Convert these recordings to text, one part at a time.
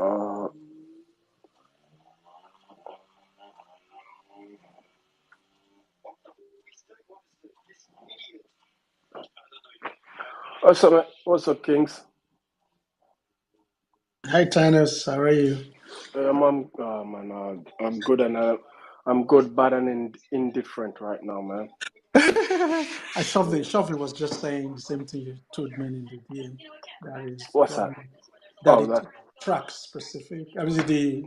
Uh, what's up, Kings? Hi, Tinus. How are you? I'm good I'm good, bad, and indifferent right now, man. I Shovely was just saying the same thing you told me in the DM. That is What's that? probably that Oh, it that. tracks specific. I mean,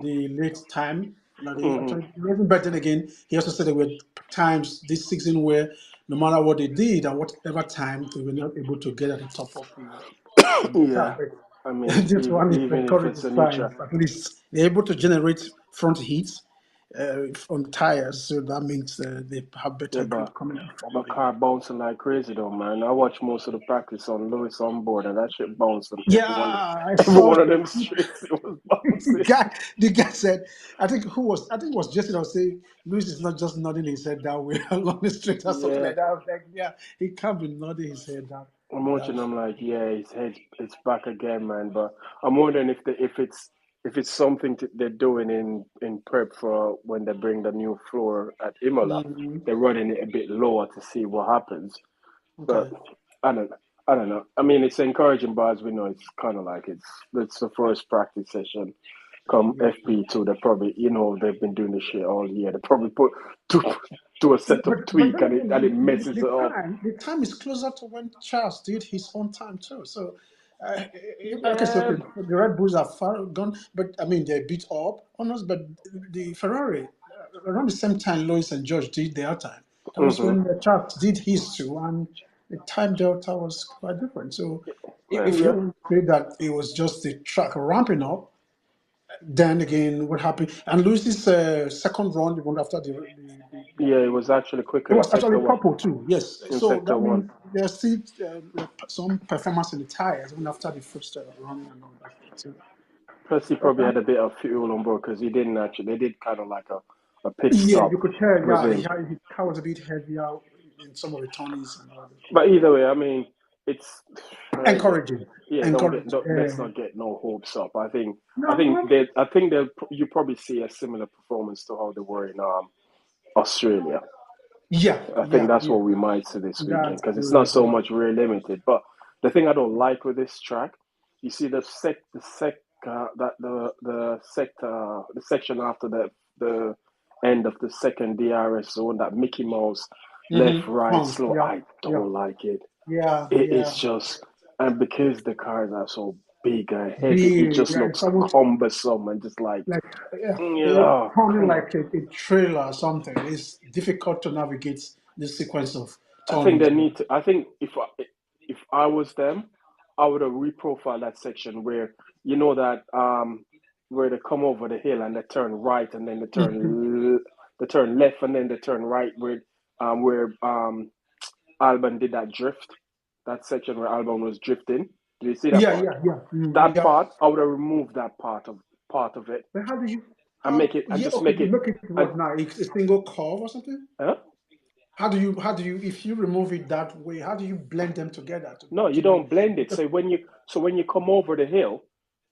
the late time. They Hmm. actually it wasn't. But then again, he also said there were times this season where no matter what they did and whatever time they were not able to get at the top of the Yeah, chart. I mean, But this one is even if it's encouraging a new signs. track. At least they're able to generate front heat on tires, so that means they have Yeah, better grip coming out from but the. car bouncing like crazy though, man. I watched most of the practice on Lewis on board, and that shit bounced on Yeah, every one of I every saw one of them streets. It was the bouncing. guy. The guy said, I think it was Justin. I was saying, Luis is not just nodding his head that way along the street or something Yeah, like that. I was like, yeah, he can't be nodding his head I'm that watching. way. I'm like, yeah, his head, it's back again, man. But I'm wondering if it's something they're doing in prep for when they bring the new floor at Imola. Mhm. They're running it a bit lower to see what happens. But Okay. I don't I don't know. I mean, it's encouraging, but as we know, it's kind of like it's the first practice session. Come Yeah. FP2, they probably they've been doing this shit all year. They probably put do do a setup But tweak then and it again, messes it up. the time is closer to when Charles did his own time too. So, okay, so Yeah, okay, the Red Bulls are far gone, but I mean they beat up on us. But the Ferrari around the same time, Lewis and George did their time. That was hmm, when Charles did his too, and the time delta was quite different. So, if yeah. you say that it was just the track ramping up, then again, what happened? And Lewis's second run, the one after Yeah, it was actually quicker it in was actually sector one. purple too. Yes, In so sector that one. means there's still some performance in the tires even after the first run and all that. So, Plus, he probably okay. had a bit of fuel on board because he didn't actually. They did kind of like a pit Yeah, stop you could tell. with Yeah, him. his car was a bit heavier in some of the turnies and all that. But either way, I mean, it's Encouraging, yeah. encouraging. Let's not get no hopes up. No, I think they'll you probably see a similar performance to how they were in Australia. yeah, I think yeah, that's yeah. what we might see this weekend That's because it's not good. so much rear limited. But the thing I don't like with this track, you see the section after the end of the second DRS zone, that Mickey Mouse left, right, Pumps. slow. Yeah, I yeah, don't like it. yeah, It yeah. is just, and because the cars are so big and heavy, it Big. just Yeah, it's looks almost cumbersome and just like, like oh, turning come on. like a trailer or something. It's difficult to navigate this sequence of I think turnings. they need to. I think if I was them, I would have reprofiled that section where that where they come over the hill and they turn right and then Mhm. they turn left and then they turn right where Alban did that drift, that section where Alban was drifting. Did you see that Yeah, part? yeah, yeah. That Yeah. part I would have removed that part of it But how do you? and make it and Yeah. just Okay, make you it make it and what now? A single curve or something? huh? How do you? If you remove it that way, how do you blend them together No, you to make? don't blend it. Because, So when you come over the hill,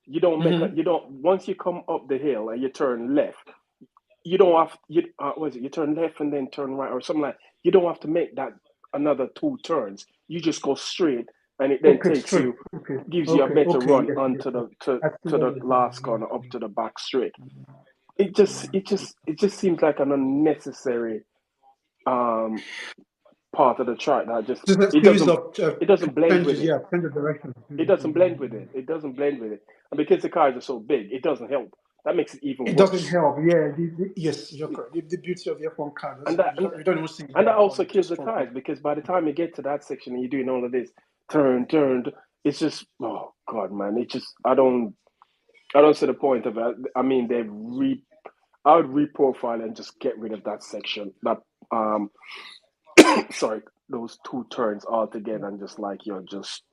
you don't make a Mhm. you don't once you come up the hill and you turn left, you don't have you what is it? You turn left and then turn right or something like. You don't have to make that another two turns. You just go straight and it then Okay, takes straight. you Okay, gives you a okay, better okay. run Yes, yes, onto yes. the to I see to what the you're last saying. corner up Yeah, to the back straight. It just seems like an unnecessary um part of the track that just just a it series doesn't of it doesn't blend with changes. it. Yeah, change of direction. It doesn't blend with it. It doesn't blend with it. And because the cars are so big, it doesn't help. That makes it even It doesn't worse. help. Yeah, yes, you're correct. The beauty of the F1 car And doesn't. that and, You don't even see it and there that at all. also It kills just the falls tires off. because by the time you get to that section and you're doing all of this turn, it's just oh god, man. It just I don't see the point of it. I mean, I would reprofile and just get rid of that section. That um sorry, those two turns altogether and just like just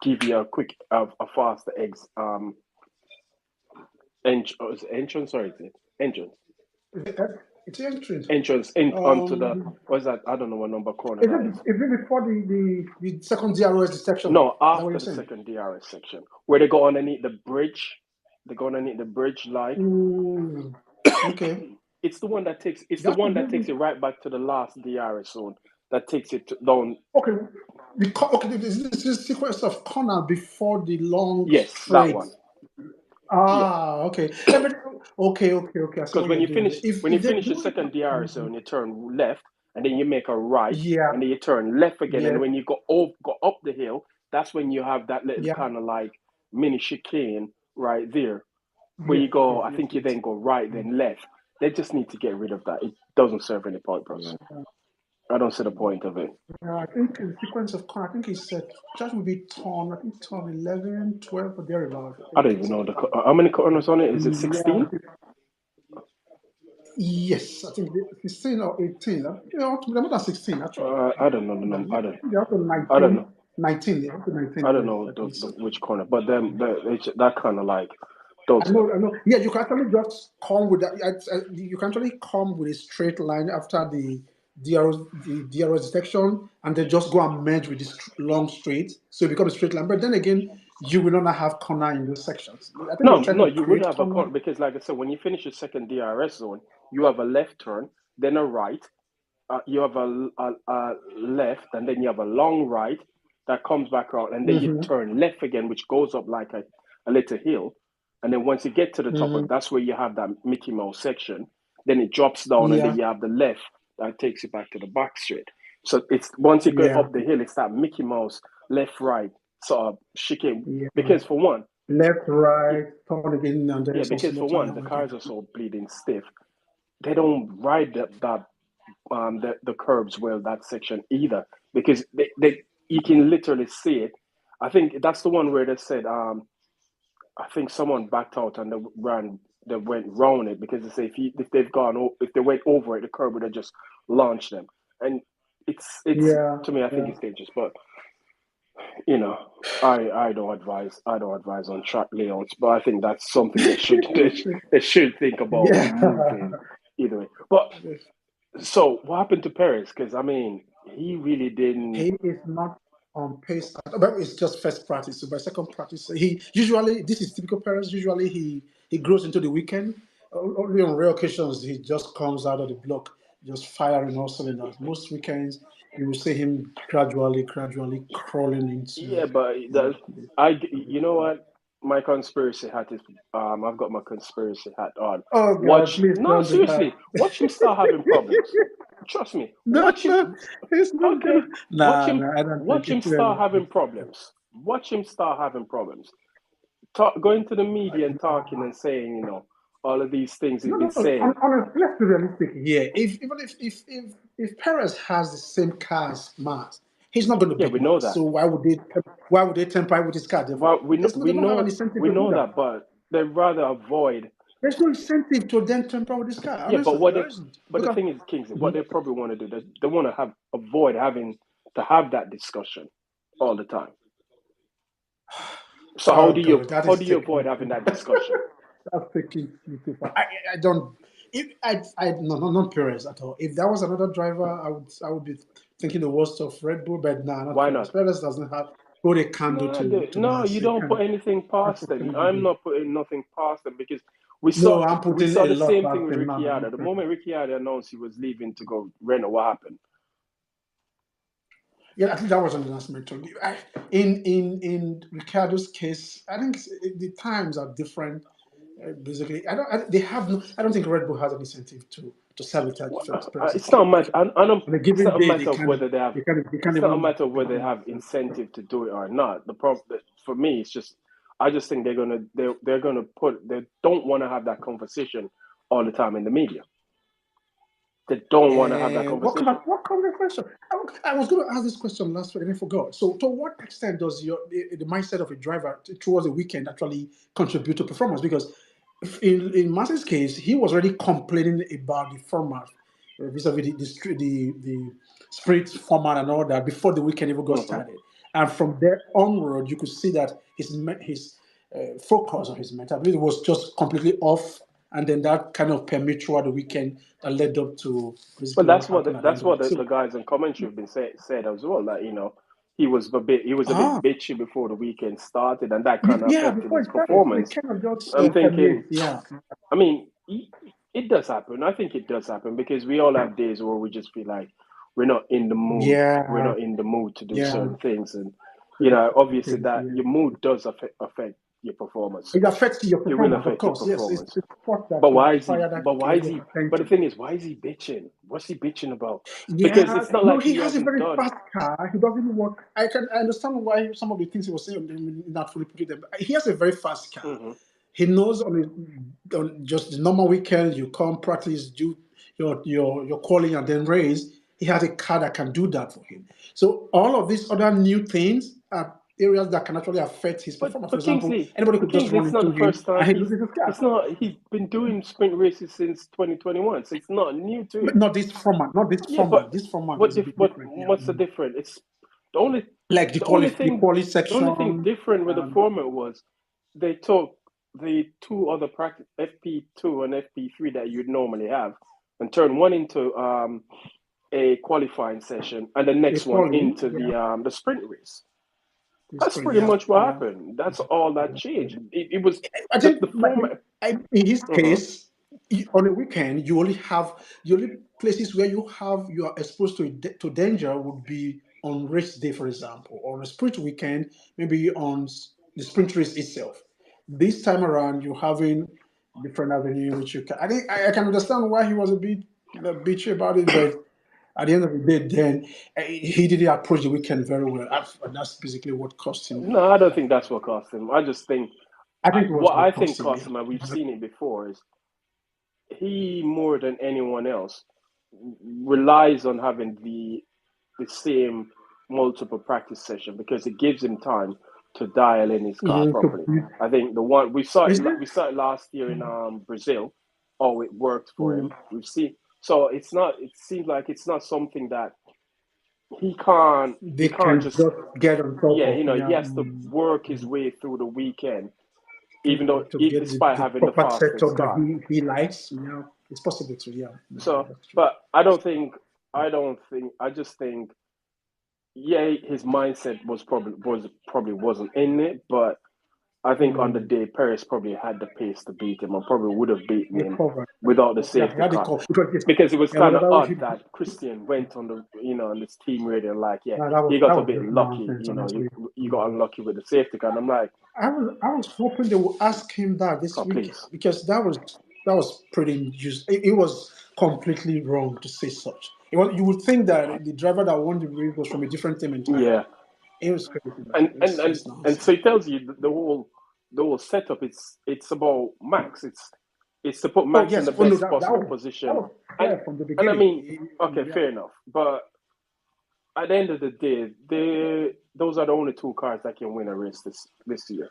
give you a quick a faster entrance, sorry, is it? Entrance. It's entrance. Entrance in onto the Um, what's that? I don't know what number corner that is. is it before the second DRS section? Is No, that what after you're the saying? second DRS section, where they go underneath the bridge, They're gonna need the bridge line. Mm, okay. It's the one that takes. It's the That one could that maybe takes it right back to the last DRS zone. That takes it down. okay. Okay, this is sequence of corner before the long Yes, that straight. one. Yeah, Okay. But okay. I see because what you're doing there. when you If they finish the do it, second DRS zone, you turn left, and then you make a right, yeah, and then you turn left again. And yes, when you go up the hill, that's when you have that little yeah, kind of like mini chicane right there, where yes, you go. yes, I yes, think you yes. then go right, then left. They just need to get rid of that. It doesn't serve any purpose. Yeah. I don't see the point of it. I think the sequence of corner, I think he said just will be turn, I think turn 11, 12, or thereabout. I I think don't he even said. know how many corners on it. Is it Yeah, 16? yes, I think 16 or 18. They're more than 16 actually. I don't know the More than, number. yeah, I think they're up to I don't know. 19. 19, they're up to 19, I don't yes, know I think the so. which corner, but that kind of like those. I know. Yeah, you can actually just come with that. You can actually come with a straight line after the DRS detection, and then just go and merge with this long straight, so it becomes a straight line. But then again, you will not have corner in those sections. I think they're No, trying no, to you would create have a corner. corner because, like I said, when you finish your second DRS zone, you have a left turn, then a right, you have a left, and then you have a long right that comes back out, and then you Hmm. turn left again, which goes up like a little hill. And then once you get to the top of Hmm. it, that's where you have that Mickey Mouse section. Then it drops down, and then Yeah, you have the left that takes you back to the back straight. So it's once you go yeah, up the hill, it's that Mickey Mouse left right sort of chicane. yeah. Because for one, Left, yeah, right, turn again, and then yeah, some because slow for turn one, and the again. cars are so bleeding stiff. They don't ride the curbs well that section either because they you can literally see it. I think that's the one where they said I think someone backed out and they went round it because they say if they've if they went over it the curb would have just launched them and it's Yeah, to me I think yeah, it's dangerous but you know I don't advise on track layouts but I think that's something they should think about yeah. removing either way but so what happened to Perez? Because I mean, he really didn't. He is not on pace, but it's just first practice. So by second practice, he usually this is typical Perez. Usually he grows into the weekend. Only on rare occasions he just comes out of the block, just firing all cylinders. Most weekends you will see him gradually crawling into Yeah, but the. you know what? My conspiracy hat is. I've got my conspiracy hat on. Oh God, Watch. please No, don't do that. seriously. Watch him start having problems. Trust me. No, Watch him. no, it's not gonna. Okay. Watch Nah, him. nah, I don't think Watch him it's too early. start having problems. Watch him start having problems. Going to the media and talking and saying, all of these things he's No, been no, no. saying. Honestly, let's be realistic here. If Perez has the same car as Max, he's not going to Yeah, beat we know Max. that. So why would they temper with his car? Well, They don't have an incentive we to do know that. that, but they rather avoid. There's no incentive to then temper with his car. Yeah, Honestly, there isn't but the because thing is, Kingsley, what Mhm. they probably want to do, they want to avoid having to have that discussion all the time. So Oh God, that how is do you taking avoid having too. that discussion? That's taking too far. I don't. If I no, not Perez at all. If that was another driver, I would be thinking the worst of Red Bull, but nah, not Why Perez. not? Perez doesn't have what they can do No, to no, Max. you It don't can put anything past them. I'm unfortunately. not putting nothing past them because No, I'm we putting saw a the lot same thing past with him now. Ricciardo. The moment Ricciardo announced he was leaving to go Renault, what happened? Yeah, I think that was an announcement. In Ricardo's case, I think the times are different. Basically, they have no. I don't think Red Bull has an incentive to sabotage Perez's It's not car. a matter. On a It's given not a day, matter of whether they have. they can't It's not a even matter of whether they have incentive to do it or not. The problem for me, it's just I just think they're gonna they don't want to have that conversation all the time in the media. They don't want to have that conversation. What conversation? I was going to ask this question last week and I forgot. So, to what extent does the mindset of a driver towards a weekend actually contribute to performance? Because in Martin's case, he was already complaining about the format, vis-a-vis the sprint format and all that before the weekend even got Hmm. started. And from there onward, you could see that his focus or his mentality was just completely off, and then that kind of permeated throughout the weekend that led up to But basically what happened at the that's end of what it. So the guys in commentary have been said as well. That he was a bit Ah, bitchy before the weekend started, and that kind of yeah, affected before his it started, so it performance. kind of just I'm thinking, permeates. Yeah, I mean, it does happen. I think it does happen because we all have days where we just feel like we're not in the mood. We're yeah, not in the mood to do yeah. certain things, and To do certain obviously things, that yeah. your mood does affect your performance. It affects your It will performance, of affect your course. Yes, it's performance. the sport that But could why is he? fire that But why is level of he? But the attention. thing is, why is he bitching? What's he bitching about? Because Yeah, it's not no, like he he has a hasn't very done. fast car. He doesn't work. I understand why some of the things he was saying not fully put it there. But he has a very fast car. Hmm. He knows on just the normal weekend you come practice, do your calling and then race. He has a car that can do that for him. So all of these other new things are areas that can actually affect his But performance. For but example, Kingsley, anybody but could just Kingsley, run it's not into the him first time and he loses his car. it's not. He's been doing sprint races since 2021, so it's not new to But him. not this format. Not this Yeah, but format. This format is a bit different. Yeah. what's the difference? It's the only Like the only the thing quality the only thing section. different with the Um, format was they took the two other practice FP2 and FP3 that you'd normally have and turned one into a qualifying session and the a next one quality, into yeah, the sprint race. this That's spring, pretty yeah, much what yeah. happened. That's all that changed. It was I think, the but format. in his Uh-huh. case, on a weekend, you only have the only places where you are exposed to danger would be on race day, for example, or on a sprint weekend, maybe on the sprint race itself. This time around, you're having different avenue which you can. I think I can understand why he was a bit bitchy about it, but at the end of the day, then he didn't approach the weekend very well. And that's basically what cost him. No, I don't think that's what cost him. I just think I think it was what what I think cost him. cost Yeah. him, and we've seen it before, is he more than anyone else relies on having the same multiple practice session because it gives him time to dial in his car Mm-hmm. properly. I think the one Is it? we saw it last year in Brazil. Oh, it worked for Mm, him. We've seen so it's not. It seems like it's not something that he can't. He they can't can just just get on top yeah. of, He yeah, has to work his way through the weekend, even though to get despite the having the proper fastest setup that car. he likes. Yeah, it's possible to. Yeah, So, that's true. but I don't think. I just think yeah, his mindset probably wasn't in it, but I think on the Mm, day Paris probably had the pace to beat him, or probably would have beaten he him covered. without the Yeah, he safety had a car. call because yes, Because it was yeah, kind of whatever he, odd that Christian went on the on this team radio and like, yeah, that he that got a was bit just lucky, nonsense, honestly. you got unlucky with the safety car. And I'm like, I was hoping they would ask him that this oh weekend please, because that was pretty just it was completely wrong to say such. You would think that the driver that won the race was from a different team entirely. yeah, It was crazy, man. It's just and so nonsense. it tells you the whole setup. It's about Max. It's to put Oh Max in yes. the Oh no, best possible that position, was and there from the I beginning. mean, okay, Yeah. fair enough, but at the end of the day, those are the only two cars that can win a race this year.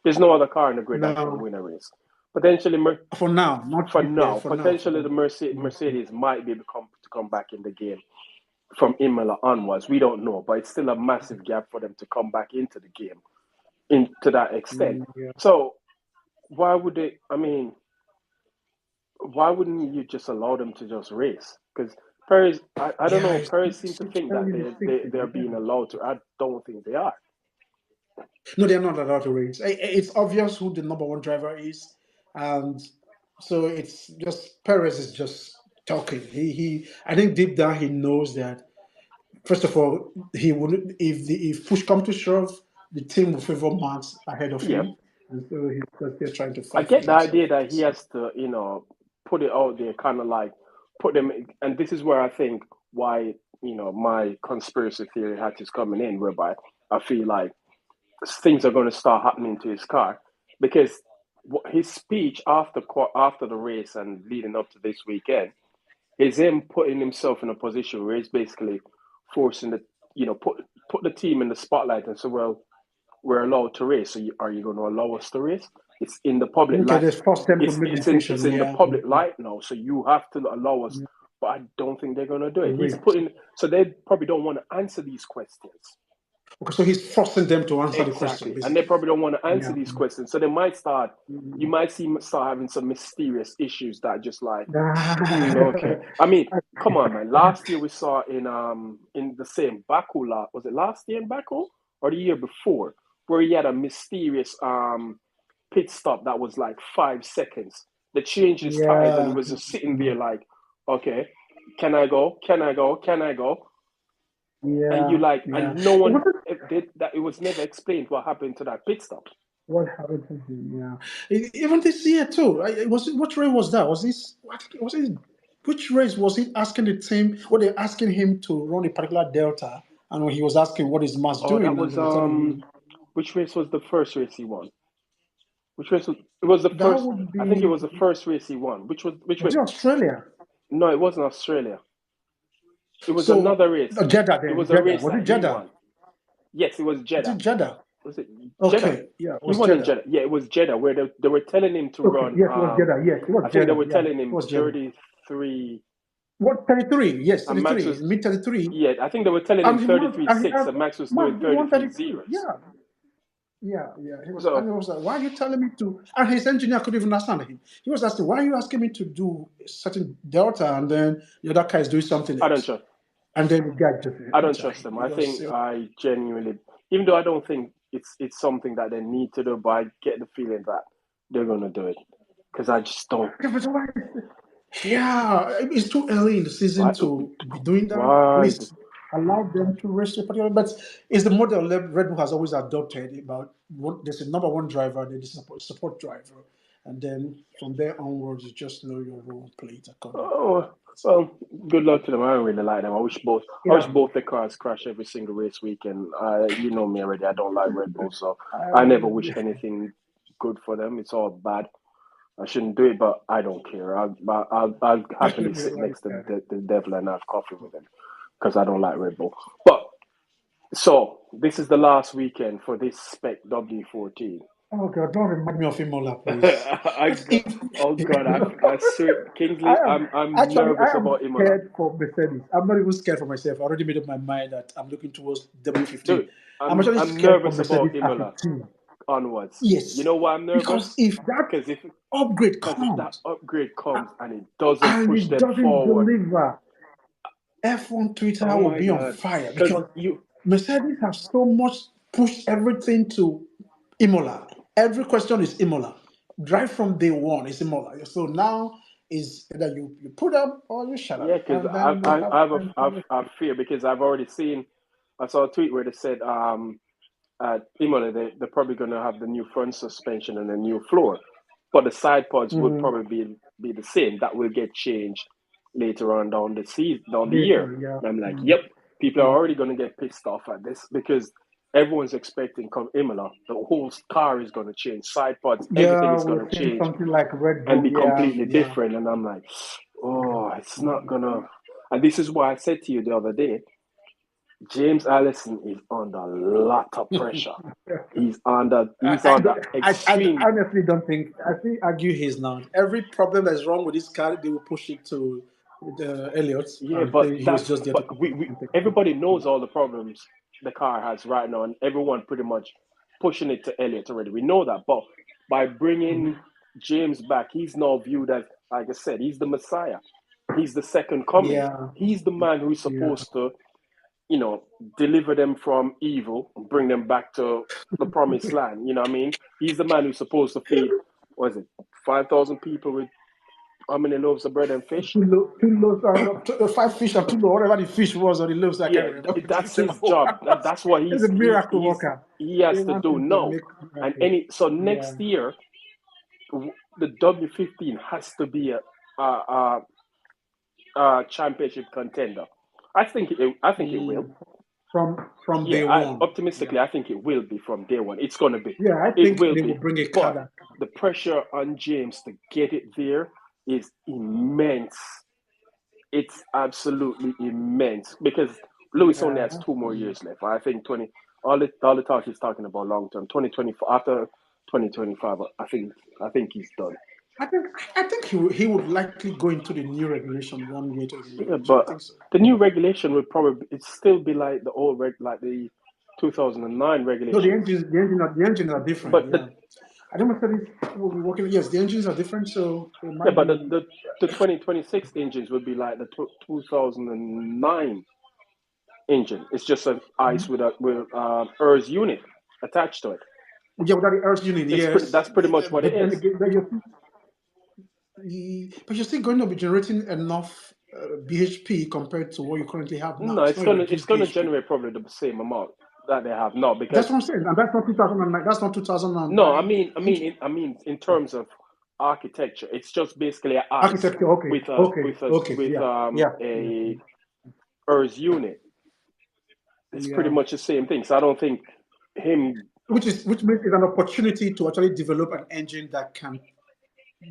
There's no other car in the grid that can No, win a race. Potentially, for now, not to for be fair. now, For now, potentially the mm, Mercedes might be able to come back in the game from Imola onwards. We don't know, but it's still a massive gap for them to come back into the game in to that extent. yeah, So why would they? I mean, why wouldn't you just allow them to just race? Because Paris, I don't yeah, know. Paris seem to it's think that very they're restricted. Yeah. being allowed to. I don't think they are. No, they're not allowed to race. It's obvious who the number one driver is, and so it's just Perez is just talking. I think deep down he knows that. First of all, he would if push come to shove, the team will favor Max ahead of Yeah, him, and so he's just there trying to I fight for get the himself. idea that he has to, put it out there, kind of like put them. And this is where I think why my conspiracy theory hat is coming in, whereby I feel like things are going to start happening to his car because his speech after the race and leading up to this weekend is him putting himself in a position where he's basically forcing put the team in the spotlight and say, well, we're allowed to race. So are you going to allow us to race? It's in the public Okay, light. they force them to make It's decision. in the Yeah, public light now. So you have to allow us. But I don't think they're going to do to it. He's race. putting so they probably don't want to answer these questions. Okay, so he's forcing them to answer the question, Exactly. And they basically. probably don't want to answer Yeah. these questions. So they might start, you Mm. might see, start having some mysterious issues that just like, okay. Ah. I mean, come on, man. Last year we saw in the same Baku lot, was it last year in Baku or the year before, where he had a mysterious pit stop that was like 5 seconds. They changed his tires and he Yeah. was just sitting there like, okay, can I go? Can I go? Can I go? And you Yeah. like, Yeah. and no It one wasn't did that. It was never explained what happened to that pit stop. what happened to him. Yeah. Even this year too. Was it, what race was that? Was this? Was it? Which race was he asking the team? What they asking him to run a particular delta, and when he was asking what is Mass Oh, that doing, and was they were telling him which race was the first race he won? Which race was it was the that first would I think it be was the first race he won. Which was race? it Australia? No, it wasn't Australia. It was So another race. Jeddah It then was a Jeddah race was that it he Jeddah? won. Yes, it was Was Jeddah. it Jeddah? Was it Jeddah? Okay, yeah, it He was won in Jeddah. Jeddah. Yeah, it was Jeddah where they were telling him to Okay, run yes, it was Jeddah. Yes, it I was think they Jeddah. were Yeah, telling it him was Jeddah. 33 What 33? Yes, and Max 33. was Mid 33. yeah, I think they were telling him And he was, and he 33.6 had and Max was doing Max did 33 133. zeros. Yeah, yeah, yeah. He was, and So he was like, "Why are you telling me to?" And his engineer couldn't even understand him. He was asking, "Why are you asking me to do a certain delta, and then the other guy is doing something I don't else?" trust And then the guy just I don't answered trust him. them. He I was, think I genuinely, even though I don't think it's something that they need to do, but I get the feeling that they're gonna do it because I just don't. "Okay, but why?" Yeah, it's too early in the season Why? to be doing that. At Why? least allow them to race a particular. But it's the model Red Bull has always adopted. About there's a number one driver, there's a support driver, and then from there onwards, you just know your role, play it accordingly. Oh, well, good luck to them. I don't really like them. I wish Yeah, both the cars crash every single race weekend. You know me already. I don't like Red Bull, so I never wish I, anything good for them. It's all bad. I shouldn't do it, but I don't care. I'll happily we sit like next to that. the devil and have coffee with him because I don't like Red Bull. But so this is the last weekend for this Spec W14. Oh God, don't remind me of Imola, please. I If, oh God, I swear, Kingsley, I am I'm actually nervous I am about Imola. scared for Mercedes. I'm not even scared for myself. I already made up my mind that I'm looking towards W15. Dude, I'm actually I'm scared for nervous about Mercedes as a Imola team. onwards. You Yes, know why I'm because nervous? if that Because upgrade that comes upgrade comes and it doesn't and push it them doesn't forward. deliver, F1 Twitter Oh will my be on God, fire because because you Mercedes have so much pushed everything to Imola. Every question is Imola. Drive from day one is Imola. So now is either you put up or you shut yeah, up, because and then they have time to make I it. fear because I've already seen. I saw a tweet where they said at Imola they're probably going to have the new front suspension and a new floor, but the side pods would Mhm. probably be the same. That will get changed later on down the season, down the year. Later, yeah. And I'm like, Mm. yep, people are Mm. already going to get pissed off at this because everyone's expecting come Imola, the whole car is going to change, side pods, everything Yeah, is going we're to seeing change something like Red and Bull. be Yeah, completely yeah. different. And I'm like, oh, it's not gonna. And this is why I said to you the other day, James Allison is under a lot of pressure. He's I under don't. I extreme. honestly don't think. I think argue he's not. Every problem that's wrong with this car, they will push it to the Elliott, Yeah, and but say he was that's just there to but come we and take it. everybody knows all the problems the car has right now, and everyone pretty much pushing it to Elliott already. We know that, but by bringing Mhm. James back, he's now viewed as, like I said, he's the Messiah. He's the second coming. Yeah, He's the man who's yeah. supposed to, you know, deliver them from evil and bring them back to the promised land. You know what I mean? He's the man who's supposed to feed, what is it, 5,000 people with how many loaves of bread and fish? Two loaves, five fish and two loaves, whatever the fish was or the loaves, I can't Yeah, remember. that's his job. That's what He's a miracle worker. he They has to want do him to now. make And miracles. so Yeah. next year, the W15 has to be a championship contender. I think it will. Mm. From Yeah, day one. Yeah. optimistically, I think it will be from day one. It's going to be. Yeah, I It think will they will be. bring a car But that. the pressure on James to get it there is immense. It's absolutely immense because Lewis only has Yeah. 2 more years left. I think 20. All the talk he's talking about long term. 2024 after 2025. I think he's done. I think he would likely go into the new regulation 1 year to the new Yeah, regulation. I but think so. the new regulation would probably it still be like the old like the 2009 No, the regulations. engines, the engines are different. But Yeah, I don't know if it will be working. Yes, the engines are different, so it yeah, might but be. the 2026 engines would be like the 2009 engine. It's just an ice with a ERS unit attached to it. Yeah, without the Earth unit, yes. That's pretty much what it But then is. again, but you're still going to be generating enough BHP compared to what you currently have now. No, It's not a it's reduced gonna BHP. generate probably the same amount that they have now That's because what I'm saying, and that's not 2009. That's not no, 2009 engine. I mean in terms of architecture, it's just basically an ice Architecture. Okay, okay, okay. with Yeah, yeah, yeah, a ERS unit. It's pretty yeah. much the same thing. So I don't think him, Which makes it an opportunity to actually develop an engine that can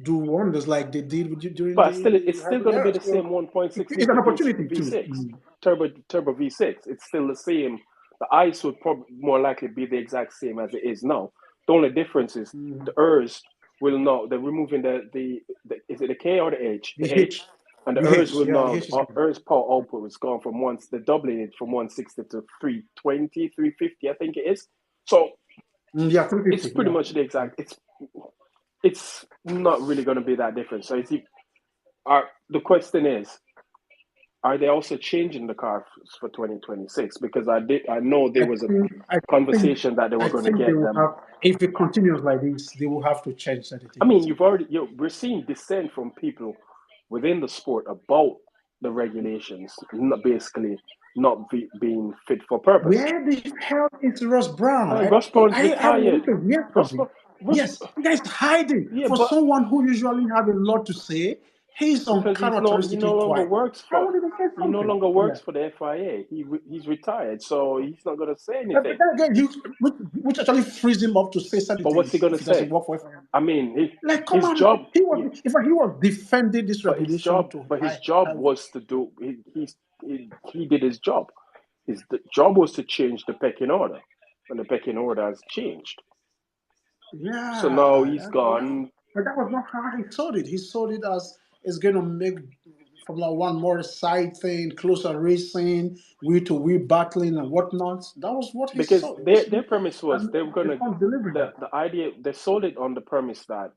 do wonders like they did with you during but still the it's still hybrid going to be era. the So same 1.6 it's an liter opportunity too. V6 turbo V6. It's still the same. The ice would probably more likely be the exact same as it is now. The only difference is the ERS will now they're removing the is it the K or the H? The The H. H, And the the ERS H, will yeah, the now H is good. ERS power output was gone from once they're doubling it from 160 to 320, 350, I think it is. So Yeah, it's 350. pretty Yeah. much the exact it's not really going to be that different. So the question is, are they also changing the cars for 2026? Because I know there I was a think I think conversation that they were I going to think they get will them. have, if it continues like this, they will have to change certain I mean, things. we're seeing dissent from people within the sport about the regulations, not basically not being fit for purpose. Where the hell is Ross Brown? Russ Brown's I retired. want to hear from Russ, him. Russ, Yes, the guy's hiding. yeah, For but someone who usually has a lot to say, he's because he uncharacteristically no longer quiet. works I for want him to say he no something. longer Yeah. works for the FIA. He's retired, so he's not going to say But anything. then again, which actually frees him up to say certain But what's he things going to if he doesn't say? work for him. I mean, Like, come his on, job, he was if he was defending this regulation to but his high. job was to do. He did his job. His the job was to change the pecking order, and the pecking order has changed. So now Yeah, he's gone. but that was not how he sold it. He sold it as it's going to make Formula One more side thing, closer racing, wheel to wheel battling and whatnot. That was what he Because sold. It was, their premise was and they were it's gonna not delivering that. the idea they sold it on the premise that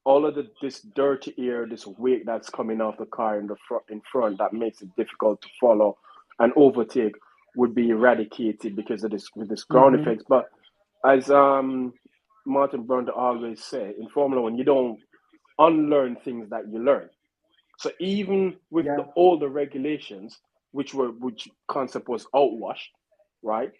all of this dirty air, this weight that's coming off the car in front that makes it difficult to follow and overtake would be eradicated because of this with this ground Hmm. effects. But as Martin Brundle always say in Formula One, you don't unlearn things that you learn. So even with Yeah, the older regulations, which concept was outwashed, right?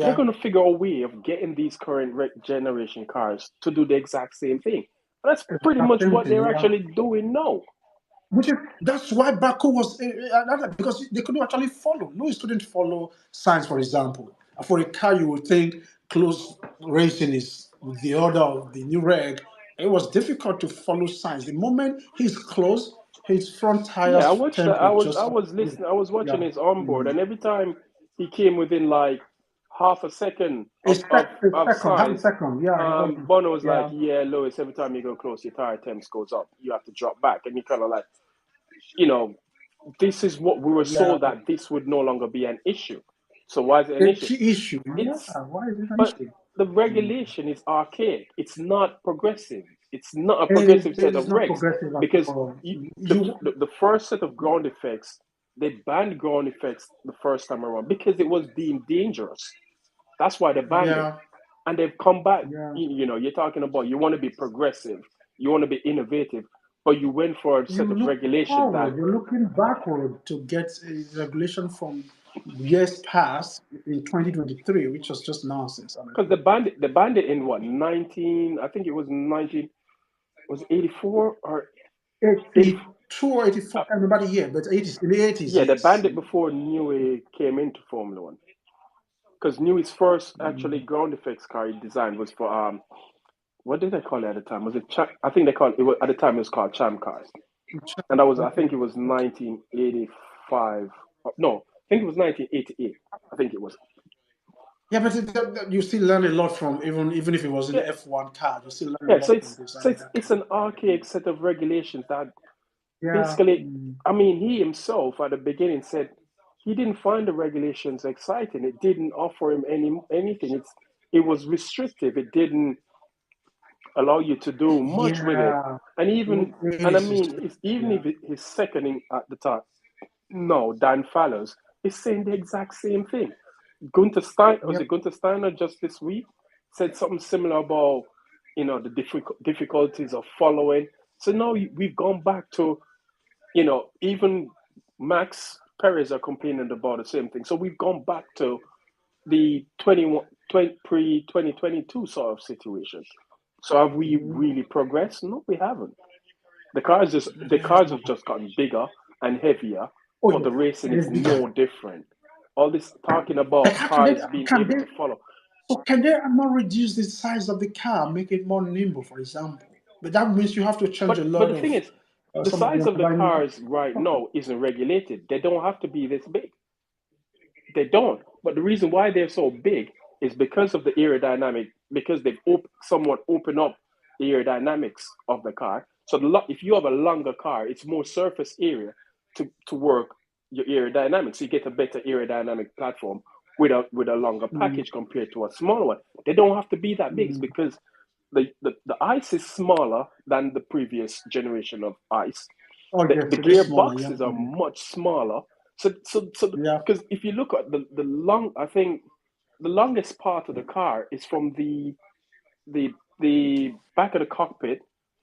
They're yeah. going to figure a way of getting these current generation cars to do the exact same thing. That's It's pretty the much same what thing. they're Yeah. actually doing now. Which is that's why Baku was because they couldn't actually follow. Lewis couldn't follow signs, for example. For a car, you would think close racing is the order of the new reg. It was difficult to follow signs. The moment he's close, his front Yeah, I tires watched that. temp would I just was listening. I was watching yeah. his onboard, Mm. and every time he came within like half a second A of second, half a size, second. Yeah, it was. Bono was like, Yeah, "Yeah, Lewis. Every time you go close, your tire temps goes up. You have to drop back." And you kind of like, you know, this is what we were yeah. sold that this would no longer be an issue. So why is it an The issue? key issue. It's Yeah, why is this an but issue? the Mm. regulation is archaic. It's not progressive. It's not a It progressive set is of not regs progressive at because all. the, You the first set of ground effects they banned ground effects the first time around because it was deemed dangerous. That's why they banned it, yeah. and they've come back. Yeah, You know, you're talking about you want to be progressive, you want to be innovative, but you went for a set you of look regulation that forward, you're looking backward to get a regulation from years past in 2023, which was just nonsense, because honestly. they banned it in what 19? I think it was 19. Was it 84 or 80? 82 or 84, I remember the year, but 80s, in the 80s, Yeah, they yes. banned it before Newey came into Formula One. Because Newey's first actually Mm. ground effects car he designed was for what did they call it at the time? Was it I think they called it at the time it was called Cham cars, and that was I Okay. think it was 1985. No, I think it was 1988. I think it was. Yeah, but you still learn a lot from, even if it was in Yeah, the F1 car, you still learn yeah. a lot from designing that It's car. an archaic set of regulations that Yeah. basically. Mm. I mean, he himself at the beginning said he didn't find the regulations exciting. It didn't offer him anything. It was restrictive. It didn't allow you to do much with it. Yeah. And even It and I is mean, restricted. even Yeah. if his seconding at the time, no, Dan Fallows is saying the exact same thing. Gunter Stein was Yep. it Gunter Steiner just this week said something similar about the difficulties of following. So now we've gone back to even Max Perez are complaining about the same thing. So we've gone back to the 21 pre 2022 sort of situation. So have we Mhm. really progressed? No, we haven't. The cars have just gotten bigger and heavier, Oh but yeah, the racing it is is bigger. no different. All this talking Like about how can they cars being can able they to follow, so can they not reduce the size of the car, make it more nimble, for example? But that means you have to change a but lot the thing of is, the some of the size of the underlying. cars right now isn't regulated. They don't have to be this big. They don't. But the reason why they're so big is because of the aerodynamic, because they've somewhat opened up the aerodynamics of the car. So if you have a longer car, it's more surface area to work your aerodynamics. So you get a better aerodynamic platform with a longer Mm, package compared to a smaller one. They don't have to be that big mm. because the ice is smaller than the previous generation of ice. Oh The yes, it is smaller. Yeah, gearboxes are much smaller. So yeah, because if you look at I think the longest part of the car is from the the back of the cockpit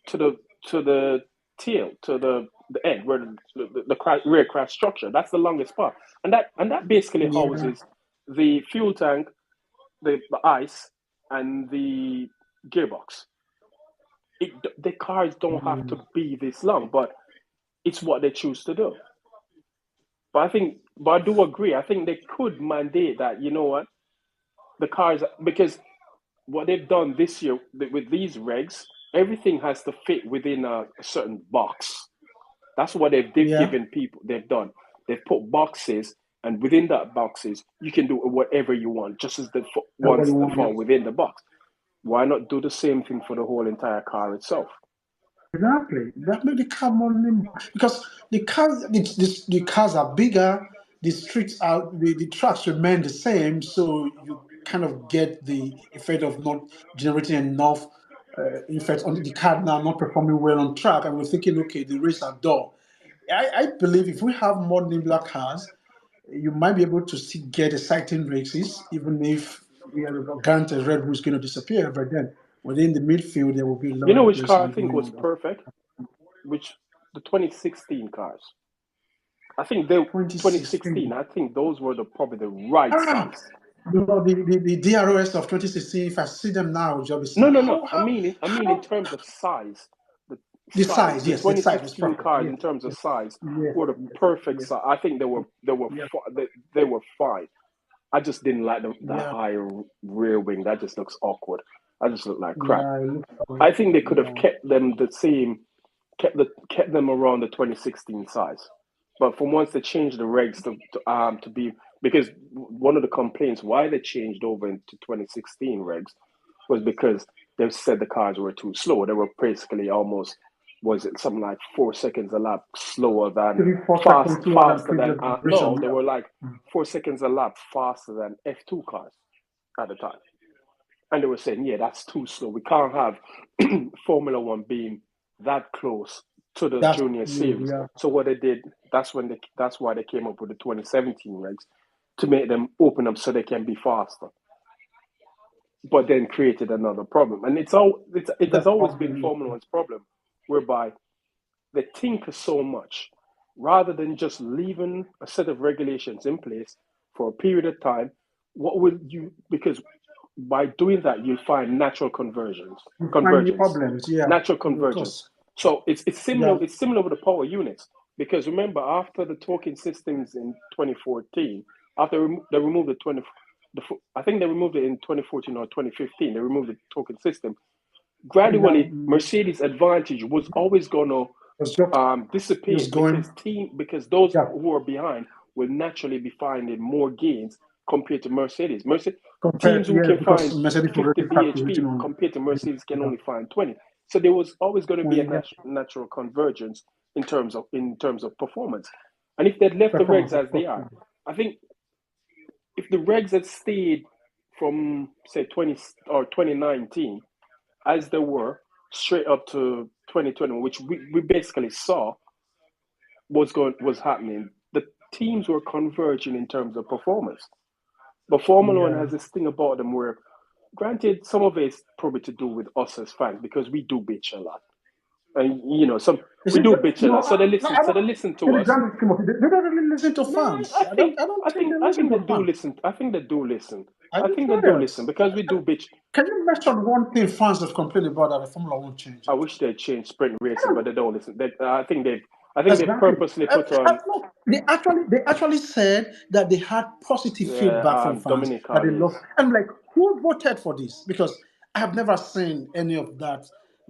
to the tail to the end where the rear crash structure. That's the longest part, and that basically yeah. houses the fuel tank, the ice, and the gearbox. The cars don't have Mm. to be this long, but it's what they choose to do. But I do agree. I think they could mandate that. You know what? The cars, because what they've done this year with these regs, everything has to fit within a certain box. That's what they've Yeah, given people. They've done. They've put boxes, and within that boxes, you can do whatever you want, just as the everybody ones that want. fall within the box. Why not do the same thing for the whole entire car itself? Exactly. That made the car more nimble because the cars are bigger. The streets are the tracks remain the same, so you kind of get the effect of not generating enough effect on the car now not performing well on track. And we're thinking, okay, the race are dull. I believe if we have more nimbler cars, you might be able to still get exciting races, even if we are granted Red Bull is going to disappear. But then within the midfield, there will be a You lot know of which car I racing think going was on. perfect? Which the 2016 cars. I think the 2016. 2016. I think those were probably the right Ah, size. the DROS of 2016. If I see them now, I'll be No, saying, no, no. I mean in how terms of size. The the size. size? The Yes, the size is 2016 perfect. cars Yes, in terms of yes, size yes, were the yes, perfect yes, size. I think yes, they were fine. I just didn't like the yeah, higher rear wing. That just looks awkward. I just look like crap. yeah. It looks good. I think they could have Yeah. kept them the same, kept them around the 2016 size. But for once they changed the regs to be, because one of the complaints why they changed over into 2016 regs was because they said the cars were too slow. They were basically almost, was it something like 4 seconds a lap slower than 3 4 seconds slower than faster than previous generation. no, they Yeah. were like 4 seconds a lap faster than F2 cars at the time. And they were saying, yeah, that's too slow. We can't have Formula One being that close to the That's junior series. yeah. So what they did, that's why they came up with the 2017 regs to make them open up so they can be faster. But then created another problem, and it has That's always been probably Formula One's problem, whereby they tinker so much rather than just leaving a set of regulations in place for a period of time. What will you, because by doing that you'll find natural you find new convergence, problems. Yeah, natural of convergence. course. So it's Yeah. similar, with the power units, because remember after the talking systems in 2014, after they removed I think they removed it in 2014 or 2015, they removed the token system. Yeah. Gradually Mercedes advantage was always going to It's just dissipate, just going. because those Yeah. who are behind will naturally be finding more gains compared to Mercedes. Compared, Teams who yes, can because find Mercedes 50 already start creating bhp on compared to Mercedes can yeah, only find 20. So there was always going to be a 20 yeah, natural convergence in terms of performance. And if they'd left the regs performance, of as they course. are, Yeah. I think if the regs had stayed from say 2019 as they were straight up to 2020, which we basically saw was happening, the teams were converging in terms of performance. But Formula One Yeah. has this thing about them where, granted, some of it's probably to do with us as fans because we do bitch a lot, and some Is we it do just, bitch a no, lot. So they no, listen. I So don't, they listen in to the us. grand scheme of it, they don't really listen to Man, fans. I don't I think think, they I listen think they to do fans. listen. I think they do listen. Are I you think they do listen serious? because we do bitch. Can you mention one thing fans have complained about that the Formula One change I it? wish they'd change sprint I racing, but don't they don't listen. I think they've exactly. purposely put on. No, they actually said that they had positive Yeah, feedback from fans Dominic that they Carly's. love. I'm like, who voted for this? Because I have never seen any of that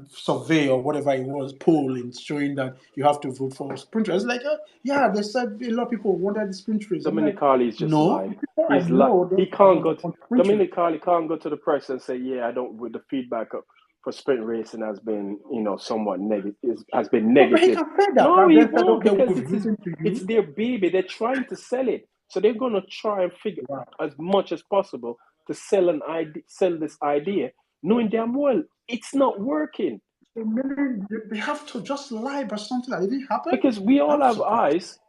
survey or whatever it was polling showing that you have to vote for sprint race. It's like, yeah, they said a lot of people wanted the sprint race. I'm Dominic like, Carly's just no, the lied. people I He's know he don't can't don't go. want sprint race. Dominic Carly can't go to the press and say, "Yeah, I don't." With the feedback for sprint racing has been, somewhat negative. Has been No, but he negative. can say that. No, And he they said, won't okay, because we've listened to it's you. their baby. They're trying to sell it, so they're gonna try and figure Wow. as much as possible to sell this idea, knowing damn well it's not working. Meaning they have to just lie about something that didn't happen. Because we all I'm have surprised. eyes.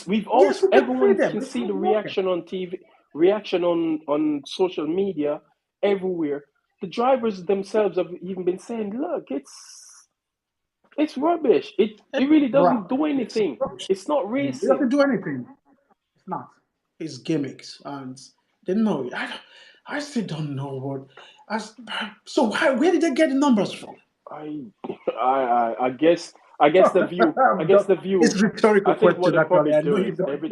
We've all Yes, we can see everyone them. can It's see not the working. reaction on TV, reaction on social media, everywhere. The drivers themselves have even been saying, "Look, it's rubbish. It really Right. doesn't do It's anything. rubbish. It's not It racing." doesn't do anything. It's not. It's gimmicks, and they know it. I still don't know what. As, so where did they get the numbers from? I I guess the view. I guess the view. It's a rhetorical I think what question, they actually. probably I know do you is don't. every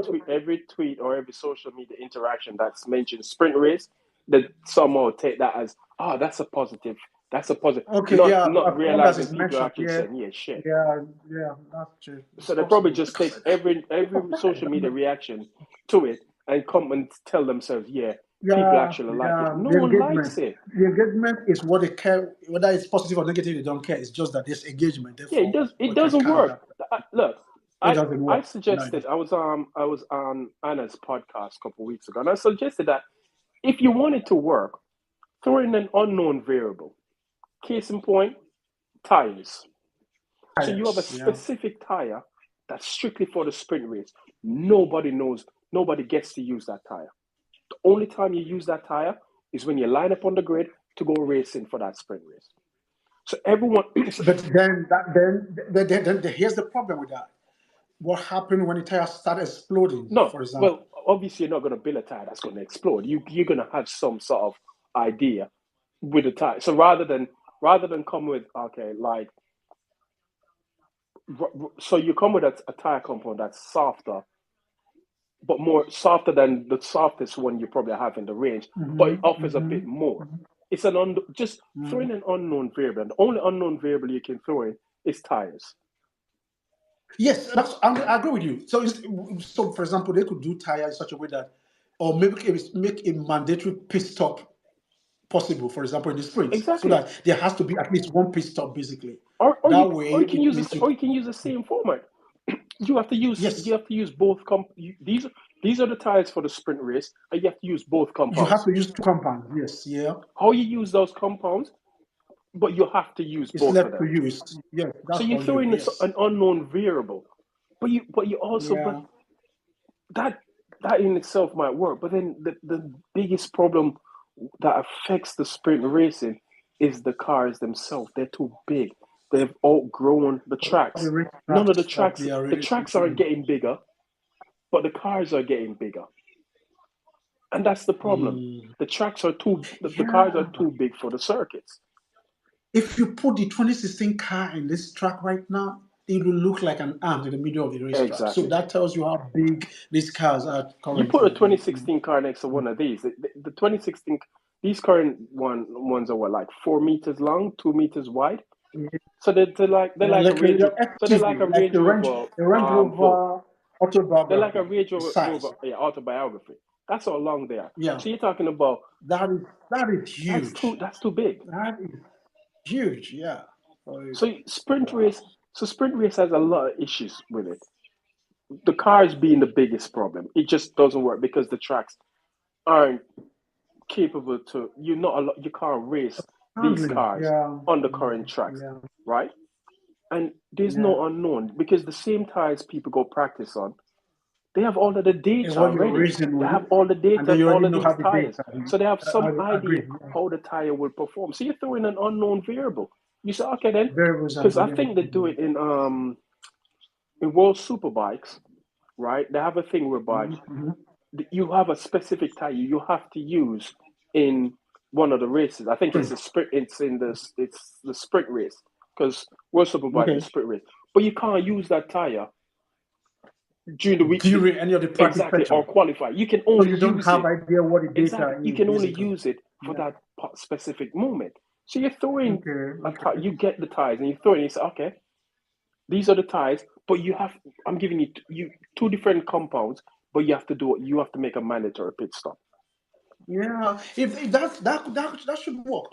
tweet or every social media interaction that's mentioned sprint race, that somehow take that as, oh, that's a positive. That's a positive. Okay, Not yeah, not as long as realizing it's people are mentioned, actually yeah, saying, yeah, shit. yeah, yeah, that's true. It's So they probably possible just take because every social media reaction to it and come and tell themselves, yeah, people yeah, actually like it. yeah, No the one engagement. likes it. The engagement is what they care, whether it's positive or negative, they don't care. It's just that there's engagement. Yeah, it Therefore, does. It we can doesn't carry work. that. Look, It I doesn't I work. No, it suggested doesn't. I was on Anna's podcast a couple of weeks ago, and I suggested that if you want it to work, throw in an unknown variable. Case in point, tires. So you have a Tires, yeah. specific tire that's strictly for the sprint race. Nobody knows. Nobody gets to use that tire. The only time you use that tire is when you line up on the grid to go racing for that sprint race. So everyone, But then here's the problem with that. What happened when the tires start exploding, no, for example? well, obviously you're not going to build a tire that's going to explode. You're going to have some sort of idea with the tire. So rather than come with, okay, like, so you come with a tire compound that's softer, but more softer than the softest one you probably have in the range, but it offers a bit more. It's just throwing an unknown variable. And the only unknown variable you can throw in is tires. Yes, I agree with you. So for example, they could do tire in such a way that, or maybe make a mandatory pit stop possible. For example, in the sprints, so Exactly. that there has to be at least one pit stop, basically. Or That you way, it means you. can use the same format. You Yes, have to use both these are the tires for the sprint race, and you have to use both you have compounds. to use two compounds. Yes, yeah. How you use those compounds, but you have to use It's both of left to them. you. Yes, So that's you on throw you. in Yes. an unknown variable, but you also but Yeah. that that in itself might work. But then the biggest problem that affects the sprint racing is the cars themselves. They're too big. They've outgrown the The tracks. race None of tracks that they are the really tracks aren't getting bigger, but the cars are getting bigger. And that's the problem. Mm. The cars are Yeah. too big for the circuits. If you put the 2016 car in this track right now, it will look like an ant in the middle of the racetrack. So Exactly. that tells you how big these cars are You put a currently. 2016 car next to one of these. The 2016, these current ones are what, like 4 meters long, 2 meters wide. So they're Yeah, like a like Range. a So they're like a SUV, like Range Rover a Range Vogue. Rover They're like a autobiography Range Rover, size. yeah, autobiography. That's how long they are. Yeah, So you're talking about that is huge. that's too big. That is huge. Yeah. So, So sprint wow. race, so sprint race has a lot of issues with it. the cars being the biggest problem. It just doesn't work because the tracks aren't capable to. You can't race these Handling. cars Yeah. on the Yeah. current tracks, Yeah. right? And there's Yeah. no unknown because the same tires people go practice on, they have all of the And data what you're already. racing They with, have all the and data then of you all already of know these how the tires. data. So they have some I idea agree. Yeah. how the tire will perform. So you're throwing an unknown variable. You say, okay then, Variables and because I yeah. think they do it in World Superbikes, right? They have a thing whereby Mm-hmm. you have a specific tire you have to use in one of the races. I think it's Great. the sprint. It's the sprint race because World Superbike Okay. is sprint race, but you can't use that tire during the week During any of the practice exactly or session, qualify. You can so only you don't use have it idea what the exactly. data You is can only basically. use it for Yeah. that specific moment. So you're throwing Okay. a tire. Okay. You get the tires and you throw it. And you say, okay, these are the tires, but you have. I'm giving you two different compounds, but you have to make a mandatory pit stop. Yeah, if that should work.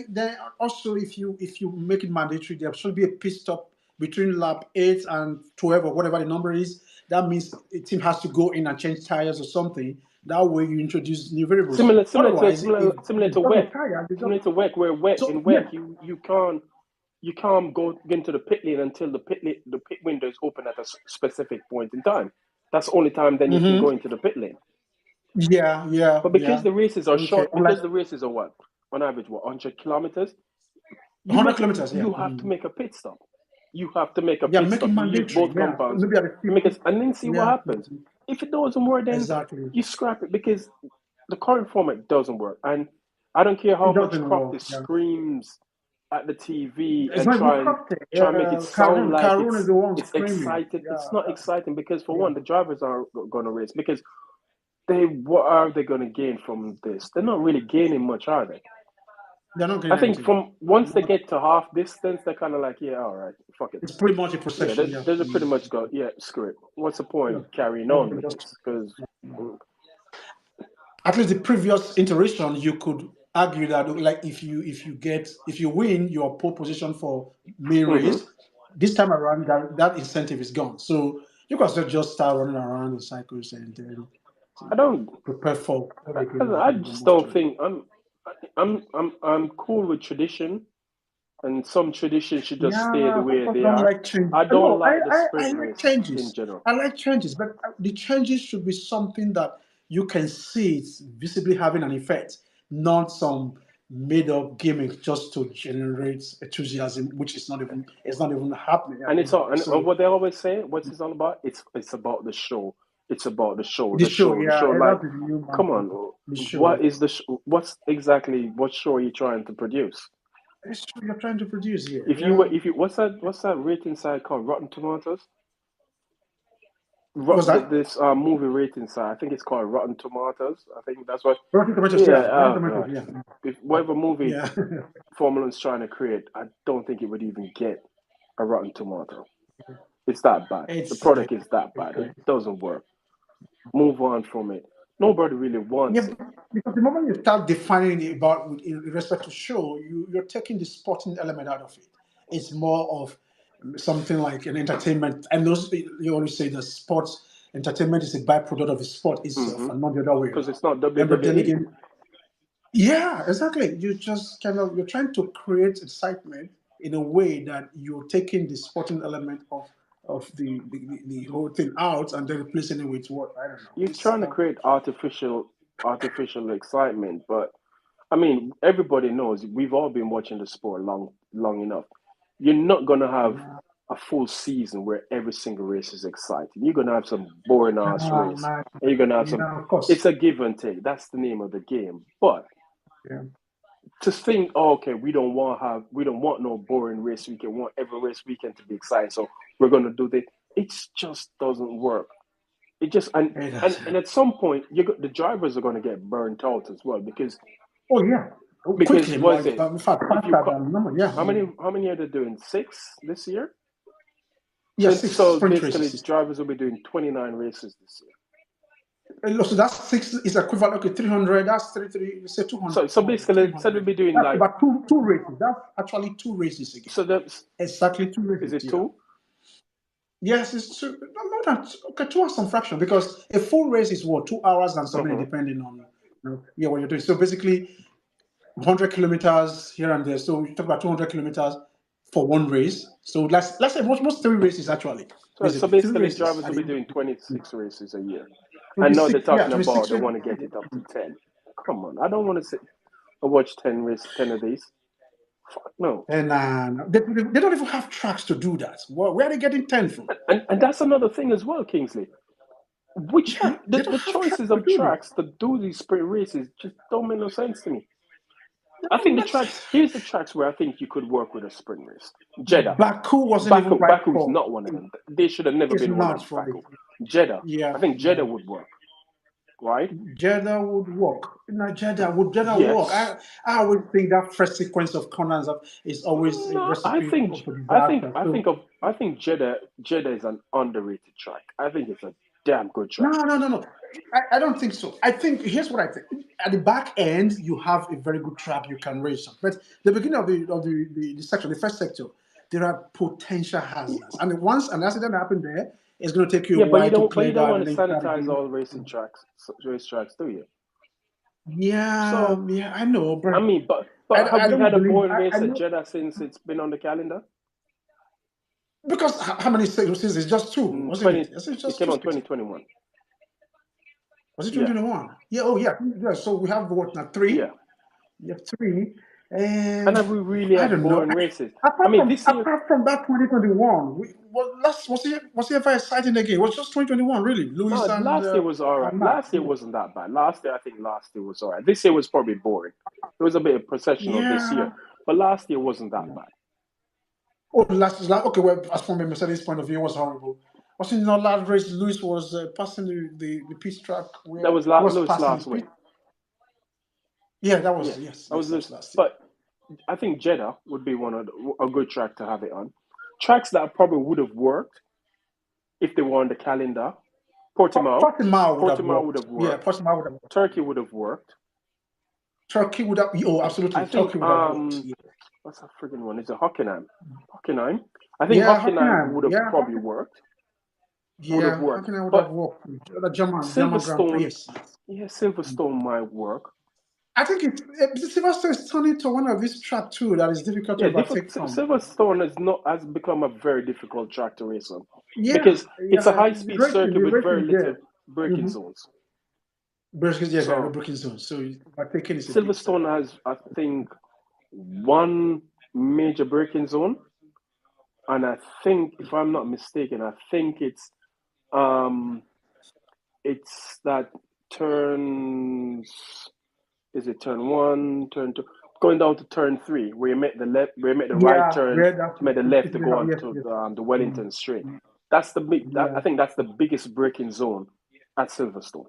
Then also if you make it mandatory, there should be a pit stop between lap 8 and 12 or whatever the number is. That means a team has to go in and change tires or something. That way you introduce new variables. Similar, similar to Otherwise, similar, if similar to it's just a WEC. tire, they Similar just to WEC, where WEC so in yeah. WEC you can't go into the pit lane until the pit window is open at a specific point in time. That's the only time then you can go Mm-hmm. into the pit lane. Yeah, yeah, But because yeah. the races are Okay. short, Unlike because the races are what on average 100 kilometers, 100 kilometers, yeah. you have to make a pit stop. You have to make a Yeah, pit make it stop. You use mandatory. both Yeah. compounds Maybe at the to make it, 50. and then see what Yeah. happens. If it doesn't work, then Exactly. you scrap it because the current format doesn't work. And I don't care how It much doesn't work. Crofty Yeah. screams at the TV It's and not even try crafted. and make it sound like Karun is the one it's screaming. exciting. It's Yeah, not exciting because for yeah. one, the drivers aren't going to race because what are they going to gain from this? They're not really gaining much, are they? They're not I getting think anything. from once they Not, get to half distance, they're kind of like, yeah, all right, fuck it. it's pretty much a Yeah, procession. Yeah. there's a pretty much go, yeah, screw it. What's the Yeah. point carrying on Everything with just this? Because at least the previous iteration, you could argue that like if you win your pole position for main mm-hmm. race, this time around that incentive is gone. So you can still just start running around in cycles and then I don't, prepare for I just most don't of it. think I'm cool with tradition, and some traditions should just stay the Yeah, some way people they don't are. like change. I don't No, like the I sprint like race in changes. general. I like changes, but the changes should be something that you can see it's visibly having an effect, not some made up gimmick just to generate enthusiasm, which is not even it's not even happening at And the it's end of all the day. and So what they always say, what's this all about? It's about the show. It's about the show, the the show, show, the yeah, show. Like, that's the new come mantra. on, The show. what is the what's exactly what show are you trying to produce? The show you're trying to produce here. Yeah. If you what's that rating site called? Rotten Tomatoes. Was that? This movie rating site. I think it's called Rotten Tomatoes. I think that's what. Rotten Tomatoes, Yeah. yeah. Rotten Oh Tomatoes, god. yeah. If whatever movie Yeah. Formula's trying to create, I don't think it would even get a Rotten Tomato. It's that bad. The it's product is that bad. It okay. doesn't work. Move on from it. Nobody really Yeah, wants it. because the moment you start defining it about in respect to show, you're taking the sporting element out of it. It's more of something like an entertainment. And those you always say the sports entertainment is a byproduct of the sport itself, Mm-hmm. and not the other way Because around. it's not And but then WWE. again, yeah, exactly. You just you're trying to create excitement in a way that you're taking the sporting element of the whole thing out and then replacing it with what I don't know. You're It's trying to create artificial excitement, but I mean, everybody knows we've all been watching the sport long enough. You're not gonna have a full season where every single race is exciting. You're gonna have some boring ass race, Man, and you're gonna have some. yeah, of course. It's a give and take. That's the name of the game. But Yeah. to think, oh, okay, we don't want no boring race weekend. We want every race weekend to be exciting. So we're gonna do this. It just doesn't work. It just It does. and at some point the drivers are gonna get burnt out as well Oh yeah, oh, because quickly. what is it? In fact, If you faster than normal. Yeah, how many are they doing? Six this year. yeah. Six So sprint basically, races. drivers will be doing 29 races this year. So that's six is equivalent. Okay, 300. That's three. You say 200. So 200. basically, instead we'll 300. be doing That's like about two races. That's actually two races again. so that's Exactly two is races. it Yeah. two? Yes, it's two, no, more than okay, 2 hours some fraction because a full race is what 2 hours and something Hmm. depending on yeah what you're doing. So basically, 100 kilometers here and there. So you talk about 200 kilometers for one race. So let's say most 3 races actually, So basically three basically, races drivers at will the be end of doing the day. 26 races a year. I know they're 26, yeah, talking about 26 they races. want to get it up to 10. Come on, I don't want to sit and watch 10 of these. Fuck no. And they don't even have tracks to do that. Where are they getting 10 from? And that's another thing as well, Kingsley. Which Yeah, they don't the have tracks choices to of do this. tracks to do these sprint races just don't make no sense to me. I No, think the tracks here's the tracks where I think you could work with a sprint race. Jeddah. Baku wasn't even right Baku is for. not one of them. They should have never It's been one not of for it. Baku. Jeddah. I Yeah, think yeah. Jeddah would work, right? Jeddah would work. No, Jeddah work? Yes. I would think that first sequence of corners is always a No, recipe for disaster. So I think Jeddah is an underrated track. I think it's a damn good no, track. no, no, no. I don't think so. I think here's what I think. At the back end, you have a very good track you can race on. But the beginning of the section, the first sector, there are potential hazards. And once an accident happened there, it's going to take you a Yeah, while to but clear you don't that want and to then start sanitize again. all racing tracks, race tracks, do you? Yeah, So yeah, I know, but I mean, I, have I we don't had a believe boring I race at know Jeddah since it's been on the calendar? because how many seasons? It's just two, wasn't it? 20, Is it it just came two on seasons? 2021. Was it Yeah, 2021? Yeah. Oh, yeah. Yeah. So we have what now? yeah. Three. You have three, And and have we really I had don't know. boring races? I Apart mean, from this year, apart from that 2021, was it ever exciting again? It was just 2021, really. no, Lewis last year was all right. and Max. Last year wasn't that bad. I think last year was all right. This year was probably boring. It was a bit of processional this year, Yeah. but last year wasn't that bad. Oh, okay. Well, as from a Mercedes point of view, it was horrible. Was in the last race, Lewis was passing the pit track That where was he was Lewis passing his last pit. win. Yeah, that was Yeah, yes, that was yes, that was Lewis. last year. But I think Jeddah would be a good track to have it on. Tracks that probably would have worked if they were on the calendar. Portimao, Portimao would have Portimao would worked. have Yeah, worked. Portimao would have worked. Turkey would have worked. Turkey would have. Oh, I absolutely. think Turkey would have worked. Yeah, what's that friggin' one? Is it Hockenheim? Hockenheim. I think yeah, Hockenheim Hockenheim. would have Yeah, probably worked. Would have yeah, worked. Hockenheim would have But worked. The German Grand Prix. Silverstone, Yes, yes. yeah, Silverstone might work. I think Sylvester is turning to one of these track too that is difficult to Yeah, overtake from. Silverstone has become a very difficult track to race on Yeah, because it's a yeah. high speed circuit The with very racing little there. braking Mm-hmm. zones. Yeah, there are no So braking zones, so overtaking is a bit. Silverstone has, I think, one major braking zone, and I think, if I'm not mistaken, I think um it's that turns. Is it turn one, turn two, going down to turn three, where you make the left, where you make the right Yeah, turn where that to make the left to typically go have on yes, to yes. the Mm, Wellington Straight. mm, That's the big. I yeah, think that's the biggest braking zone at Silverstone.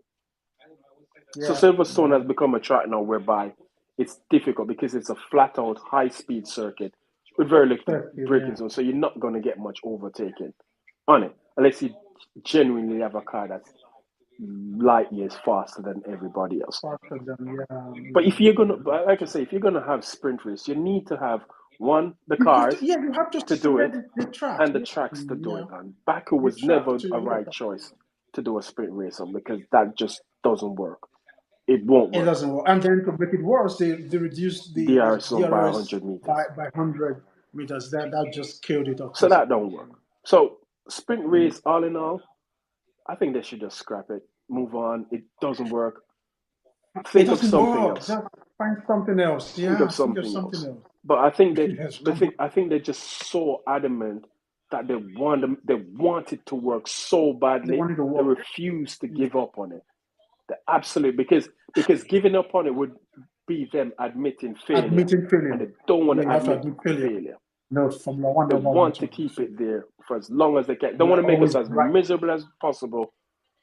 So yeah, Silverstone yeah. has become a track now whereby it's difficult because it's a flat out high speed circuit with very little Turkey, braking yeah. zone. So you're not going to get much overtaking on it unless you genuinely have a car that's light years faster than everybody else. Faster than yeah, But yeah, if you're gonna, yeah. like I say, if you're gonna have sprint race, you need to have one the You have to, cars yeah, you have to to do it select the track. and the Yeah, tracks to do yeah. it on. Baku The was track never to a yeah. right choice to do a sprint race on because that just doesn't work. It won't It work. doesn't work. And then to make it worse, they reduced the DRS zone by DRS 100 meters, by 100 meters. That just killed it off so that basically. don't work. So sprint Yeah. race, all in all, I think they should just scrap it, move on. It doesn't work. It Think of doesn't something work. else. Just find something else. Think of Yeah, think of something something else. else. But Yes, come on. I think they're just so adamant that they want it to work so They badly. wanted to They work. refuse to give up on it. They absolutely because giving up on it would be them admitting failure, Admitting and failure. they don't want Yeah, to you have to admit admit failure. failure. No, Formula One They never want want to to. keep So it there for as long as they can. They you want are to make us always as right. miserable as possible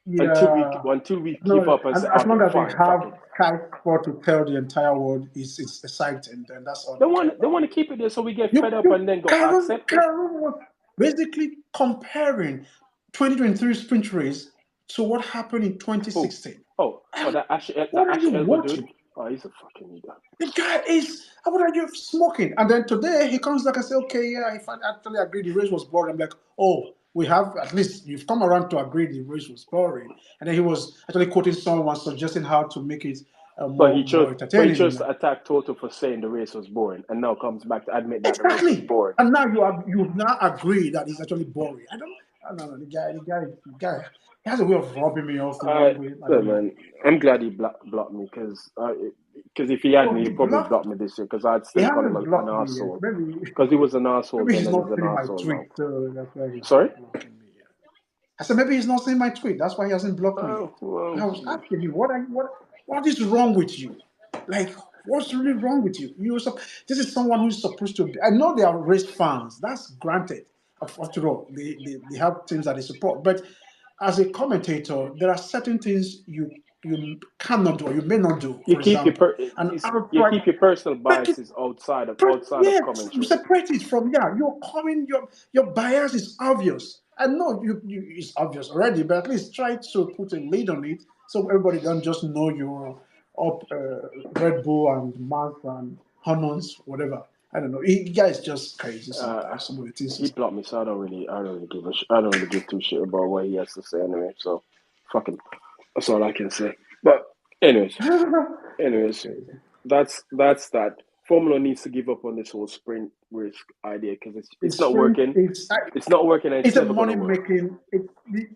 Yeah. until we give No, up and and say, as okay, long as they fine, have fuck it. Sky Sport to tell the entire world it's exciting, then that's all they care They about. want to keep it there so we get fed up and You then go Karen accept it. Karen was basically comparing 2023 sprint race to what happened in Oh, 2016. that What are you Elba dude. watching? Oh, he's a fucking idiot. The guy is, what are you smoking? And then today he comes back and says, okay, yeah, if I actually agree the race was boring. I'm like, oh, we have at least you've come around to agree the race was boring, and then he was actually quoting someone suggesting how to make it But he more chose, but he entertaining. chose to attack Toto for saying the race was boring, and now comes back to admit that the race was Exactly. boring. And now you now agree that it's actually boring. I don't know. The guy, he has a way of rubbing me off the wrong way. I Yeah, don't know. man, I'm glad he blocked me because if he hadn't, Oh, he he'd probably blocked. blocked me this year because I'd He still call him hasn't an blocked me yet. asshole. Maybe Because he was an asshole maybe then he's and he's not an seeing my asshole tweet, now. so that's why he's Sorry? not blocking me yet. I said maybe he's not seeing my tweet. That's why he hasn't blocked me Oh, yet. well, I was asking him, what is wrong with you? Like, what's really wrong with you? This is someone who's supposed to be. I know they are race fans. That's granted. After all, they have teams that they support. But as a commentator, there are certain things you cannot do or you may not do. you For keep your example, and you outright keep your personal make it biases outside of yeah, commentary. separate it from you're coming your bias is obvious. I know it's obvious already, but at least try to put a lid on it so everybody don't just know you're up Red Bull and Mars and Hormones, whatever. I don't know. He guy's just crazy Uh, sometimes. Some of the things he blocked me, so I don't really I don't really give two shit about what he has to say anyway. So, fuck him. That's all I can say. But anyways, anyways, crazy. that's that. Formula needs to give up on this whole sprint race idea because it's It's not strange. working. It's not working, and it's It's a never gonna money work. making.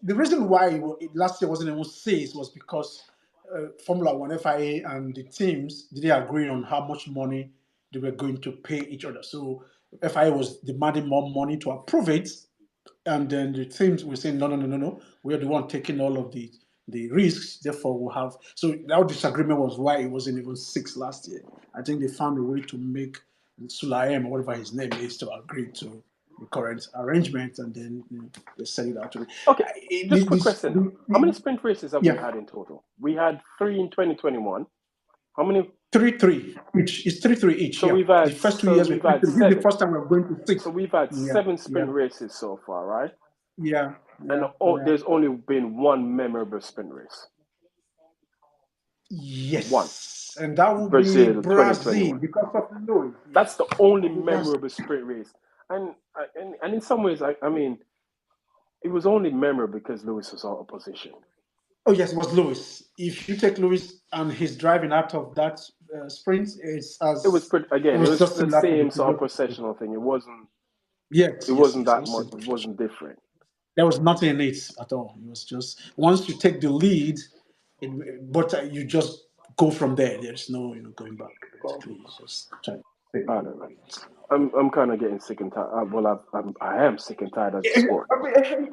The reason why last year wasn't even safe was because Formula One, FIA, and the teams didn't agree on how much money they were going to pay each other. So FIA was demanding more money to approve it, and then the teams were saying, no, no, no, no, no, we are the one taking all of the risks. Therefore, we'll have. So that disagreement was why it wasn't even six last year. I think they found a way to make Sulaim or whatever his name is to agree to the current arrangement, and then they send it out to me. Okay, just quick question: How many The, sprint races have we yeah, had in total? We had three in 2021. How many? 3-3 each. It's 3-3 each. Yeah, the first 2 years were We've had 3-3. This is the seven. first time we're going to So six. we've had Yeah, seven yeah, sprint races so far, right? yeah, And yeah, yeah. there's only been one memorable sprint race. One. Yes, and that would be Brazil Brazil 2021. because of Louis. That's Yes, the only Brazil. memorable sprint race. And in some ways, I mean, it was only memorable because Lewis was out of position. Oh yes, it was Lewis. If you take Lewis and his driving out of that sprint, It was it again, it was was just the similar to the same sort of previous. processional thing. Yes, It yes, wasn't yes. It that was much. same It profession. wasn't different. There was nothing in it at all. It was just once you take the lead, but you just go from there. There's no going back. Well, Basically, you just try to take I the don't know. lead. I'm kind of getting sick and tired. Well, I am sick and tired of the I sport. mean,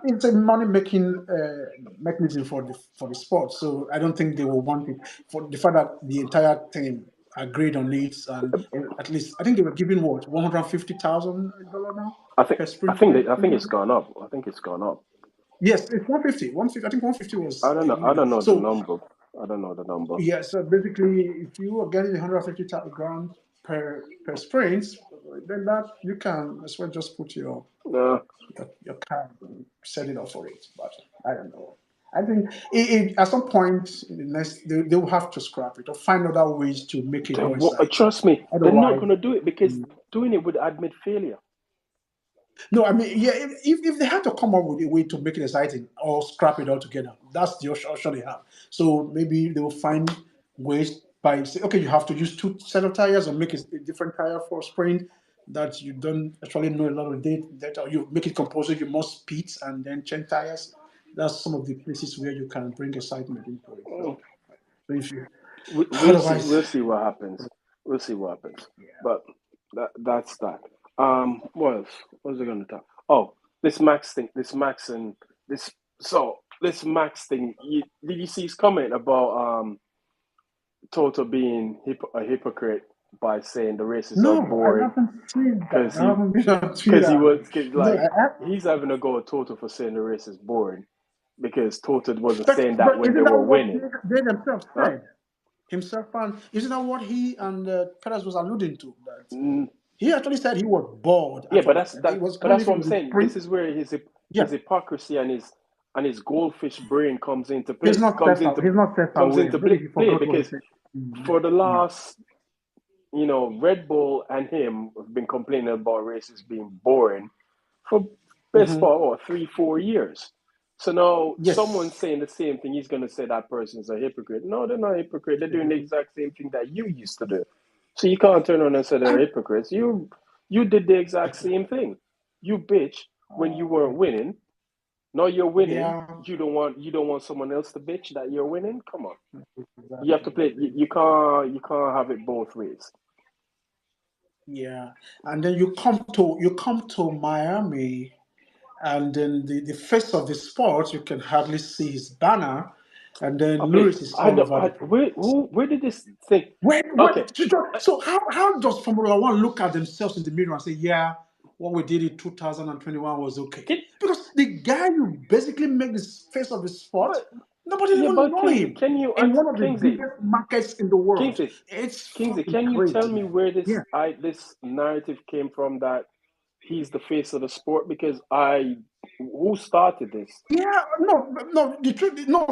it's a money making mechanism for the sport. So I don't think they will want it for the fact that the entire team agreed on it, and at least I think they were giving what $150,000 now per sprint I think it's race. gone up. I think it's gone up. Yes, it's 150. 150. I think 150 was a I limit. don't know the So number. I don't know the number. yeah, so basically, if you are getting 150 grand per sprint, then that you can as well just put No, your card and set it up for it. But I don't know. I think at some point in the next, they will have to scrap it or find other ways to make it more exciting. trust me, they're not Otherwise, going to do it because doing it would admit failure. no, I mean, yeah, if they had to come up with a way to make it exciting or scrap it altogether, that's the option they have. So maybe they will find ways by say, okay, you have to use two set of tires or make a different tire for sprint that you don't actually know a lot of data. You make it composite, you must pit and then change tires. That's some of the places where you can bring excitement into it. So, so if you We'll see. otherwise, We'll see what happens. We'll see what happens. But that's that. What else? What was I going to talk? Oh, this Max thing. This. So this Max thing. Did you see his comment about Toto being a hypocrite by saying the races are no, I boring haven't seen that. because I haven't been on he Twitter. was No, like he's having a go at Toto for saying the race is boring because Toto wasn't saying that but when they isn't that were what winning. they themselves Huh? said? Himself and isn't that what he and Perez was alluding to? That Mm, he actually said he was bored. yeah, but Actually, it was. I but don't know that's if it what I'm was a saying. sprint. This is where Yeah, his hypocrisy and his goldfish brain comes into he's play. not self. He's not Comes self-aware. into Maybe he play forgot what he because said. for the Yeah. last Red Bull and him have been complaining about races being boring for best Mm-hmm. part, what, 3, 4 years. So now someone Yes. saying the same thing, he's gonna say that person's a hypocrite. No, they're not a hypocrite. They're doing the exact same thing that you used to do. So you can't turn around and say they're And, hypocrites. You did the exact same thing. You bitch when you weren't winning. Now you're winning. yeah. You don't want someone else to bitch that you're winning. Come on. You have to Exactly. play. You can't have it both ways. Yeah. And then you come to Miami, and then the face of the sport, you can hardly see his banner, and then Okay, Lewis is all over the place. where did this thing? When, Okay, so how does Formula One look at themselves in the mirror and say, yeah, what we did in 2021 was okay? can, Because the guy who basically made the face of the sport, but nobody yeah, even but know Kingsley, him can you in one of the Kingsley, biggest markets in the world. Kingsley, It's Kingsley, fucking can you tell crazy, me man. where Yeah. this narrative came from that he's the face of the sport? Because I who started this? Yeah, no, no. The truth, no.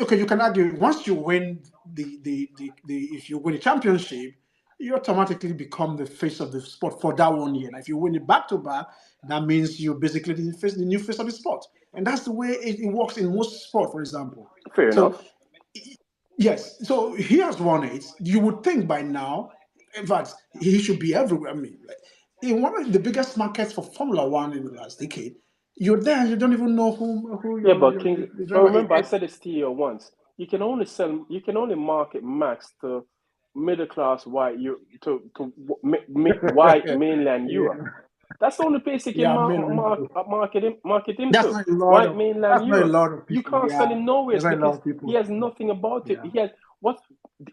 Okay, you can argue once you win if you win a championship, you automatically become the face of the sport for that one year. Now, if you win it back to back, that means you're basically the new face of the sport, and that's the way it works in most sport, for example. Fair So enough. yes, so he has won it. You would think by now, in fact, he should be everywhere. I mean, like, in one of the biggest markets for Formula One in the last decade, you're there, you don't even know who Yeah, your, but your Kingsley, the but driver is. remember I said this to you once. You can only market Max to middle class white you to white mainland Europe. Yeah, That's the only place you can yeah, mainland people. market him That's to. not a lot White of mainland that's not a Europe. lot of You people. can't sell Yeah, him nowhere there's not a lot because of he people. has nothing about it. Yeah, What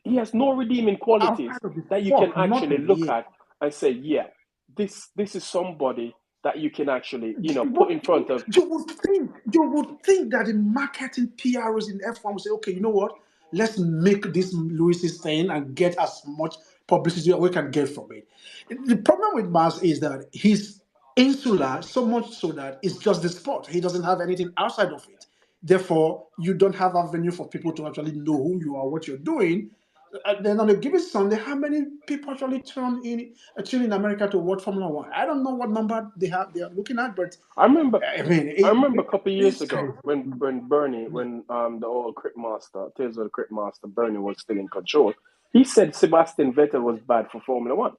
he has no redeeming qualities outside of the that you can sport, actually nothing. look Yeah. at and say, yeah, this is somebody that you can actually, put What in front of. you would think that the marketing PRs in F1 would say, okay, you know what? Let's make this Lewis's thing and get as much publicity as we can get from it. The problem with Mars is that he's insular, so much so that it's just the sport. He doesn't have anything outside of it. Therefore, you don't have avenue for people to actually know who you are, what you're doing. And then on a given Sunday, how many people actually tune in America to watch Formula One? I don't know what number they are looking at, but I remember, I mean, I remember a couple of years it's ago crazy. when Bernie, when the old Crit Master, Tales of the Crit Master, Bernie was still in control. He said Sebastian Vettel was bad for Formula One.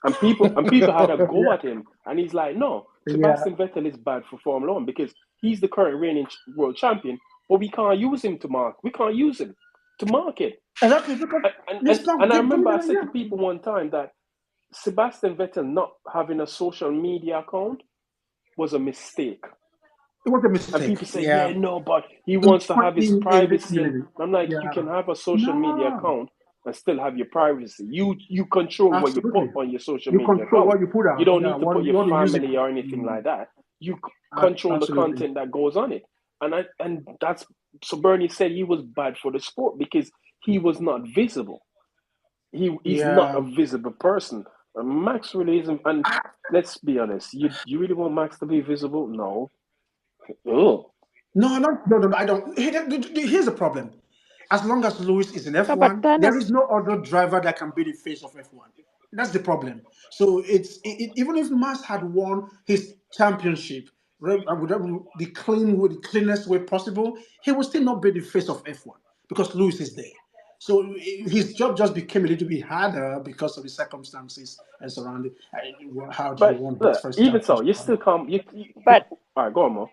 And people had a go Yeah, at him, and he's like, no, yeah, Sebastian Vettel is bad for Formula One because he's the current reigning world champion, but we can't use him to mark. We can't use him to market. exactly. Because And let's and, not and I get don't remember get I it. said to Yeah, people one time that Sebastian Vettel not having a social media account was a mistake. it was a And mistake. people say, yeah, Yeah, no, but he in, wants to have his in this privacy. And community. I'm like, you Yeah, can have a social media no, account and still have your privacy. You control what you put absolutely. on your social You media control account. what you put You out. don't Yeah, need to put your what you use it family for. or anything like that. You control the Absolutely. content that goes on it. And that's so Bernie said he was bad for the sport because he was not visible. He's not a Yeah. visible person. And Max really isn't. And let's be honest, you really want Max to be visible? No. Oh, No, I don't. Here's the problem. As long as Lewis is in No, but F1, there is Thanos, no other driver that can be the face of F1. That's the problem. So even if Max had won his championship with the cleanest way possible, he would still not be the face of F1 because Lewis is there. So his job just became a little bit harder because of the circumstances and surrounding how he but won his look, first even so, championship. you still come. but All right, go on, Mo.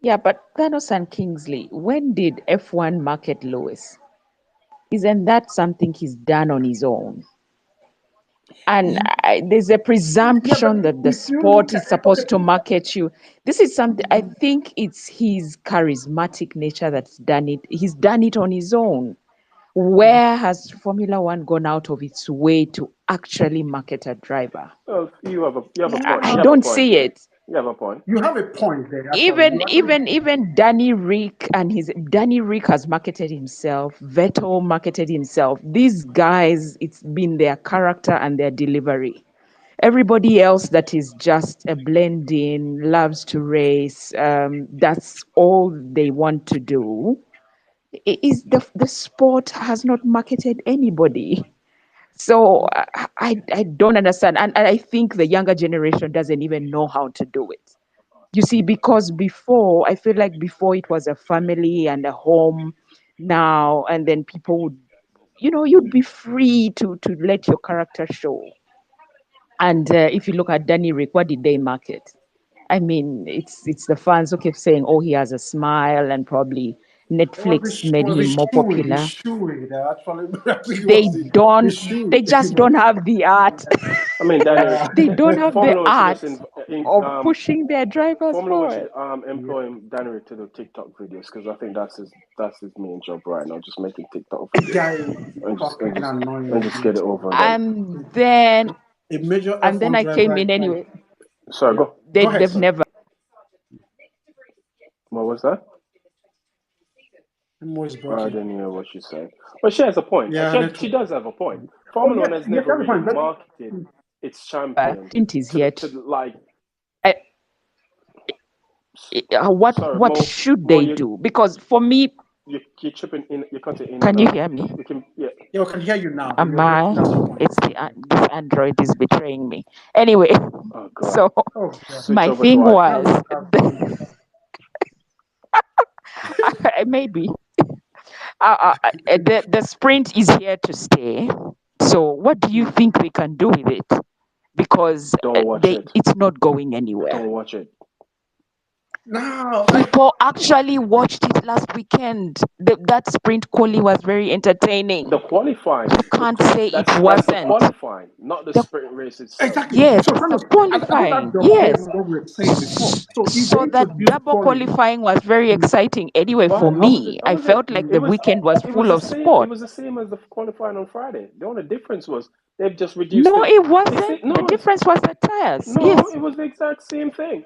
yeah, but Thanos and Kingsley, when did F1 market Lewis? Isn't that something he's done on his own? And there's a Yeah, but presumption that the if you sport look at is okay, supposed to market you. This is something I think it's his charismatic nature that's done it. He's done it on his own. Where has Formula One gone out of its way to actually market a driver? Well, you have a point. I You have a don't point. see it. You have a point. you have a point there. Actually, even you actually even even Danny Rick has marketed himself. Vettel marketed himself. These guys, it's been their character and their delivery. Everybody else that is just a blend in, loves to race. That's all they want to do. Is the sport has not marketed anybody. So I don't understand, and I think the younger generation doesn't even know how to do it. You see, because before, I feel like before it was a family and a home now, and then people would, you'd be free to let your character show. And if you look at Danny Rick, what did they market? I mean, it's the fans who keep saying, "Oh, he has a smile," and probably Netflix made Was the him more shoeing, the popular. shoeing that actually, I think it They was the don't. shoe. They just don't have the art. I mean, Danny, They don't have the Formula One should just art of pushing their drivers Formula One forward. should employ Danny to do TikTok videos because I think that's his main job right now, just making TikTok The videos guy is and just and fucking just annoying. and just get it over and done. And then A major and then F1 I came driver in is like, anyway. Sorry, yeah. go. Go ahead, They've sir. never. What was that? I'm always I broken. didn't hear what she said, but she has a point. Yeah, She network. does have a point. Oh Formula yes, One has yes, never that's really fine. But marketed its champion Clint is here. to like. I, what Sorry, should Mo, they do? Because for me, you're chipping in, you're cutting in can and you out. hear me? You can, yeah. yeah, we can hear you now. Am I? That's your point. It's this Android is betraying me. Anyway, Oh God, so Oh yeah, switch my over to thing Wi-Fi. was that's fine. maybe the sprint is here to stay. So what do you think they can do with it? Because Don't watch it. it's not going anywhere. Don't watch it. Now, People actually watched it last weekend. That sprint quali was very entertaining. The qualifying, You can't say it that's the wasn't. qualifying, not the The, sprint race itself. exactly. yes, So, the Carlos, I thought that qualifying. dovetails Yes. with what we were saying before. So, if they So that introduce double quality, qualifying was very exciting. Anyway, Why? for How was it? me, How I was it? felt like It the was. weekend was It was full the of same. It sport. was the same as the qualifying on Friday. The only difference was they've just reduced No, it. it It's wasn't. the, The no, it's difference was the tires. no. Yes. It was the exact same thing.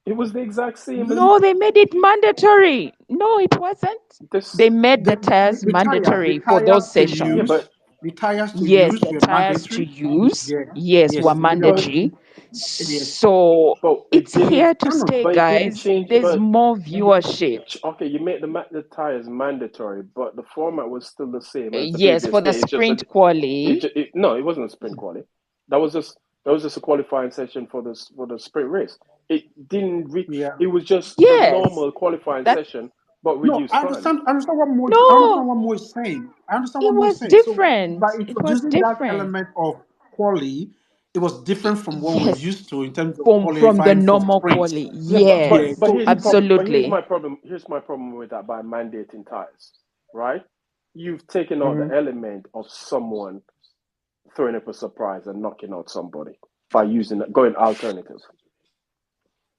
It was the exact same as No, they made it mandatory. No, it wasn't. this. They made the tires the mandatory for tires those to Yeah, sessions. use, but the tires to Yes, use the were tires to mandatory. use, Yeah, yes, were yes, because mandatory. yes, So but it it's didn't. here to Carlos, stay, But it didn't guys. change. There's But more viewership. okay, you made the tires mandatory, but the format was still the same as the Yes, previous for the day. It's just a sprint quali. no, it wasn't a sprint quali. That was just a qualifying session for the sprint race. It didn't reach. yeah. It was just the Yes, normal qualifying that session, but No, reduced time. I understand what Mo, I understand no, what Mo is saying. I understand it what Mo is was saying. So by different. It was introducing that different. element of quali, it was different from what we're Yes, used to in terms of from the qualifying for normal sprints. quali. Yeah, but Yeah. but Yes, but So here's the if problem. But here's my absolutely. problem. Here's my problem with that by mandating tires, right? You've taken out the Mhm. element of someone throwing up a surprise and knocking out somebody by going alternative.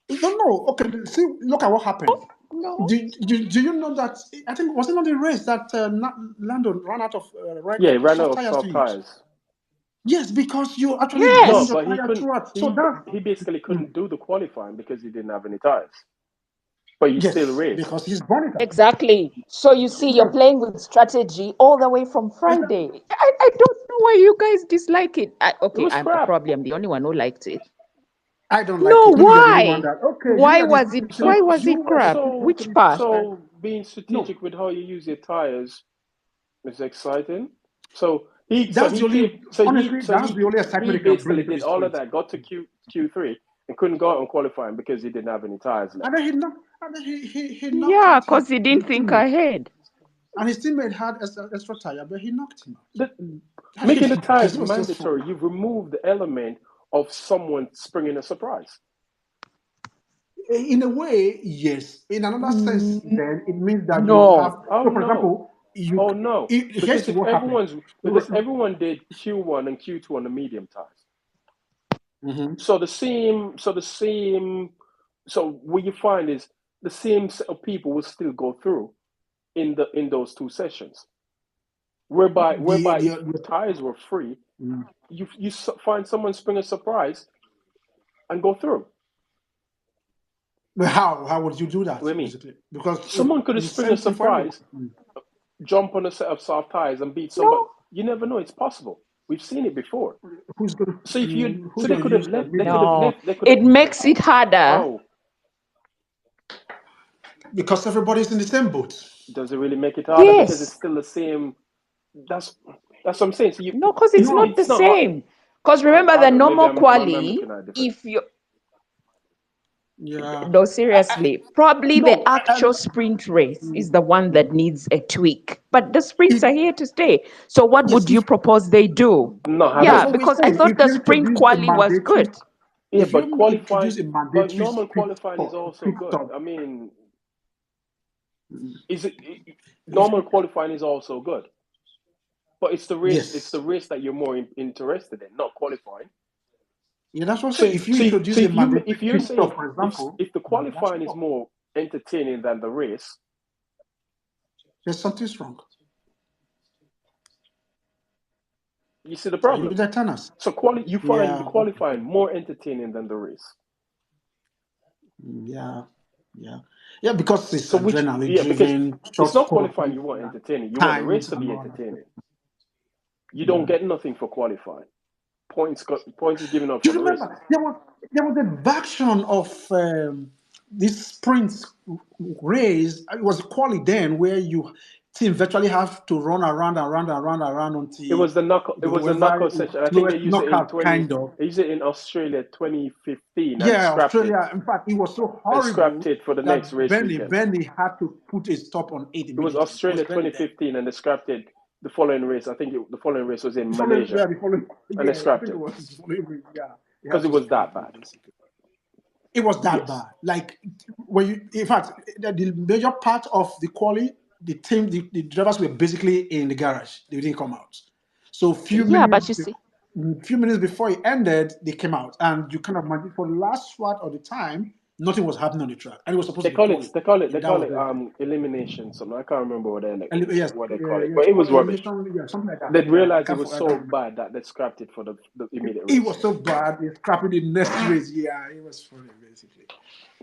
no, okay. See, look at what happened. No. Do you know that? I think was it not the race that Lando ran out of Yeah, he ran out soft of tires to soft use? tires. Yes, because you actually burn No, Yes. your but he tire couldn't. throughout. So He that he basically mm, couldn't do the qualifying because he didn't have any tires. But he still yes, raced. because he's burning it. Exactly. So you see, you're Yes, playing with strategy all the way from exactly. Friday. I don't know why you guys dislike it. It Okay, was I'm crap. probably I'm the only one who liked it. I don't like No, it. Maybe you're the only one why? that okay. You Why that is was it? So Why was you it are the crap? so Which typically part? so being no. strategic with how you use your tires is exciting. So he so That's he the came only so he honestly so that's the he only he excitement you can bring basically into the did all of sprint. that, got to Q3 and couldn't go out on qualifying because he didn't have any tires And left. then he knocked Yeah, out because he his didn't think teammate. ahead. And his teammate had extra tire, but he knocked him out. The, That making the this tires was just fun. mandatory, you've removed the element of someone springing a surprise. In a way, yes. In another sense, Mm, then it means that you have. no. Oh So, for no. example, you Oh no. here's what happened. Because everyone did Q1 and Q2 on the medium tires. Mhm. So what you find is the same set of people will still go through in those two sessions. Whereby if tires were free, Mm. you find someone spring a surprise and go through. But how would you do that What I mean, basically? Because someone could have it's the spring a same thing for everyone. surprise, jump on a set of soft tires and beat somebody. No. You never know; it's possible. We've seen it before. Who's gonna So if you who's so they gonna could have use left, they could medium? have No. left, they could have. It makes it harder. How Because everybody's in the same boat. does it really make it harder? Because it's Yes. still the same. That's That's what I'm saying. So No, because it's not the it's not hard. same. Because remember the I don't. Maybe normal I'm quali, looking at it different. if you Yeah. no, seriously, probably the No, actual sprint race is the one that needs a tweak. But the sprints it, are here to stay. So what yes, would you propose they do? Not have that's Yeah, it. what we're because I saying. thought If the you sprint introduce a quali was mandatory, good. Yeah, if but you introduce qualifying, a but mandatory normal qualifying is also pit good. stop, I mean, is it if normal qualifying is also good? But it's the race. It's the yes, race that you're more interested in, not qualifying. yeah, that's what I'm saying. So, If you introduce a mandatory if you're pit saying stop, for example, if the that's qualifying is wrong. more entertaining than the race, There's something wrong. you see the Are you problem. there, Tanas? So you find the Yeah, qualifying more entertaining than the race. yeah, yeah, because it's So adrenaline because driven, it's short not course, qualifying you want entertaining. You want the race timed to and be all that. entertaining. You don't get nothing for qualifying. Points is given up Do for you the race. remember there was a version of this sprint race? It was a quali then where you team virtually have to run around and around and around and around It until was the knockout. It was the whoever knockout is session. I think they slowest used it in knockout 20. kind of. They used it in Australia 2015 and Yeah, scrapped it Australia. In fact, it was so and scrapped horrible it for the next that race weekend. Benny had to put a stop on it It was immediately. It was Australia Benny then. 2015 and they scrapped it the following race. I think the following race was in The following, Malaysia and they I scrapped think it it was the following. Yeah, they because had it to was scrap that it bad. basically. It was that Yes. bad. Like when you, in fact, the major part of the quali, the team, the drivers were basically in the garage. They didn't come out. So Yeah, but you see, few minutes before it ended, they came out, and you kind of imagine for the last part of the time, nothing was happening on the track, and it was supposed to be quali, and that was elimination. Something I can't remember yes, what they call it, yes, but it was rubbish. elimination, yeah, something like that. They Yeah, realized it was I so can't. bad that they scrapped it for the immediate It race. was so bad. They scrapped the next race. Yeah, it was funny basically.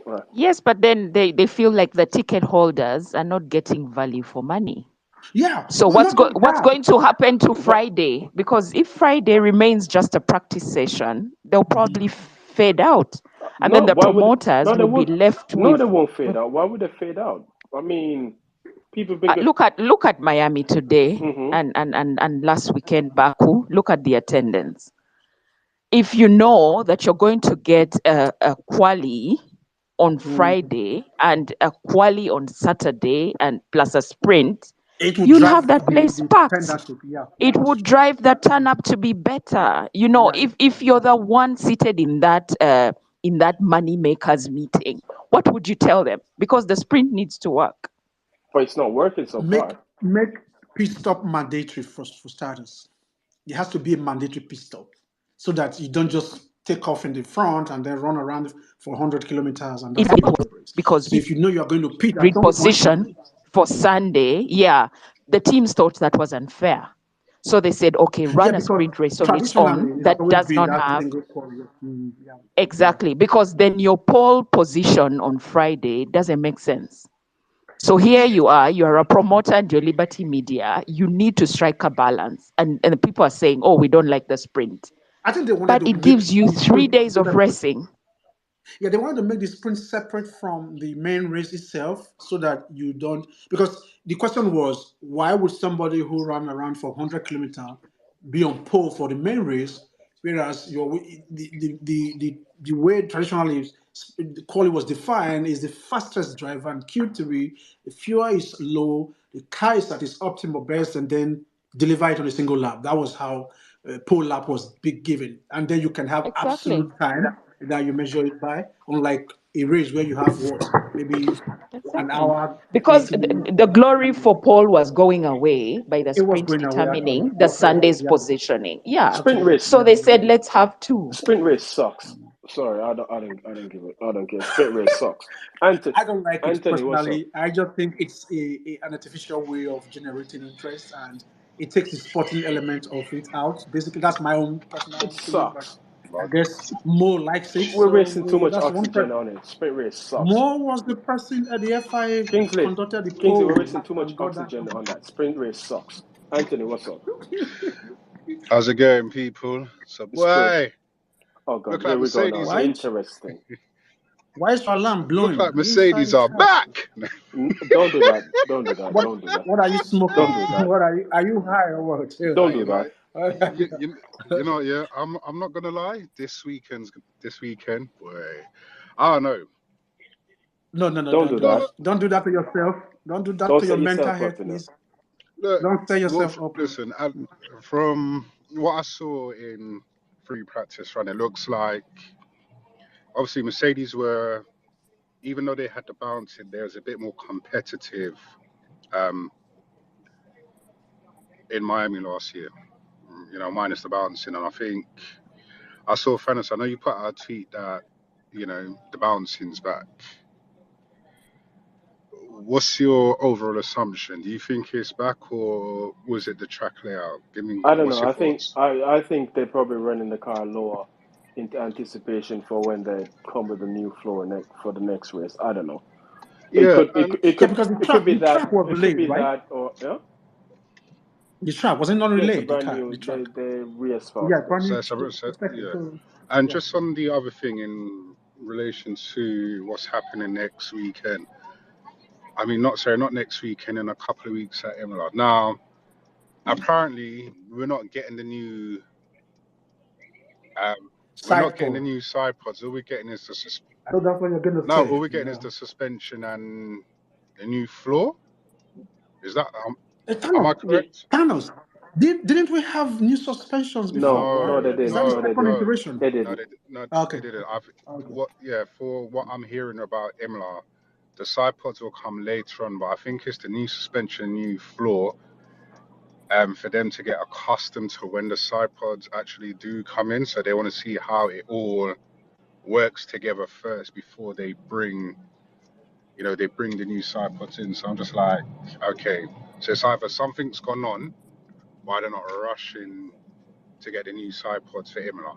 Right. yes, but then they feel like the ticket holders are not getting value for money. Yeah, So not just what's that. going to happen to But Friday? Because if Friday remains just a practice session, they'll probably fade out, and then no, the why would promoters no they will be won't left no with. they won't fade out. Why would they fade out? I mean, people been good. Look at Miami today Mm-hmm. and last weekend Baku. Look at the attendance. If you know that you're going to get a quali on Friday and a quali on Saturday and plus a sprint, It would you'll have drive that place the packed. pendership. Yeah, It that's would true. drive the turn up to be better. You know, Yeah, if you're the one seated in that money makers meeting, what would you tell them? Because the sprint needs to work. But it's not working so make far. make pit stop mandatory for starters. It has to be a mandatory pit stop so that you don't just take off in the front and then run around for 100 kilometers and that's It the end of the race. because So if you know you are going to pit at read some point, position for Sunday, yeah, the teams thought that was unfair. So they said, okay, yeah, run a because sprint race on its own traditionally it has that always does been not that have single quality. Yeah, yeah. exactly, because then your pole position on Friday doesn't make sense. So here you are a promoter and your Liberty Media, you need to strike a balance. And the people are saying, oh, we don't like the sprint. I think they wanted But to it make gives you the 3 days of sprint. racing. Yeah, they wanted to make the sprint separate from the main race itself so that you don't. Because the question was, why would somebody who ran around for 100 kilometers be on pole for the main race, whereas the way traditionally the quality was defined is the fastest driver and Q3, the fuel is low, the car is at its optimal best, and then deliver it on a single lap. That was how pole lap was big given, and then you can have Exactly. absolute time that you measure it by, unlike a race where you have what maybe an Exactly. hour Because 80. the glory for Paul was going away by the It was sprint going away actually. determining the Sunday's Yeah, positioning. Yeah. Sprint absolutely. race. So they said, let's have two. Sprint race sucks. Sorry, I don't give it. I don't care. Sprint race sucks. Anthony, I don't like it What's up? personally. I just think it's an artificial way of generating interest, and it takes the sporting element of it out. Basically, that's my own It personal feeling, but sucks. I guess Mo likes it, We're so wasting too much that's one oxygen person. on it. Sprint race sucks. Mo was the person at the FIA Kingsley, conducted the We're poll wasting too much and got that. oxygen on that. Sprint race sucks. Anthony, what's up? How's it going, people? It's good. Subway. Oh God, Look like here we go now. Mercedes. Why? Interesting. Why is your alarm Look blowing? like Are you inside Mercedes the are car? back. Don't do that. Don't do that. What Don't do that. what are you Don't smoking? do that. What are you? Are you high or what? Don't You do know, that. you know, yeah. I'm not gonna lie. This weekend, boy. I don't know. No, no, no! Don't do Don't do No, that. that. no. Don't do that to yourself. Don't do that Don't to your set mental yourself up, health, you know. please. Look, Don't set well, yourself up. listen. From what I saw in free practice run, it looks like obviously Mercedes were, even though they had the bouncing, there was a bit more competitive um, in Miami last year. You know, minus the bouncing, and I think I saw Fennis. I know you put out a tweet that the bouncing's back. What's your overall assumption? Do you think it's back, or was it the track layout? I don't What's know. your thoughts? I think they're probably running the car lower in anticipation for when they come with a new floor for the next race. I don't know. It Yeah, could it, and could- it Yeah, could because it could be the that track was it could delayed, be right? that or yeah. The track wasn't not Yeah, it's a relayed. The brand car, new. the track. They Yeah, re-asphalted it. brand new. yeah. So And yeah. just on the other thing in relation to what's happening next weekend. I mean, not next weekend, in a couple of weeks at Imola. Now, apparently, we're not getting the Cycle. new side pods. All we're getting is I know that's what you're gonna no, say. all we're getting is Yeah. the suspension and the new floor. Is that am Thanos, I correct? Thanos. Didn't we have new suspensions before? No, no, Right? they No, Is that didn't. the No, no, they second didn't. no, iteration? They no. didn't. They Okay. didn't. Okay. For what I'm hearing about Imla, the side pods will come later on, but I think it's the new suspension, new floor, for them to get accustomed to when the side pods actually do come in. So they want to see how it all works together first before they bring the new side pods in. So I'm just like, okay, so it's either something's gone on, why they're not rushing to get the new side pods for Imola.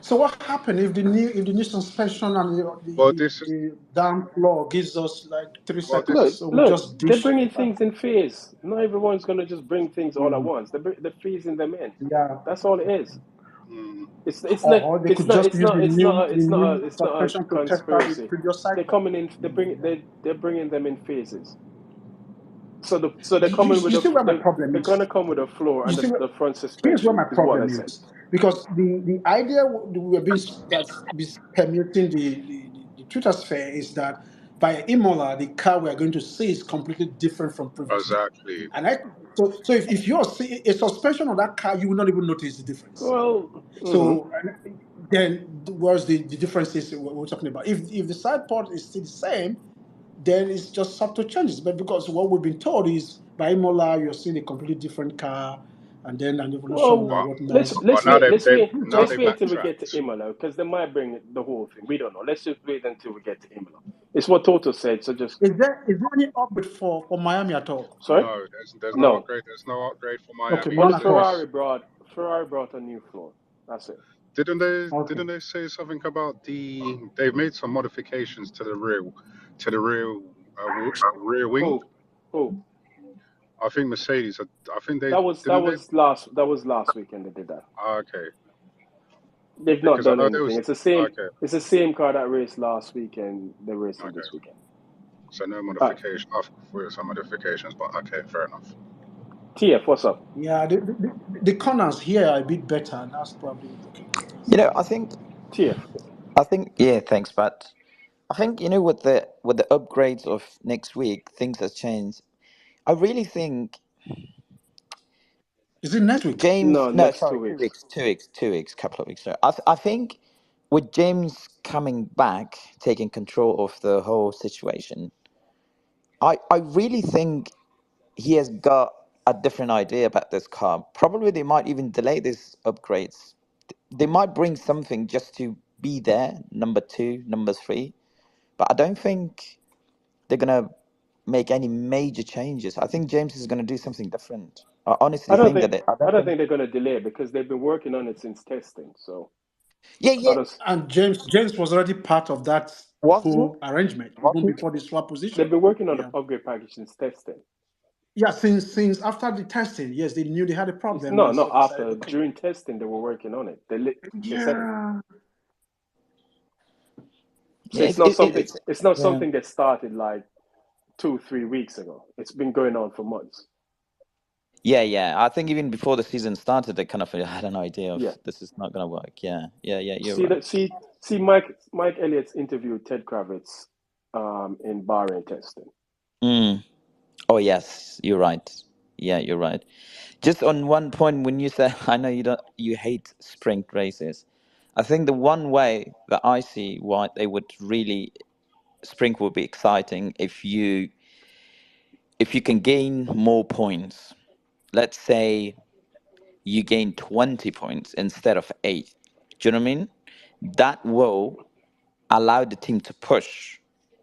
So what happened if the new suspension and Well, this is the down floor gives us like 3 seconds? Look, So we look, just they're dish. bringing things in phase. Not everyone's gonna just bring things all at Mm, once. They're phasing them in. yeah. That's all it is. mm, It's not Or they it's could not just it's use not the it's not new a, the it's not a, new it's not a suspension to test out the conspiracy. previous They're cycle. coming in. They're bringing them in phases. So they're You coming with see where my problem they're is. gonna come with a floor You and see, the front here's where my suspension is what I problem said. is because the idea we have been that's been permeating the Twitter sphere is that by Imola the car we are going to see is completely different from previously, exactly. and so if you're seeing a suspension on that car, you will not even notice the difference. Well, So then, where's the differences we're talking about? If the side pod is still the same, then it's just subtle changes. But because what we've been told is by Imola, you're seeing a completely different car, and then an evolution well, and But whatnot. let's now wait. they've, they've now Let's they've wait until we get to backtracked. Imola because they might bring the whole thing. We don't know. Let's just wait until we get to Imola. It's what Toto said. So just Is there any upgrade for Miami at all? sorry. No, there's no No, upgrade. There's no upgrade for Okay, Miami. none only at all. Ferrari brought a new floor. That's it. Okay. Didn't they say something about they've made some modifications to the rear wing? Who? Who? I think Mercedes. I think they That was didn't they. last weekend they did that. Okay, They've not because I done know there anything. was okay. It's the same car that raced last weekend. They're racing Okay, this weekend. so no All right, modification. I thought there were some modifications, but okay, fair enough. TF, what's up? Yeah, the corners here are a bit better, and that's probably okay. You know, TF. yeah, thanks, but I think with the upgrades of next week, things have changed. I really think Is it next week? James, No, no, next two sorry, weeks. 2 weeks, couple of weeks. So I think with James coming back, taking control of the whole situation, I really think he has got a different idea about this car. Probably they might even delay these upgrades. They might bring something just to be there, number two, number three. But I don't think they're gonna make any major changes. I think James is gonna do something different. I honestly think that I I don't don't think. think they're going to delay because they've been working on it since testing. So Yeah, I yeah. don't. And James was already part of that Wasn't whole he? arrangement even Wasn't before the swap They've position. been working on the Yeah. upgrade package since testing. Yeah, since after the testing, yes, they knew they had a problem, No, and so not they decided, after. okay, During testing, they were working on it. They said it. yeah. So Yeah, it's not something. it's It's not yeah. something that started like 2, 3 weeks ago. It's been going on for months. Yeah. I think even before the season started, they kind of had an idea of Yeah. this is not gonna work. Yeah. You're See right. that. See Mike Elliott's interviewed Ted Kravitz, in Bahrain testing. Mm. Oh yes, you're right. Yeah, you're right. Just on one point, when you said, I know you hate sprint races. I think the one way that I see why they would really sprint would be exciting if you can gain more points. Let's say you gain 20 points instead of 8. Do you know what I mean? That will allow the team to push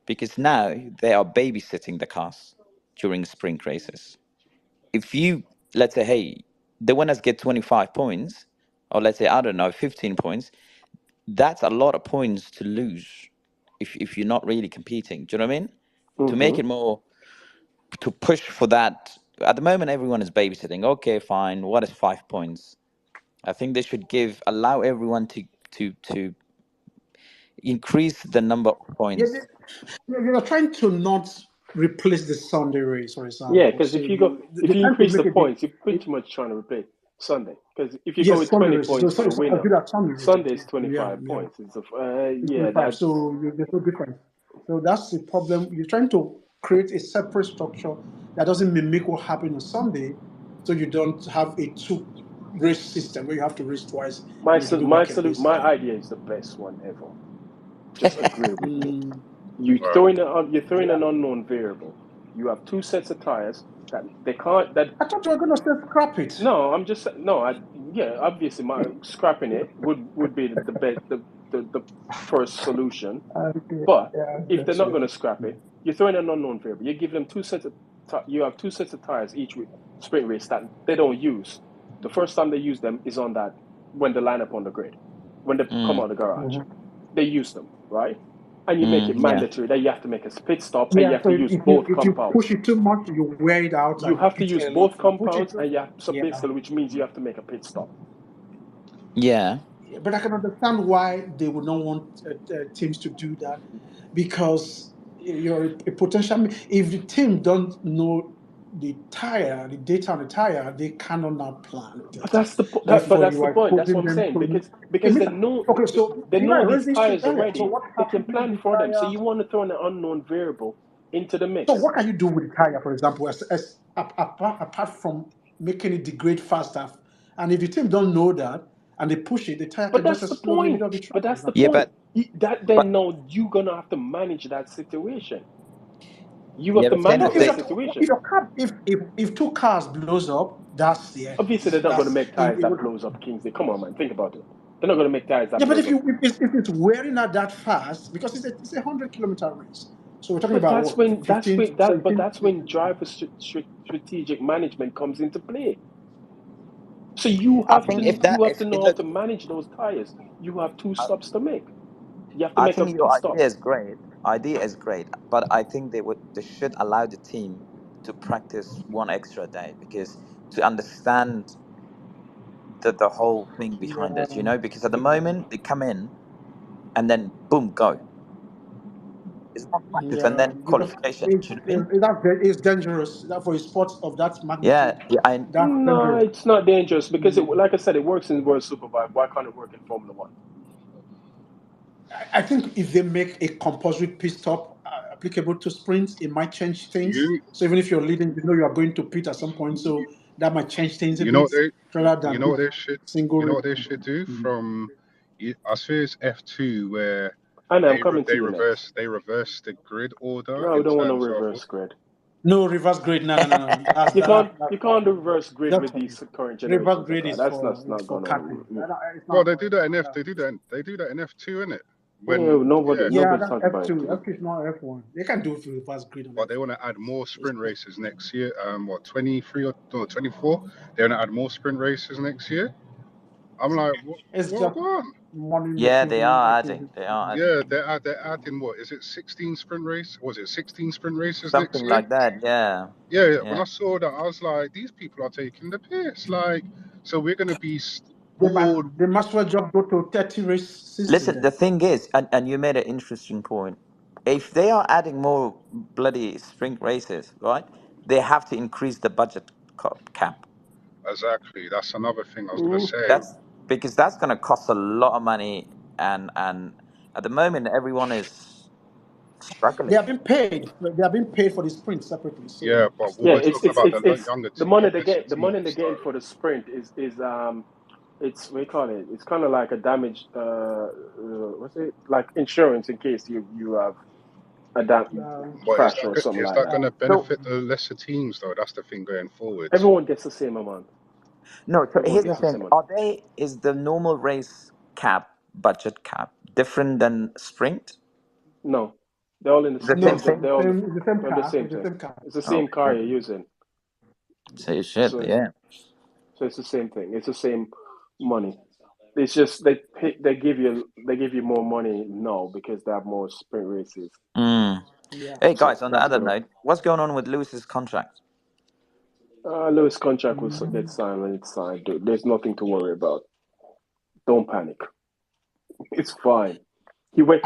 because now they are babysitting the cars during sprint races. If you, let's say, hey, the winners get 25 points, or let's say, I don't know, 15 points, that's a lot of points to lose if you're not really competing. Do you know what I mean? To make Mm-hmm. it more, to push for that. At the moment, everyone is babysitting. Okay, fine. What is 5 points? I think they should allow everyone to increase the number of Yeah, points. they're trying to not replace the Sunday race, for Yeah, example. because So if they're you trying to increase the make points, you're it pretty much trying to replace Sunday. Because if you go yes, with Sunday 20 races. So points for the it's as winner, good as Sunday races. Sunday is Yeah, 25 yeah. points. It's Yeah, 25. that's So there's no difference. So that's the problem. You're trying to create a separate structure that doesn't mimic what happened on Sunday. So you don't have a two race system where you have to race twice in a given weekend, my basically. idea is the best one ever. Just agree with me. Mm. Well, You're throwing Yeah. an unknown variable. You have two sets of tires that they can't that I thought you were going to say scrap it. no, I'm just no, I yeah, obviously my scrapping it would be the best the first solution. Okay. But Yeah, if they're that's not you. going to scrap it, you're throwing an unknown variable. You give them you have two sets of tires each sprint race that they don't use. The first time they use them is on that when they line up on the grid, when they come Mm, out of the garage. Mhm. They use them, right? And you make it yeah. mandatory that you have to make a pit stop and you Yeah, have so to use if you both if you push compounds. it too much, you wear it out You and you have to pit use early. both If you push it compounds, too, and so yeah. basically, which means you have to make a pit stop. Yeah. Yeah, but I can understand why they would not want teams to do that because you're a potential. If the team don't know the data on the tire, they cannot now plan with But it. that's the Therefore, that's you the are point. That's what exposing I'm them saying to. because they Okay, so they you know, know I these raised the issue tires earlier. So already. what They happens can if plan the for them. So tire? you want to throw an unknown variable into the So mix. what can you do with the tire, for example, apart from making it degrade faster? And if the team don't know that and they push it, the tire But can just that's the explode in the middle of point. the But track, for that's the example. Yeah, point. That but then now you're gonna have to manage that situation. You have yeah, to but at the end No, of manage the if that day, situation. if your car if two cars blows up, that's the end. Obviously, they're not going to That's make tires it that would, blows up Kingsley. Come on, man, think about it. They're not going to make tires that yeah, but blows if up. if it's wearing out that fast because it's a 100 kilometer race, so we're talking But about what 15 to that's 17. when driver strategic management comes into play. So you I have to think you have to if know how look, to manage those tires. You have two I, stops to make. You have to I make a think your pit stop. idea is great. Idea is great, but I think they should allow the team to practice one extra day because to understand the whole thing behind it, Yeah, because at the moment they come in and then boom go. It's not practice and yeah, then because qualification. Do you know what I mean? it's dangerous. That for a sport of that Yeah, magnitude, yeah, that's No, dangerous. it's not dangerous because Mm. like I said, it works in World Superbike. Why can't it work in Formula One? I think if they make a compulsory pit stop applicable to sprints, it might change things. you So even if you're leading, you know you are going to pit at some point, so that might change things a you know what bit they rather you than know this what they should single you know race what they thing. should do Mhm. from I swear it's F2 where And I'm coming to you next. they reverse the grid order No, we in don't want no terms of reverse grid. No reverse grade. No, no, no, no. You That's can't do reverse grid that's with these current reverse generations of grade car. is That's is not for going karting. on. It's well not. they do that in F Yeah, they do that in F2 in it Yeah, when yeah, nobody's that's talking about F2. F2. F2 is not F1. They can do it for reverse grade on but they F1. want to add more It's sprint races next year. What 23 or no, 24? They want to add more sprint races next year. I'm like, it's what just go on? money yeah, they making are adding. activity. They are adding Yeah, they're adding what is it 16 sprint race? Was it 16 sprint races next something year? like that. Yeah, Yeah, when yeah. I saw that, I was like, these people are taking the piss. Like, so we're gonna be all. They might as well just go to 30 race season Listen, the then. thing is, and you made an interesting point. If they are adding more bloody sprint races, right, they have to increase the budget cap. Exactly. That's another thing I was gonna Mm. say. That's because that's going to cost a lot of money, and at the moment everyone is They struggling. have been paid. They have been paid for the sprint separately. So Yeah, but Yeah, we're talking about the it's younger the team, money they lesser get. The money they're teams. getting for the sprint is it's what do you call it? It's kind of like a damage. What's it like insurance in case you have a But crash or something is like that that. going to So benefit the lesser teams though? That's the thing going forwards. Everyone gets the same amount. no, so Everyone here's the gets the thing: same amount. are they is the normal race cap budget cap different than sprint? No, they're all in the The no, same they're, thing. they're all it's the same they're the car. same It's the thing. same car. It's the Oh same car shit! you're using. Say shit, So yeah. so it's the same thing. It's the same money. It's just they give you more money now because they have more sprint races. Mm. Yeah. Hey So guys, on the that's other good. note, what's going on with Lewis's contract? Lewis' contract will get Mm, signed when it's signed. Dude. There's nothing to worry about. Don't panic. It's fine. He went.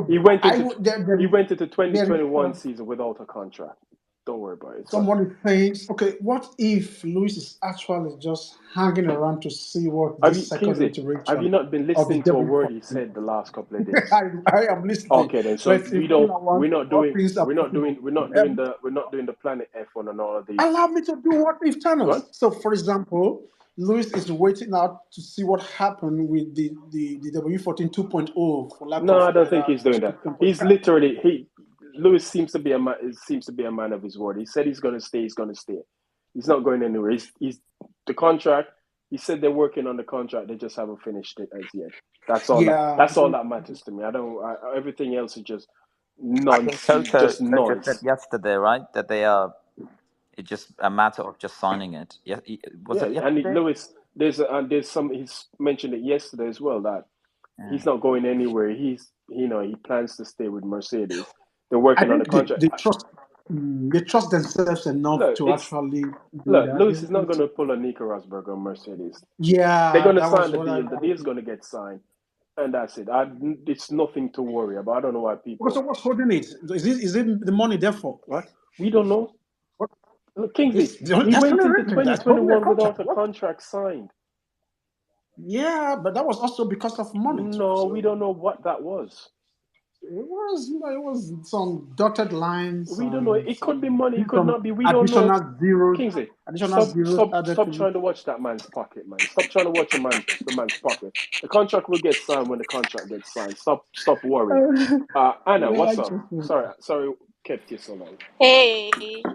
He went I into would. he went into There is 2021 season without a contract. Don't worry about it. It's fine. someone is saying, okay, what if Luis is actually just hanging around to see what Have this you, second Kingsley? Have you iteration not been of the listening to a word he W14? said the last couple of days? I am listening. Okay, then. So But in Formula One, all things are possible. we're not doing the Planet F1 and all of these. Allow me to do what if Thanos. What? So, for example, Lewis is waiting out to see what happened with the W14 2.0, for lack No, of I don't think better he's doing that. description for the He's car. literally he. Lewis seems to be a man of his word. He said he's going to stay. He's going to stay. He's not going anywhere. He's the contract. He said they're working on the contract. They just haven't finished it as yet. That's all. Yeah, That's all that matters to me. I don't. Everything else is just I think just Toto said noise. yesterday, right, that they are. It's just a matter of just signing it. Yeah, was Yeah, it and yesterday? Lewis, there's some. He's mentioned it yesterday as well that Yeah. he's not going anywhere. He plans to stay with Mercedes. They're I working on the think contract. they trust themselves enough Look, to it's actually do look. that. Lewis is not going to pull a Nico Rosberg on Mercedes. They're Yeah, going to that was sign the what I deal. The was. deal's going to get signed, and that's it. It's nothing to worry about. I don't know why Okay, so people. what's holding it? Is it the money therefore? What? We don't know. What Look, Kingsley, is he that's the went only into reason that's holding the 2021 contract? without a What? contract signed. Yeah, but that was also because of money too. No, we So don't know what that was. it was some dotted lines, We don't know. It could be money. It could some not be. We don't know. additional zeros, Kingsley, additional zeros added stop to it. trying to watch that man's pocket, man. Stop trying to watch the man's pocket. The contract will get signed when the contract gets signed. Stop worrying. Anna, Yeah, I what's up? just Sorry, kept you so long. Hey.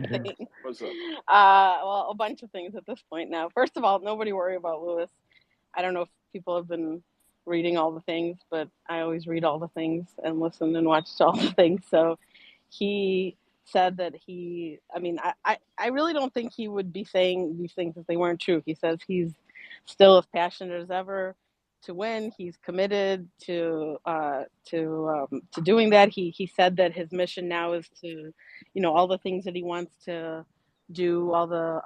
Thanks. What's up? Well, a bunch of things at this point now. First of all, nobody worry about Lewis. I don't know if people have been reading all the things, but I always read all the things and listen and watch all the things. So he said that I really don't think he would be saying these things if they weren't true. He says he's still as passionate as ever to win. He's committed to doing that. He said that his mission now is to, all the things that he wants to do, all the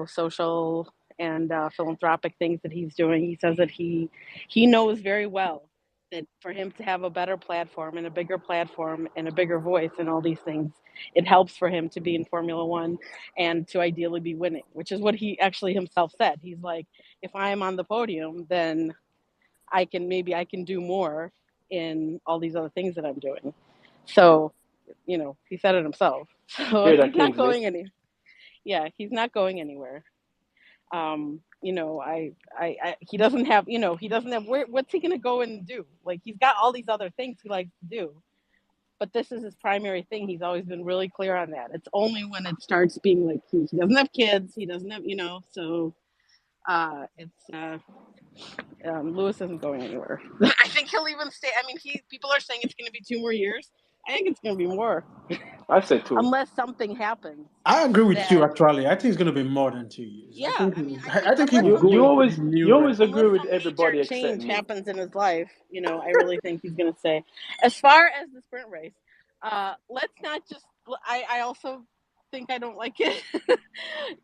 social and philanthropic things that he's doing. He says that he knows very well that for him to have a better platform and a bigger platform and a bigger voice and all these things, it helps for him to be in Formula One and to ideally be winning, which is what he actually himself said. He's like, if I'm on the podium, then I can do more in all these other things that I'm doing. So, he said it himself. So Hear that, he's not Kingsley? going any. Yeah, he's not going anywhere. He doesn't have, what's he going to go and do? Like, he's got all these other things he likes to do, but this is his primary thing. He's always been really clear on that. It's only when it starts being like he doesn't have kids, he doesn't have, so Lewis isn't going anywhere. I think he'll even stay. I mean, people are saying it's going to be 2 more years. I think it's going to be more, I said two. unless something happens. I agree with you. That Actually, I think it's going to be more than 2 years. Yeah, I mean, I think he unless will go You something into the always new you record. always agree unless with some major everybody except change me. happens in his life, I really think he's going to say. As far as the sprint race, let's not just. I also think I don't like it,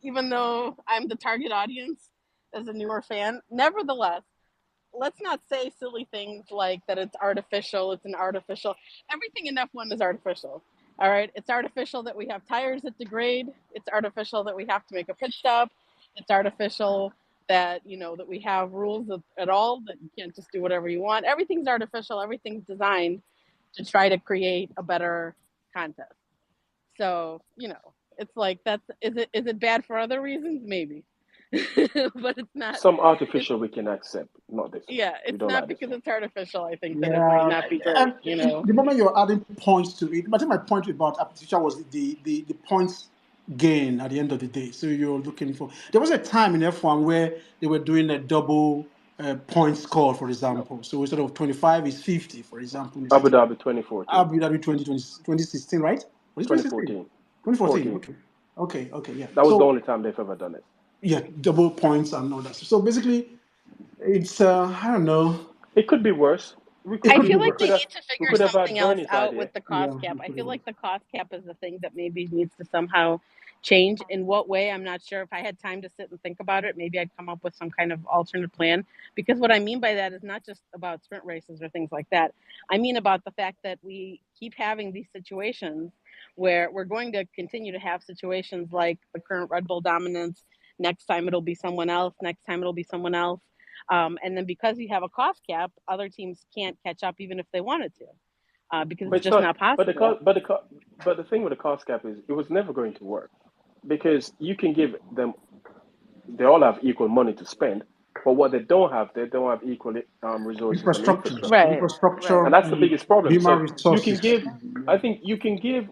even though I'm the target audience. as a newer fan. Nevertheless, let's not say silly things like that it's artificial, it's an artificial. Everything in F1 is artificial. All right, it's artificial that we have tires that degrade. It's artificial that we have to make a pit stop. It's artificial that that we have rules at all, that you can't just do whatever you want. Everything's artificial. Everything's designed to try to create a better contest. So, it's like is it bad for other reasons? Maybe. But it's not. Some It's artificial we can accept, not this one. yeah, We it's don't not like this because one. it's artificial, I think, that it might Yeah, not be great, and the moment you're adding points to it, I think my point about artificial was the points gain at the end of the day. So you're looking for. There was a time in F1 where they were doing a double point score, for example. So instead of 25 is 50, for example. Abu Dhabi 2014, Abu Dhabi 2016, right? Was it 2016? 2014, 2014. 14. Okay, yeah. That was the So only time they've ever done it. yeah, double points and all that. So basically, it's I don't know. It could be worse. It I could be feel like they worse. need to We figure could have had something else Bernie's out idea. with the cost Yeah, cap. it I could feel be like worse. the cost cap is the thing that maybe needs to somehow change. In what way, I'm not sure. If I had time to sit and think about it, maybe I'd come up with some kind of alternate plan. Because what I mean by that is not just about sprint races or things like that. I mean about the fact that we keep having these situations where we're going to continue to have situations like the current Red Bull dominance. Next time it'll be someone else. Next time it'll be someone else. And then because you have a cost cap, other teams can't catch up even if they wanted to, because But it's it's just not. not But the possible. cost. But the thing with the cost cap is it was never going to work because you can give them. They all have equal money to spend, but what they don't have equal resources and infrastructure, Right, right. and Infrastructure, that's the biggest problem. human So you can resources. give. I think you can give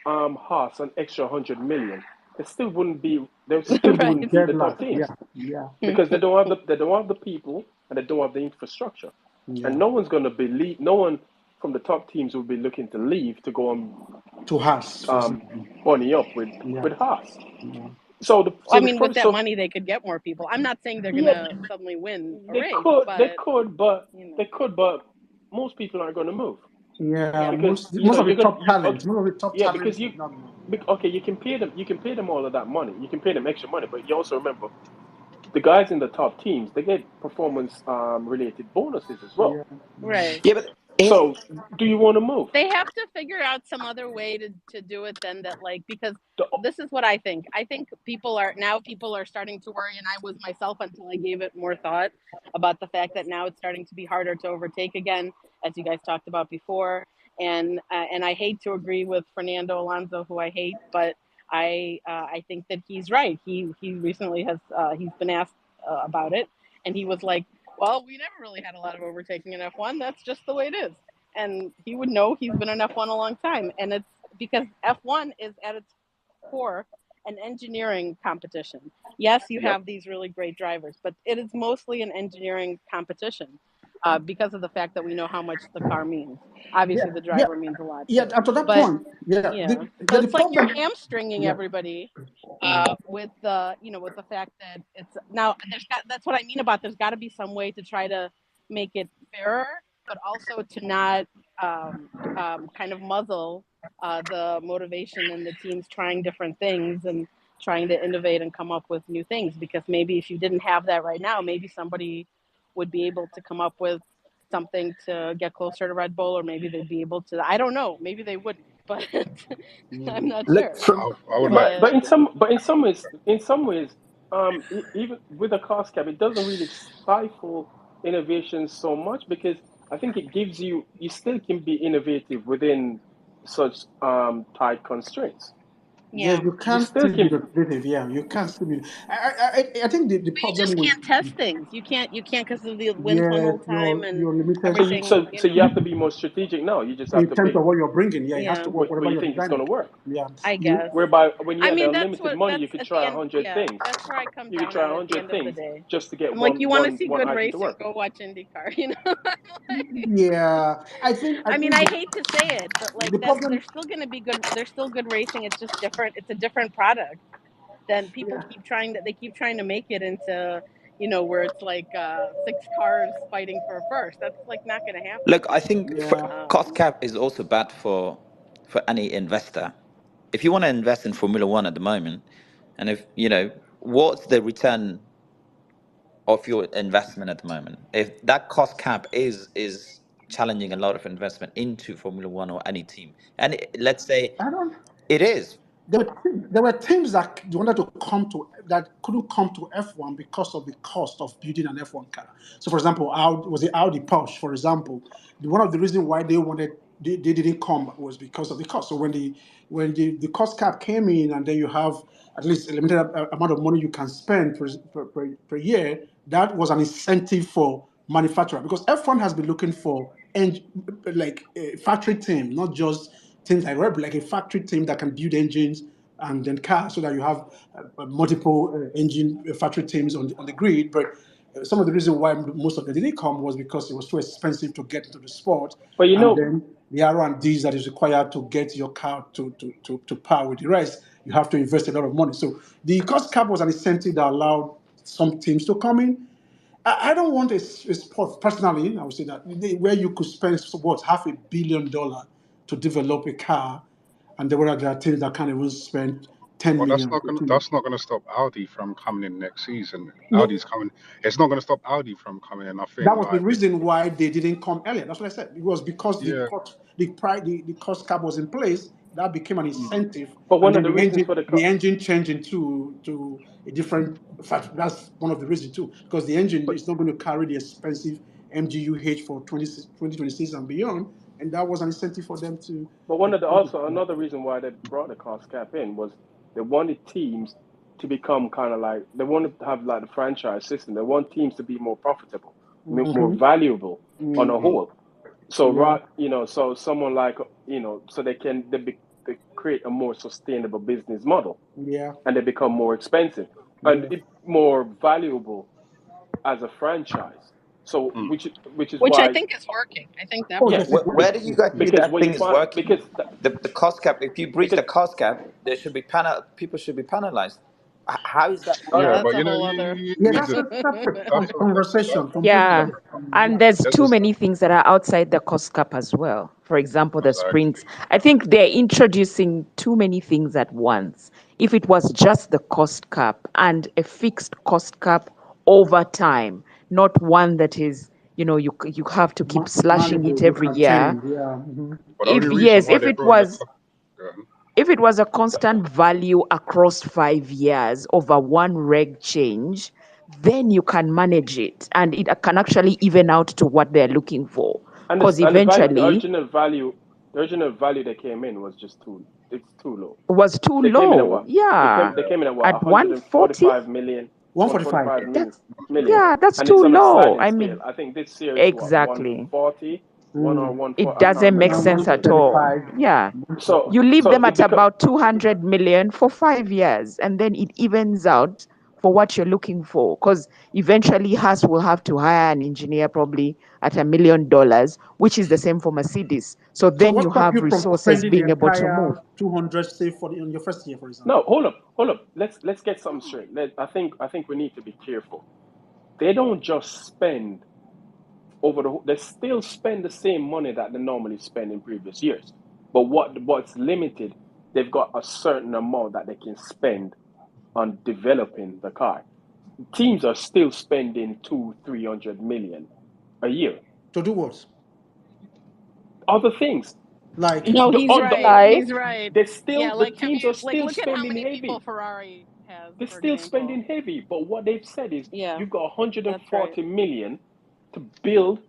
Haas an extra 100 million. They still wouldn't be. They still Still wouldn't Right. beat the dead top last. Yeah, teams yeah, because they don't have the people and they don't have the infrastructure, yeah. and no one's going to believe. No one from the top teams will be looking to leave to go and To us, for example. bunny up with Yeah, Haas. yeah. So the I so the mean, with first that so money, they could get more people. I'm not saying they're yeah, gonna suddenly win a they race, could they but could but you know, they could but most people aren't going to move Yeah, yeah. because most of the you're gonna top talent, most of the top yeah talents because is not moving. okay you can pay them all of that money, you can pay them extra money, but you also remember the guys in the top teams, they get performance related bonuses as well. Yeah, yeah. Right. Yeah, but here's So do you want to move? They have to figure out some other way to do it then, that, like, because The, this is what I think. I think people are starting to worry, and I was myself until I gave it more thought, about the fact that now it's starting to be harder to overtake again, as you guys talked about before. And I hate to agree with Fernando Alonso, who I hate, but I think that he's right. He recently has he's been asked about it, and he was like, "Well, we never really had a lot of overtaking in F1. That's just the way it is." And he would know, he's been in F1 a long time. And it's because F1 is at its core an engineering competition. Yes, you yep. have these really great drivers, but it is mostly an engineering competition, because of the fact that we know how much the car means. Yeah, Obviously, the yeah, driver means a lot yeah. too. And to that But point, yeah, yeah, so the it's like you're problem. hamstringing Yeah, everybody, with the fact that it's now that's what I mean about there's got to be some way to try to make it fairer, but also to not kind of muzzle the motivation and the teams trying different things and trying to innovate and come up with new things. Because maybe if you didn't have that right now, maybe somebody would be able to come up with something to get closer to Red Bull, or maybe they'd be able to. I don't know. Maybe they wouldn't, but yeah, I'm not look sure. from I Yeah, would but like to But in some ways, even with a cost cap, it doesn't really stifle innovation so much because I think it gives you still can be innovative within such tight constraints. yeah. yeah. You You can't still still be can, repetitive. Yeah, you can't still be. I think the But you problem just with can't test things. You can't because of the wind yeah, tunnel time and you're limited so you everything. so so you have to be more strategic now. You just have in to terms pick of what you're bringing. Yeah, it has to Yeah, work. where Whatever you you're think it's going designing. to work. Yeah, I you. guess. Whereby when you I had the mean, that's unlimited what money, you that's could at the try a end. hundred Yeah, things. that's where I come You could down try on a at the hundred end of the things day. just to get I'm like, one you want to one see one good item to racing? work. Go watch IndyCar. Like, Yeah, I I mean, think I hate to say it, but like the that's problem. there's still going to be good. There's still good racing. It's just different. It's a different product. Then people Yeah, keep trying to make it into where it's like six cars fighting for first. That's like not going to happen. look, I think yeah, cost Um, cap is also bad for any investor. If you want to invest in Formula One at the moment, and if what's the return of your investment at the moment. If that cost cap is challenging a lot of investment into Formula One or any team, and let's say I don't. it is. There were teams that wanted to come to that couldn't come to F1 because of the cost of building an F1 car. So, for example, Audi Porsche, for example, one of the reasons why they didn't come was because of the cost. So when the cost cap came in, and then you have at least a limited amount of money you can spend per year, that was an incentive for manufacturer, because F1 has been looking for like a factory team, not just things like Red Bull, like a factory team that can build engines and then cars, so that you have multiple engine factory teams on the grid. But some of the reason why most of them didn't come was because it was too expensive to get into the sport, But you and know, then the R&Ds that is required to get your car to par with the rest, you have to invest a lot of money. So the cost cap was an incentive that allowed some teams to come in. I don't want a sport, personally, I would say that, where you could spend what, $500 million to develop a car, and there are teams that can't even spend 10 Well, million, 15 million. that's not gonna stop Audi from coming in next season. No, Audi's coming. It's not gonna stop Audi from coming in. I that think was the like reason why they didn't come earlier. That's what I said. It was because yeah. the cost cap was in place. That became an incentive, but and one of then the reasons for the engine changed to a different factory. That's one of the reasons too, because the engine but is not going to carry the expensive MGUH for 2026 and beyond, and that was an incentive for them to. But one of the also another reason why they brought the cost cap in was they wanted teams to become kind of like they wanted to have like the franchise system. They want teams to be more profitable, more Mhm. valuable on a Mm, whole. So yeah, right, so someone like so they create a more sustainable business model, yeah, and they become more expensive and yeah. more valuable as a franchise. So Mm. which is Which I why think is working. I think that Oh yeah, yes, it's works. Where do working. you guys see because that what you thing is find working? The cost cap. If you breach because the cost cap, there should be people should be penalized. How is that Yeah, Yeah, working? that's but a you know whole you, other. you Yeah, need that's to. a separate That's conversation, completely Yeah. different. And there's there's too a many things that are outside the cost cap as well. For example, the exactly. sprints. I think they're introducing too many things at once. If it was just the cost cap and a fixed cost cap over time, not one that is, you have to keep slashing it Malleable, you every can year. change. Yeah. Mhm. But the only If reason yes, why if they it brought in the was co- if it was a constant value across 5 years over one reg change, then you can manage it and it can actually even out to what they're looking for. and Because the value, eventually the original value they came in was just it's too low. it was too They came in at low. what? Yeah. They came in at what? At 140, 145 million, 145. 145 million, that's million, yeah, that's and it's too on a low. sliding I scale. mean, I think this year is what exactly. 140, one or Mm. 140. It I can't doesn't make remember how sense much it is. at all. 135. Yeah. So You leave so them it at become about 200 million for 5 years, and then it evens out for what you're looking for. Because eventually, Haas will have to hire an engineer probably at $1 million, which is the same for Mercedes. So So then what you stopped have you from resources spending the being able to entire move. 200, say, on your first year, for no. example? Hold up. Let's get something straight. I think we need to be careful. They don't just spend over they still spend the same money that they normally spend in previous years. But what's limited, they've got a certain amount that they can spend on developing the car. Teams are still spending 200-300 million a year. To do what? Other things, Like, No, he's right. He's Like, right. Yeah, the like have teams are you like still look at how spending many people heavy. Ferrari has, They're for still example. spending heavy. But what they've said is Yeah, you've got that's right. 140 million to build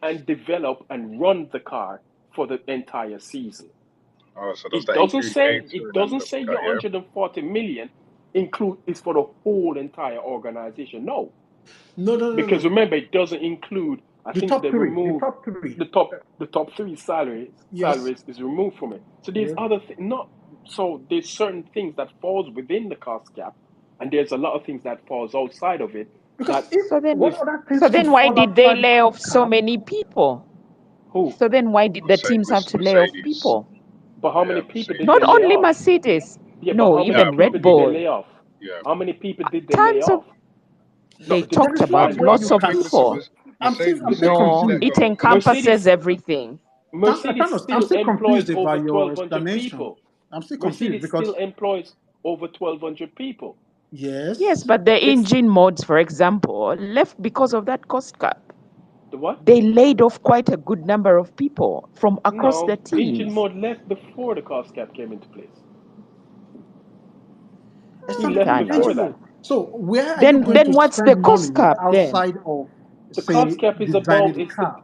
and develop and run the car for the entire season. oh, so does that include It catering and doesn't stuff say like your that? Yeah. 140 million include is for the whole entire organization. No, no, no, no, no, because no. remember it doesn't include. I The think top they three. The removed top three. the top three Yes. salaries is removed from it. So there's Yeah. other not so there's certain things that falls within the cost cap, and there's a lot of things that falls outside of it. Because That if so then, what is other so things could then why fall did they outside the lay cost off so cap? many people? who. So then why did the teams have to lay off Mercedes. people? But how Yeah, many people did Not they Mercedes. lay only off? Mercedes, Yeah, but no, how many Yeah, even people Red did they Bull. lay off? yeah. How many people did they lay Tons of off? No, they There talked is no about way But you lots of can. listen, people. I'm still Mercedes No, let confused. it go. encompasses Mercedes everything. Mercedes I'm still still employs confused over about your 1,200 explanation. people. I'm still confused Mercedes still because employs over 1,200 people. Yes. Yes, but the It's engine mods, for example, left because of that cost cap. the what? They laid off quite a good number of people from across the No, engine teams. mode left before the cost cap came into place. He Expanded left Tana. before engine that. mode. So where are you Then going to then what's the spend cost money cap then? outside of, The cost say, cap is designing about the it's the car?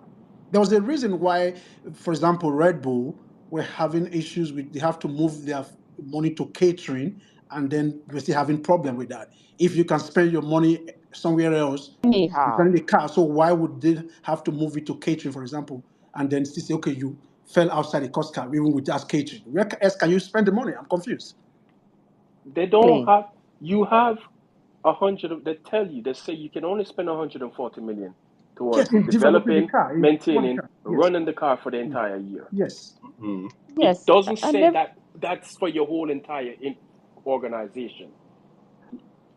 There was a reason why, for example, Red Bull were having issues with, they have to move their money to catering, and then we're still having problem with that. If you can spend your money somewhere else Anyhow. designing the car, so why would they have to move it to catering, for example, and then still say, okay, you fell outside the cost cap even with us catering? Where else can you spend the money? I'm confused. they don't Really? have you have 100 they tell you they say you can only spend 140 million Yes, towards in developing the developing, car, in what the maintaining, car. Yes. running the car for the entire year. Yes. Mm. It Yes. doesn't And say that that's for your whole entire organization.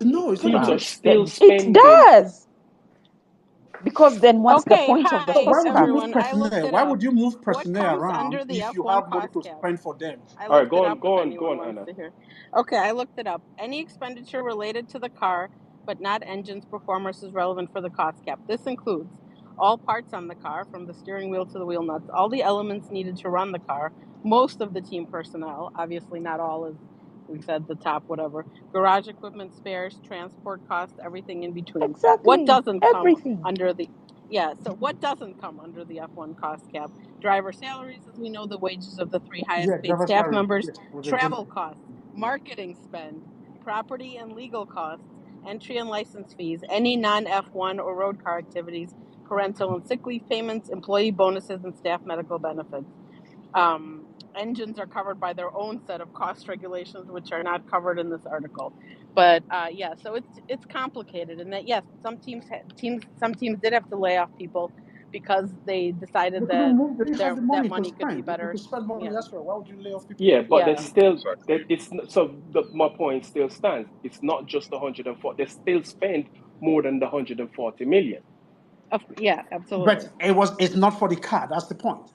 No, it's not Teams are that. still it spending. does. Because then what's the Okay, point of the So hi why cost would you cap? move everyone. I looked personnel? it Why up. would you move What personnel comes around under the if you F1 have money cost to cap? spend for them? I All right, looked it up if go anyone on, wants Anna. to hear. Okay, I looked it up. Any expenditure related to the car, but not engine's performance, is relevant for the cost cap. This includes all parts on the car, from the steering wheel to the wheel nuts, all the elements needed to run the car, most of the team personnel, obviously not all, as we said, the top, whatever, garage equipment, spares, transport costs, everything in between. What Exactly. doesn't come Everything. under the so what doesn't come under the F1 cost cap? Driver salaries, as we know, the wages of the three highest Yeah, paid driver staff salary. members, Yes, was travel exempted. costs, marketing spend, property and legal costs, entry and license fees, any non F1 or road car activities, parental and sick leave payments, employee bonuses, and staff medical benefits. Engines are covered by their own set of cost regulations, which are not covered in this article. But yeah, so it's complicated in that yes, some teams did have to lay off people because they They decided that couldn't move. They didn't have the that money to money could be spend. They better. could spend money Yeah, elsewhere. Why would you lay off people? Yeah, but there's yeah, still that Exactly. my point still stands. It's not just 140. They still spend more than the 140 million. yeah, But absolutely. it's not for the car. That's the point.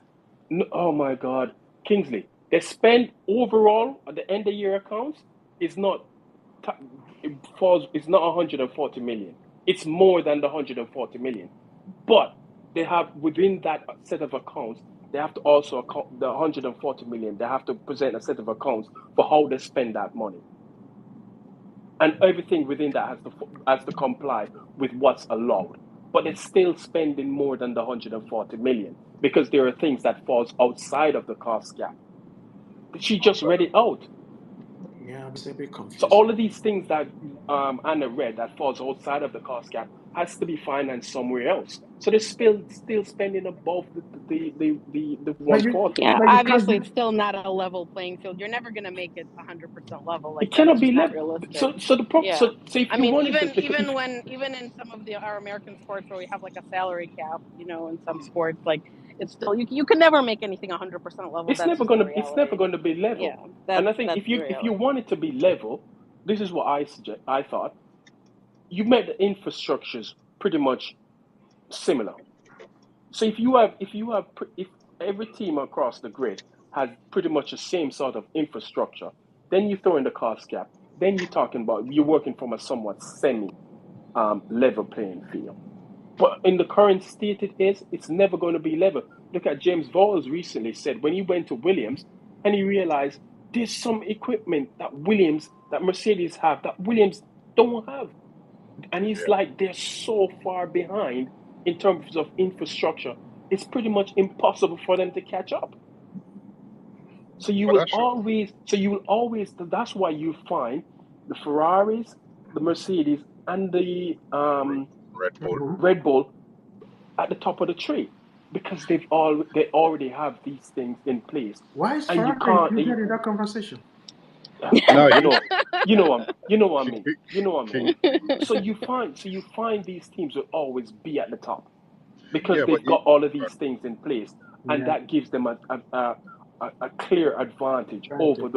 No, oh my God, Kingsley, they spend overall at the end of year accounts is not it falls. It's not 140 million. It's more than the 140 million. But they have within that set of accounts, they have to also account the 140 million. They have to present a set of accounts for how they spend that money, and everything within that has to comply with what's allowed. But they're still spending more than the 140 million because there are things that falls outside of the cost cap. She just read it out. Yeah, I'm a bit So confused. all of these things that Anna read that falls outside of the cost cap has to be financed somewhere else. So they're still spending above the But you, 140. Yeah, but you can't obviously it's do. still not a level playing field. You're never going to make it 100% level like It that. cannot It's be just not left. realistic. So Yeah. if I you mean, wanted to, because if even in some of our American sports where we have like a salary cap, in some sports, like it's still you can never make anything 100% level. That's just the it's never reality. gonna be Yeah, level. And I think that's the if you reality. want it to be level, this is what I thought you made the infrastructures pretty much similar. So if every team across the grid has pretty much the same sort of infrastructure, then you throw in the cost cap. Then you're working from a somewhat semi level playing field. But in the current state it's never going to be level. Look at James Voles recently said when he went to Williams and he realized there's some equipment that Mercedes have that Williams don't have. And he's Yeah. like, they're so far behind in terms of infrastructure. It's pretty much impossible for them to catch up. But that's You will always, that's why you find the Ferraris, the Mercedes, and the Red Bull. Mhm. Red Bull at the top of the tree because they already have these things in place, Why is and you Ferrari can't. included in that conversation? Come No, on, you you know what I mean. You know what I mean. King. So you find these teams will always be at the top because Yeah, but they've got all of these things in place, and Yeah, that gives them a clear advantage over granted.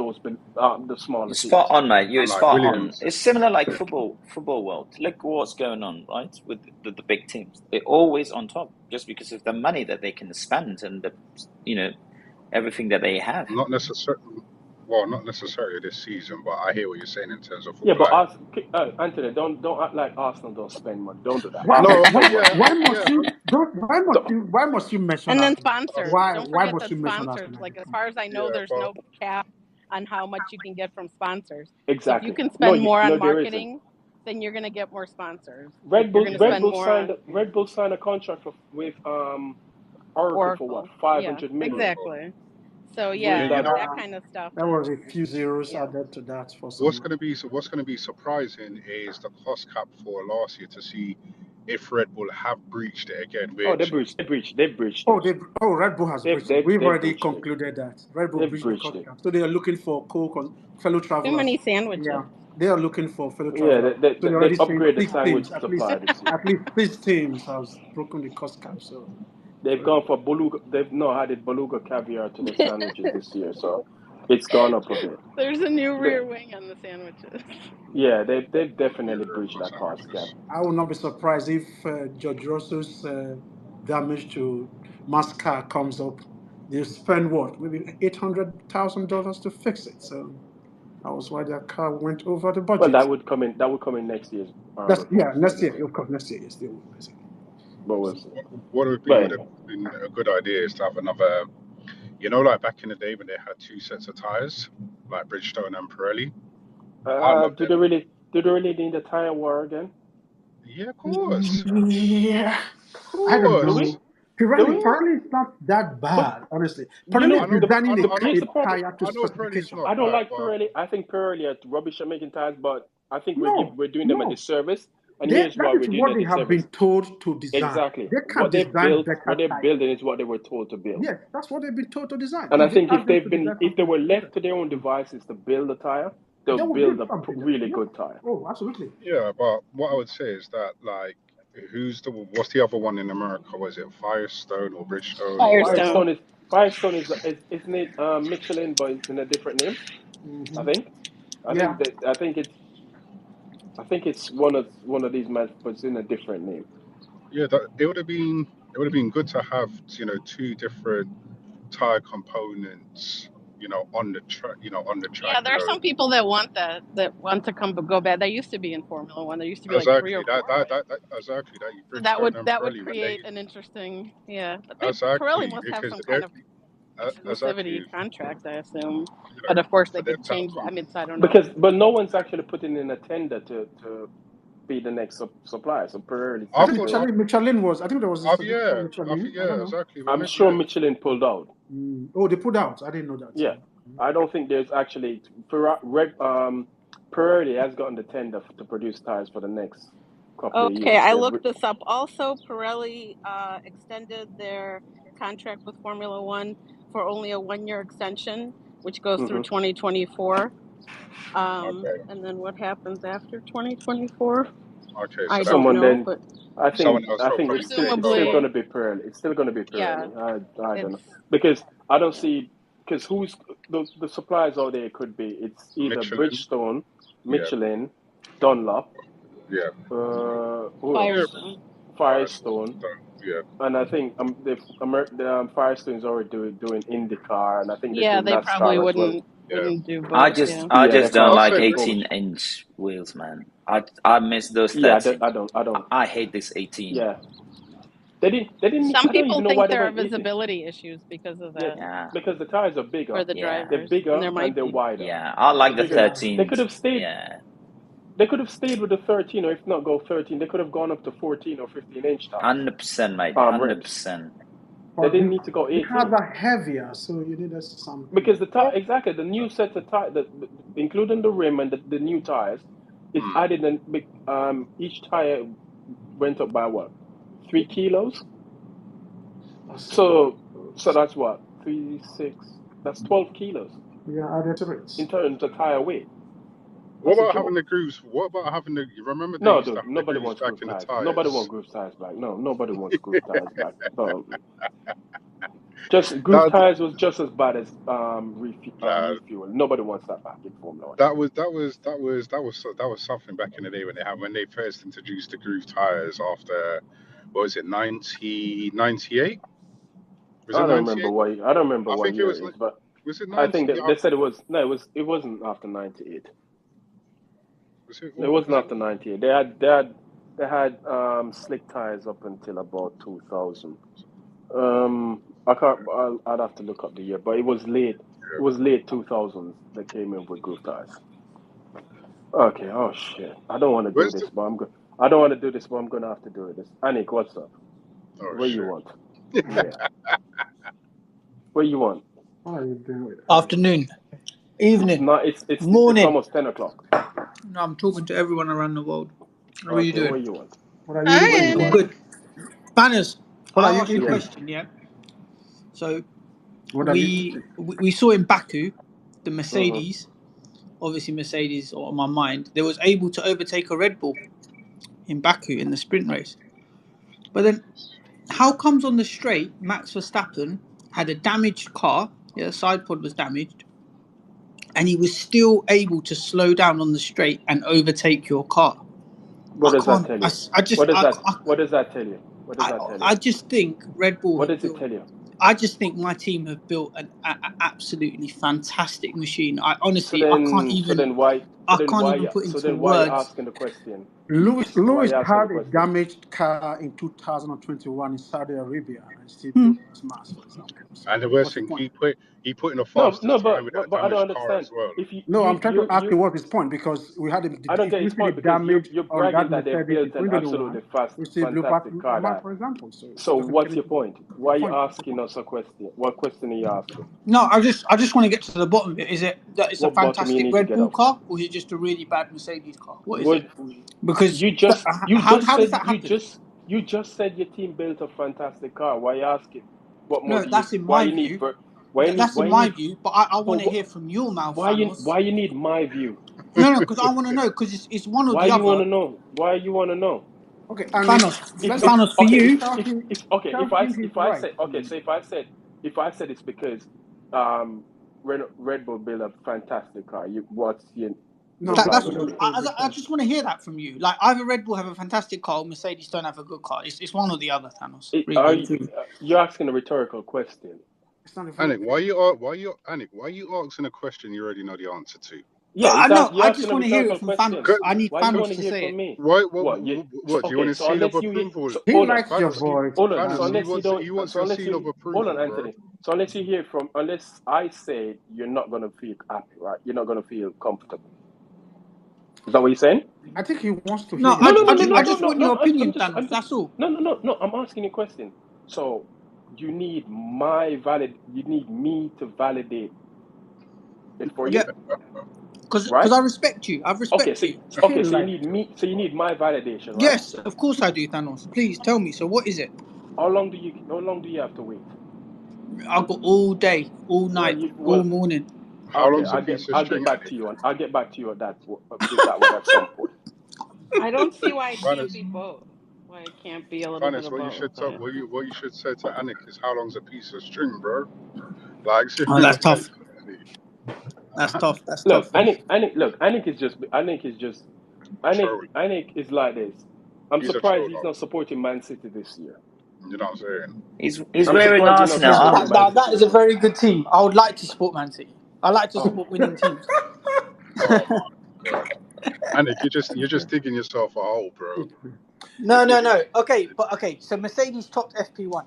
the smaller You're spot teams. on, mate. You're and like spot on. Williams. It's similar like football world. Look what's going on, right? With the big teams, they're always on top just because of the money that they can spend and the everything that they have. Not necessarily. Well, not necessarily this season, but I hear what you're saying in terms of Yeah, but like. Anthony, don't act like Arsenal don't spend money. Don't do that. Why, No, Come on. why yeah, must you don't Don't- why must you mention And then Arsenal? sponsors. Don't Why forget must that you mention sponsors, Arsenal? like as far as I know, yeah, there's but no cap on how much you can get from sponsors. So if you exactly. can No, spend more no, on there isn't. marketing, then you're going to get more sponsors. If you're going to spend more on Red Bull signed a contract with Oracle for what Oracle, yeah, 500 million exactly. So with yeah, you that. know that kind of stuff That was is, a few zeros yeah. added to that for what's some. going to be surprising is the cost cap for last year to see if Red Bull have breached it again, Oh, which they breached Oh, it. Red Bull has breached it. We've They've already breached it. concluded that Red Bull They've breached the breached cost it. cap. So they are looking for fellow Too travelers. many sandwiches. Yeah, they are looking for fellow Yeah, travelers. So they're they already saying upgrade the six sandwich teams, supply this year. at least six teams has broken the cost cap. So They've gone for beluga. They've not added beluga caviar to their sandwiches this year, so it's gone up a bit. There's a new But rear wing on the sandwiches. yeah, they've yeah, definitely Red breached Bull that cost cap. sandwiches. I will not be surprised if George Russell's damage to Mascar comes up. They spend what, maybe $800,000 to fix it. So that was why their car went over the Well, budget. that would come in next year's That's reports, next obviously. year, of course, next year, yes, they will basically. But we'll see. What But would anyway, have been a good idea is to have another. You know, like back in the day when they had two sets of tires, like Bridgestone and Pirelli. I love do them. they really need a tire war again? Yeah, of course, Yeah, of I don't Do we? course. know. Do Pirelli, we? Pirelli is not that But bad, honestly. you Pirelli know is I know, designing here's a the problem. tire to I know Pirelli's specification. not I don't bad, like but Pirelli. I think Pirelli are rubbish at making tires, but I think No, we're doing them a no. disservice. And here's That why is we're doing what a they have been disservice. told to design. Exactly. They can What they've design built, what better they're tires. building is what they were told to build. Yes, that's what they've been told to design. And I If you think ask them to design if they something were left different, to their own devices to build a tire, they'll they will build build a something. really Yeah. good tire. Oh, absolutely. yeah. But what I would say is that like, what's the other one in America? Was it Firestone or Bridgestone or Firestone. Firestone is isn't it Michelin, but it's in a different name. I Hmm. think. Yeah. I think it's one of these men, but it's in a different name. yeah? It would have been good to have two different tire components, on the track, on the track, Yeah, there are some people that want that want to go bad. There used to be in Formula One. There used to be like three Exactly or four. that exactly that So Bridgestone and that would Pirelli when they create an interesting, yeah. But Pirelli exactly must have because some kind of exactly exclusivity contract, I assume. But of course, for they them could to have change that. I mean, so I don't know. But no one's actually putting in a tender to be the next supplier. So Pirelli I said, I've think got well, Michelin was. I think there was a suggestion yeah Michelin. I don't yeah know. exactly but I'm maybe sure Michelin pulled out. Oh, they put out. I didn't know that. Yeah, I don't think there's actually Pirelli has gotten the tender to produce tires for the next couple of Okay, years. I looked this up. Also, Pirelli extended their contract with Formula One for only a 1 year extension, which goes through Mhm. 2024. okay And then what happens after 2024? okay so I that don't Someone know, then, but someone else will probably it's take still over. going presumably, to be Pirelli. It's still going to be yeah, Pirelli. I don't know it's because I don't see because who's the suppliers out there could be it's either Michelin, Bridgestone, yeah, Michelin, Dunlop, yeah, who yeah, else? Firestone. Firestone, yeah. and I think the Firestone is already doing IndyCar, and I think they Yeah, do they probably NASCAR as well. Yeah. wouldn't do both. Yeah. I Yeah, they just don't can't I'll like say do both. 18-inch wheels, man. I miss those Yeah, 13. I don't. I hate this 18. Yeah, they didn't. Some I don't people even know why think they there are went 18. visibility issues because of Yeah, that Yeah, because the tires are for bigger. the yeah, They're drivers, and bigger there and might they're be. wider. yeah. I They're like the bigger. Yeah. They 13s. could have stayed. Yeah, They could have stayed with the 13, or if not go 13, they could have gone up to 14 or 15-inch tires. 100%, mate. Rims. 100%. They But didn't need to go the cars 18 are heavier, so you need some. because the tire exactly the new set of tire, including the rim and the new tires, it's Hmm. added and each tire went up by what 3 kilos. So that's what 3 6. That's 12 kilos Yeah, added to it. in terms of tire weight. What That's a about having joke. the grooves? What about having the? You remember they No, used to dude, have the nobody grooves wants back groove in the tires. Nobody wants tires. groove tires back. No, nobody wants groove tires back. Just groove That tires was just as bad as nah, refuel. Nobody wants that back in Formula One. that was something back in the day when they first introduced the groove tires after what was it 98? Was I it don't remember 98? what I don't remember I what think it year was it is, but Was it I think 90? that they said it was no, it wasn't after 98. Was it? It wasn't after 98. They had slick tires up until about 2000. I can't. I'd have to look up the year, but it was late. It was late 2000s that came in with groove tires. Okay. Oh shit. I don't want to do Where's this, the? but I'm go- I don't want to do this, but I'm gonna have to do it. This Anik, what's up? Oh What you shit. want? Yeah. What you want? What are you doing with Afternoon, It's evening, not. It's morning. almost 10 o'clock. No, I'm talking to everyone around the world. How are you Okay. What doing? you want? What are you Hi, What eating, you All Annie. want? bro? good. Banners, What are I you asked you a Yeah. eating? question, yeah? So What are you we eating? we we saw in Baku, the Mhm. Mercedes, obviously Mercedes on my mind, they was able to overtake a Red Bull in Baku in the sprint race. But then how comes on the straight, Max Verstappen had a damaged car, yeah, the side pod was damaged, and he was still able to slow down on the straight and overtake your car? What I does that can't. tell I, you? s- I just. What does I, that? I, What does that tell you? What does I, that tell you? I just think Red Bull What have does it built. tell you? I just think my team have built an absolutely fantastic machine. I So honestly, I can't then, so even. then why? So I then can't why? even put So into then why you words. asking the question? Why Lewis you asking the had a question? damaged car in 2021 in Saudi Arabia and still Hmm. built this mass, for example. So And the worst what's the thing, point? he put in the No, no, fastest time with that but I don't damaged car understand. as well. If you No, I'm trying to ask you you what his point because we had I don't if get you his see the point because damage you're on bragging that that they Mercedes in built an 2021, absolutely fast, we still blew back fantastic car. Lamar, That for example. So so it doesn't make what's any your point? your Why are you point. asking us a question? What question are you asking? No, I just want to get to the bottom of it. Is it that it's a What bottom you fantastic need to Red get Bull up? car, or is it just a really bad Mercedes car? What is it? Would Because you just you just how does said that happen? you just said your team built a fantastic car. Why are you asking? What more No, do you? that's in Why my you need? view. That's Why in you my need? view. But I But want to hear from your mouth, why Thanos. you need my view? No, because I want to know. Because it's one or Why the you want other. to know? Why you want to know? Okay, and Thanos, If Thanos for okay, you. if okay, tell him he's if I right, say okay, please. so if I said it's because Red Bull built a fantastic car, what's your No, reply That's gonna no, be? I just want to hear that from you. Like either Red Bull have a fantastic car, or Mercedes don't have a good car. It's one or the other, Thanos. Are Really and you, truly. you're asking a rhetorical question? it's not a very Anik, good. why you asking a question you already know the answer to? Yeah, I know. you're I asking just a want to hear it rhetorical from question. Thanos. I need Why you want Thanos to to hear say from it. me? Why? What? So What? Do you okay, want a so seal of unless you hear, approval? so He hold on, likes your Thanos, voice. hold on. So Thanos, unless you don't, he wants so a unless seal you of hold on, approval, bro. Anthony. So unless you hear from, unless I say it, you're not gonna feel happy, right? You're not gonna feel comfortable. Is that what you're saying? I think he wants to No, hear No, your no, no, no, opinion no, I no, just no, want also. your no. opinion, Thanos. I'm just, That's all. no, no, no, no. I'm asking you a question. So you need me to validate it for Yeah, you, because right? I respect you. I Okay, respect so you. He okay, so you likes need your me, so you need my validation, right? Yes, of course I do, Thanos. Please tell me. So what is it? How long do you have to wait? I've got all day, all Well, night, all well, morning. How okay, long's a piece of I'll get string, back to Anik? you on, I'll get back to you on that with that one at some point. I don't see why it can't Thanos, be both. Why it can't be a little bit Thanos, of both. But what you should say to Anik is how long's a piece of string, bro? Like Oh, that's tough. seriously. That's tough. That's Look, tough. Trolling. Anik is like this. I'm He's a surprised troll, he's dog. not supporting Man City this year. You know what I'm saying? He's I'm wearing surprised you're not Arsenal. supporting Man City That is this a year. very good team. I would like to support Man City. I like to Oh, support winning teams. Oh my god. Anik, you're just digging yourself a hole, bro. No. Okay. So Mercedes topped FP1.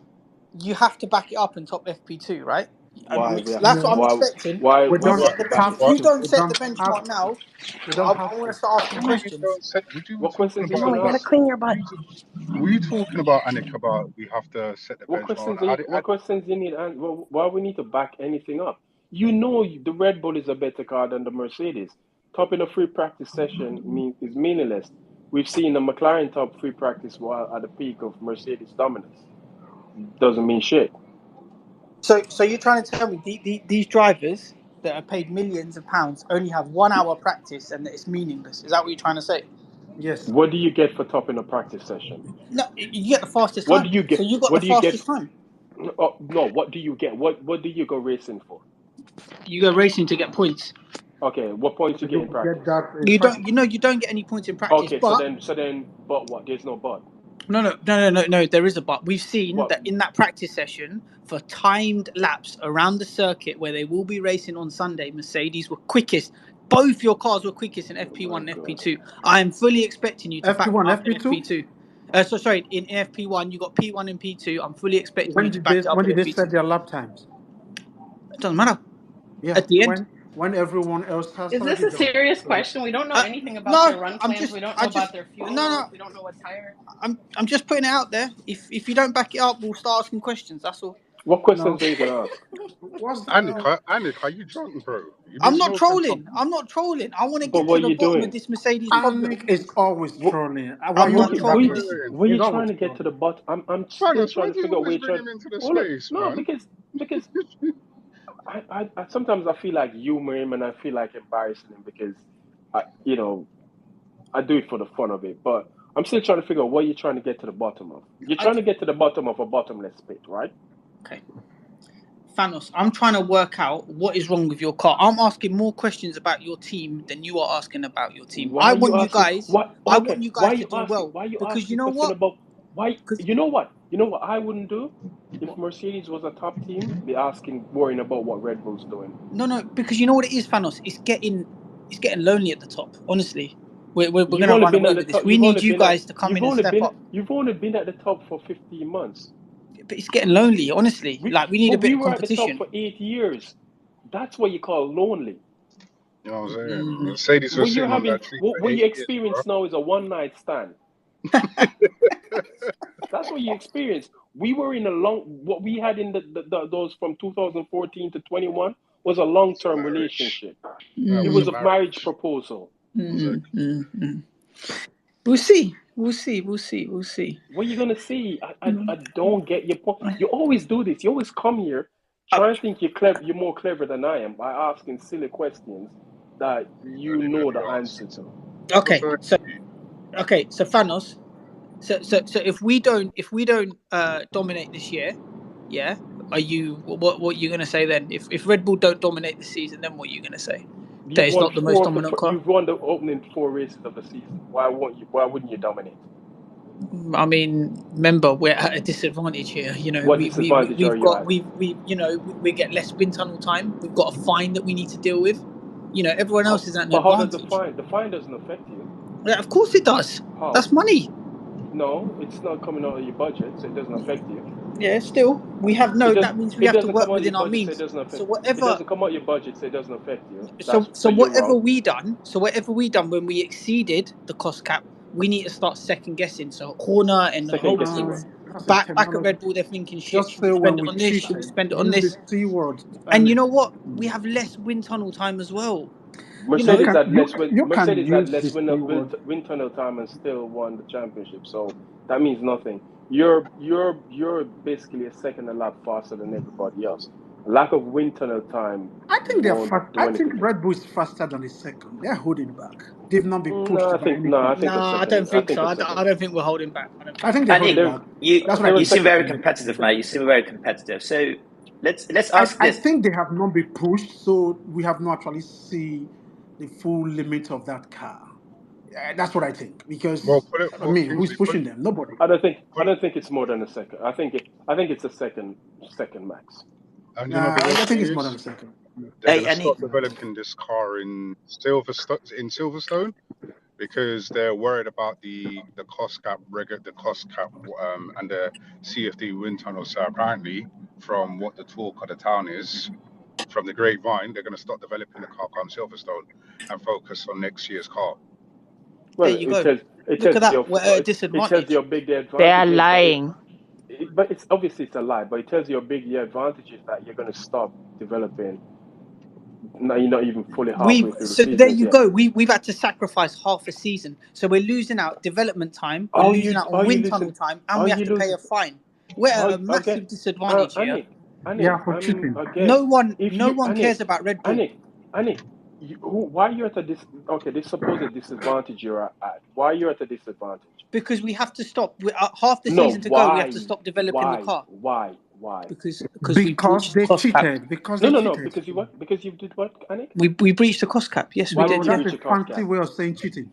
You have to back it up and top FP2, right? why we have That's what I'm No, expecting. we You don't we What set have to the back bench. it have If up? you to. don't We set the don't have benchmark to. now, We I, don't have I want to. to start asking Why you questions. don't say? Would you were What talking questions are you about no, gonna you gotta ask? clean your butt. were you talking about Anik about we have to set the What benchmark? questions are you, what questions you need, and why we need to back anything up? You know the Red Bull is a better car than the Mercedes. Topping a free practice session is meaningless. We've seen the McLaren top free practice while at the peak of Mercedes dominance. Doesn't mean shit. So you're trying to tell me these drivers that are paid millions of pounds only have 1 hour practice and that it's meaningless? Is that what you're trying to say? Yes. What do you get for topping a practice session? No, you get the fastest What do time. you So get? you got the What do you get? fastest time. Oh, no, what do you get? What do you go racing for? You go racing to get points. Okay, what points you So get you in will get practice? that in You practice. don't. You don't get any points in practice, Okay, but but what? There's no but. No. There is a but. We've seen What? that in that practice session for timed laps around the circuit where they will be racing on Sunday, Mercedes were quickest. Both your cars were quickest in Oh my FP1 and God. FP2. I am fully expecting you to back FP1, that up in FP2. FP2. Sorry, in FP1 you got P1 and P2. I'm fully expecting you to back it up When in did they FP2. set their lap times? It doesn't matter. Yeah, At the end. when everyone else has Is this already a done. serious So question? We don't know anything about No, their run I'm plans. just We don't know I about just their fuel no. loads. We don't know what tire. I'm just putting it out there. If you don't back it up, we'll start asking questions. That's all. What no, questions are you gonna ask? what's Anik, are you drunk, bro? You've been I'm not smoking for. trolling. I'm not trolling. I want to But get to what are the you bottom of doing? this Mercedes problem. Anik is always What? trolling. Why I'm you not What? think that trolling. is? Where you He's trying always to get to the trolling. bottom? I'm still Thanos, why trying do to you figure out where always you're bring trying. him into the Hold on. space, No, man? because I sometimes I feel like humor him and I feel like embarrassing him because I do it for the fun of it. But I'm still trying to figure out what you're trying to get to the bottom of. You're I, trying to get to the bottom of a bottomless pit, right? okay, Thanos. I'm trying to work out what is wrong with your car. I'm asking more questions about your team than you are asking about your team. Why are you asking? Why? I want Okay. you Why guys are to you do asking? well Why are you because you asking know question what? about why? Because You know what? You know what I wouldn't do if what? Mercedes was a top team. Be asking, worrying about what Red Bull's doing. No, because you know what it is, Thanos. It's getting lonely at the top. Honestly, we're You've gonna only run been away at the with this. top. We need you guys to come in and step up. You've only been at the top for 15 months. But it's getting lonely. Honestly, like we need a But bit we of were at the top competition. for 8 years. That's what you call lonely. You know what I'm saying? Mm. Mercedes was What you're sitting on having, that tree for what 8 you years, bro. experience now is a one night stand. That's what you experience. We were in a what we had in those from 2014 to 21 was a long It's a term marriage. relationship. That It was was a a Mm. marriage marriage. proposal. Mm. We'll see. We'll see. What you gonna see? I don't get your point. You always do this. You always come here Uh, trying to think you're clever. You're more clever than I am by asking silly questions that I you didn't know know if the you answer asked. to. What's okay, that? so Thanos. So if we don't dominate this year, yeah, are you what you gonna say then? If Red Bull don't dominate the season, then what are you gonna say? That You've it's won not the most four of the. dominant car. You've won the opening 4 races of the season. Why won't you? Why wouldn't you dominate? I mean, remember we're at a disadvantage here. You know, What disadvantage are we've you got at? we you know we get less wind tunnel time. We've got a fine that we need to deal with. You know, everyone else is at an But how does the advantage. fine? The fine doesn't affect you. Yeah, of course it does. How? That's money. No, it's not coming out of your budget, so it doesn't affect you. Yeah, still we have It no. does. That means we It have to doesn't come work out of your within our budget, so it means. doesn't So affect. It whatever. doesn't come out of your budget, so it doesn't affect you. So you're Whatever wrong. we done. So whatever we done when we exceeded the cost cap, we need to start second guessing. So Horner and the Second whole guessing team what? That's a back at terminology. Red Bull, they're thinking, shit, Just should we say spend when it we on this? Should we cheated. spend it on Use the this? C word. And you And know what? We have less wind tunnel time as well. You you know, Mercedes can had you less win. you can Mercedes had use the less C word. wind tunnel time and still won the championship. So that means nothing. You're basically a second a lap faster than everybody else. Lack of wind tunnel time I think they're won't fast. do I think anything to. Red Bull is faster than the second. They're holding back. They've not been No, pushed by I anything. think a I don't second. I think think so. a I second. don't think we're holding back. I don't think I we're think holding they're back. holding Annie, They're back. you That's what I they're a you think. seem second. very competitive, mate. You seem very competitive. So let's ask I this. think they have not been pushed, so we have not actually see the full limit of that car. That's what I think. Well, Because put it. I Well, mean, who's Kingsley, pushing them? Nobody. I put it. don't think it's more than a second. I think it's a second max. And you know the I worst think thing it's more than is a second. they're Hey, gonna Annie. start developing this car in Silverstone because they're worried about the cost cap, the cost cap, and the CFD wind tunnel. So apparently, from what the talk of the town is, from the grapevine, they're going to start developing the car on Silverstone and focus on next year's car. There Well, you go. it Look tells at that. you We're at a it tells you disadvantage. how big the They are advantage is that lying. but it's obviously it's a lie, but it tells you how big the advantage is that you're going to stop developing. Now you're not even fully halfway through the So there seasons you yet. go. We've had to sacrifice half a season. So we're losing out development time. We're losing out on Are you wind tunnel losing? time, and Are we have you to pay losing? a fine. We're How at a okay? massive disadvantage here. Anik, Anik, Yeah, for cheating. again, if No you one cares about Red Bull Anik, why you're at a okay? This supposed disadvantage you're at. Why you're at a disadvantage? because we have to stop. Half the No, season to go. We have to stop developing the car why? because we Because breached the they cost cap. cheated. Because No, they no, no. cheated. Because you what? Because you did what, Anik? We breached the cost cap. Yes, we Why did. would you Yeah. That's breach a your cost fancy cap? way of saying cheating.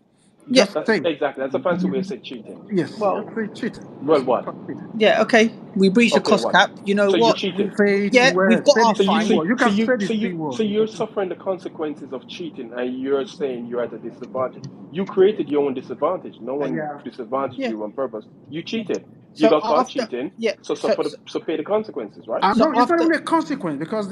Yeah. Just say it. Exactly. That's a fancy way of saying cheating. Yes, Well, just say cheating. Well, Just what? call cheating. yeah. Okay. We breached the Okay, cost what? cap. You know So you what? cheated. Say it Yeah, well. we've got Say our the So you, C so, fine. word. You so can you, say the so C you, word. so you're suffering the consequences of cheating, and you're saying you're at a disadvantage. You created your own disadvantage. No one Yeah. disadvantaged Yeah. you on purpose. You cheated. You So got caught after, cheating. yeah. So pay the consequences, right? So No, it's not after, even a consequence because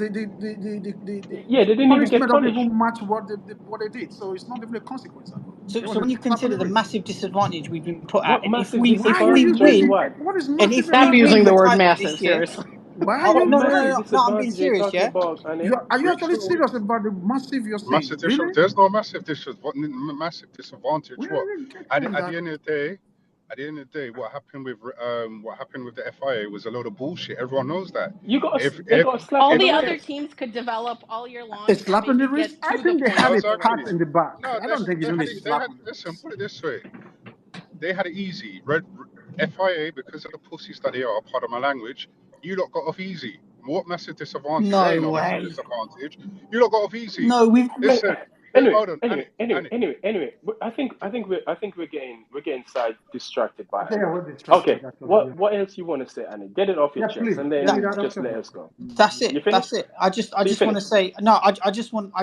Yeah, they the didn't even get punishment doesn't punished. even match what they did. So it's not even a consequence at all. It was so a when you slap on consider the the wrist. massive disadvantage we've been put at, What and if massive we Why are you disadvantage using in the what? what is and massive if Stop we disadvantage? win using the the word title massive. this year, Seriously. Why are What you no, massive why no, I'm being disadvantage are you serious, talking yeah. about, Annie? are you Which actually which serious about the massive you're saying? Really? There's no massive disadvantage. Where are What you at, getting at that? the end of the day, what happened with the FIA was a load of bullshit. Everyone knows that. They got a slap All on If the the other wrist. teams could develop all year A long and slap in maybe the wrist? get I to the think they point had no, a that they're pat exactly. winning. in the back. No, I don't think it's really a slap on the listen. wrist. Put it this way. They had it easy. FIA, because of the pussies that they are, part of my language, you lot got off easy. What massive disadvantage? There ain't No no massive way. disadvantage. You lot got off easy. No, we've And, Listen, anyway, hold on, anyway. We're getting side distracted by I think Annie. I was Okay, distracted actually. Yeah. what else you want to say, Annie? Get it off your Yeah, chest, please. and Get then it out of just your let mouth. us go. That's You it. finished? That's it. I just So you want to finished? say no. I just want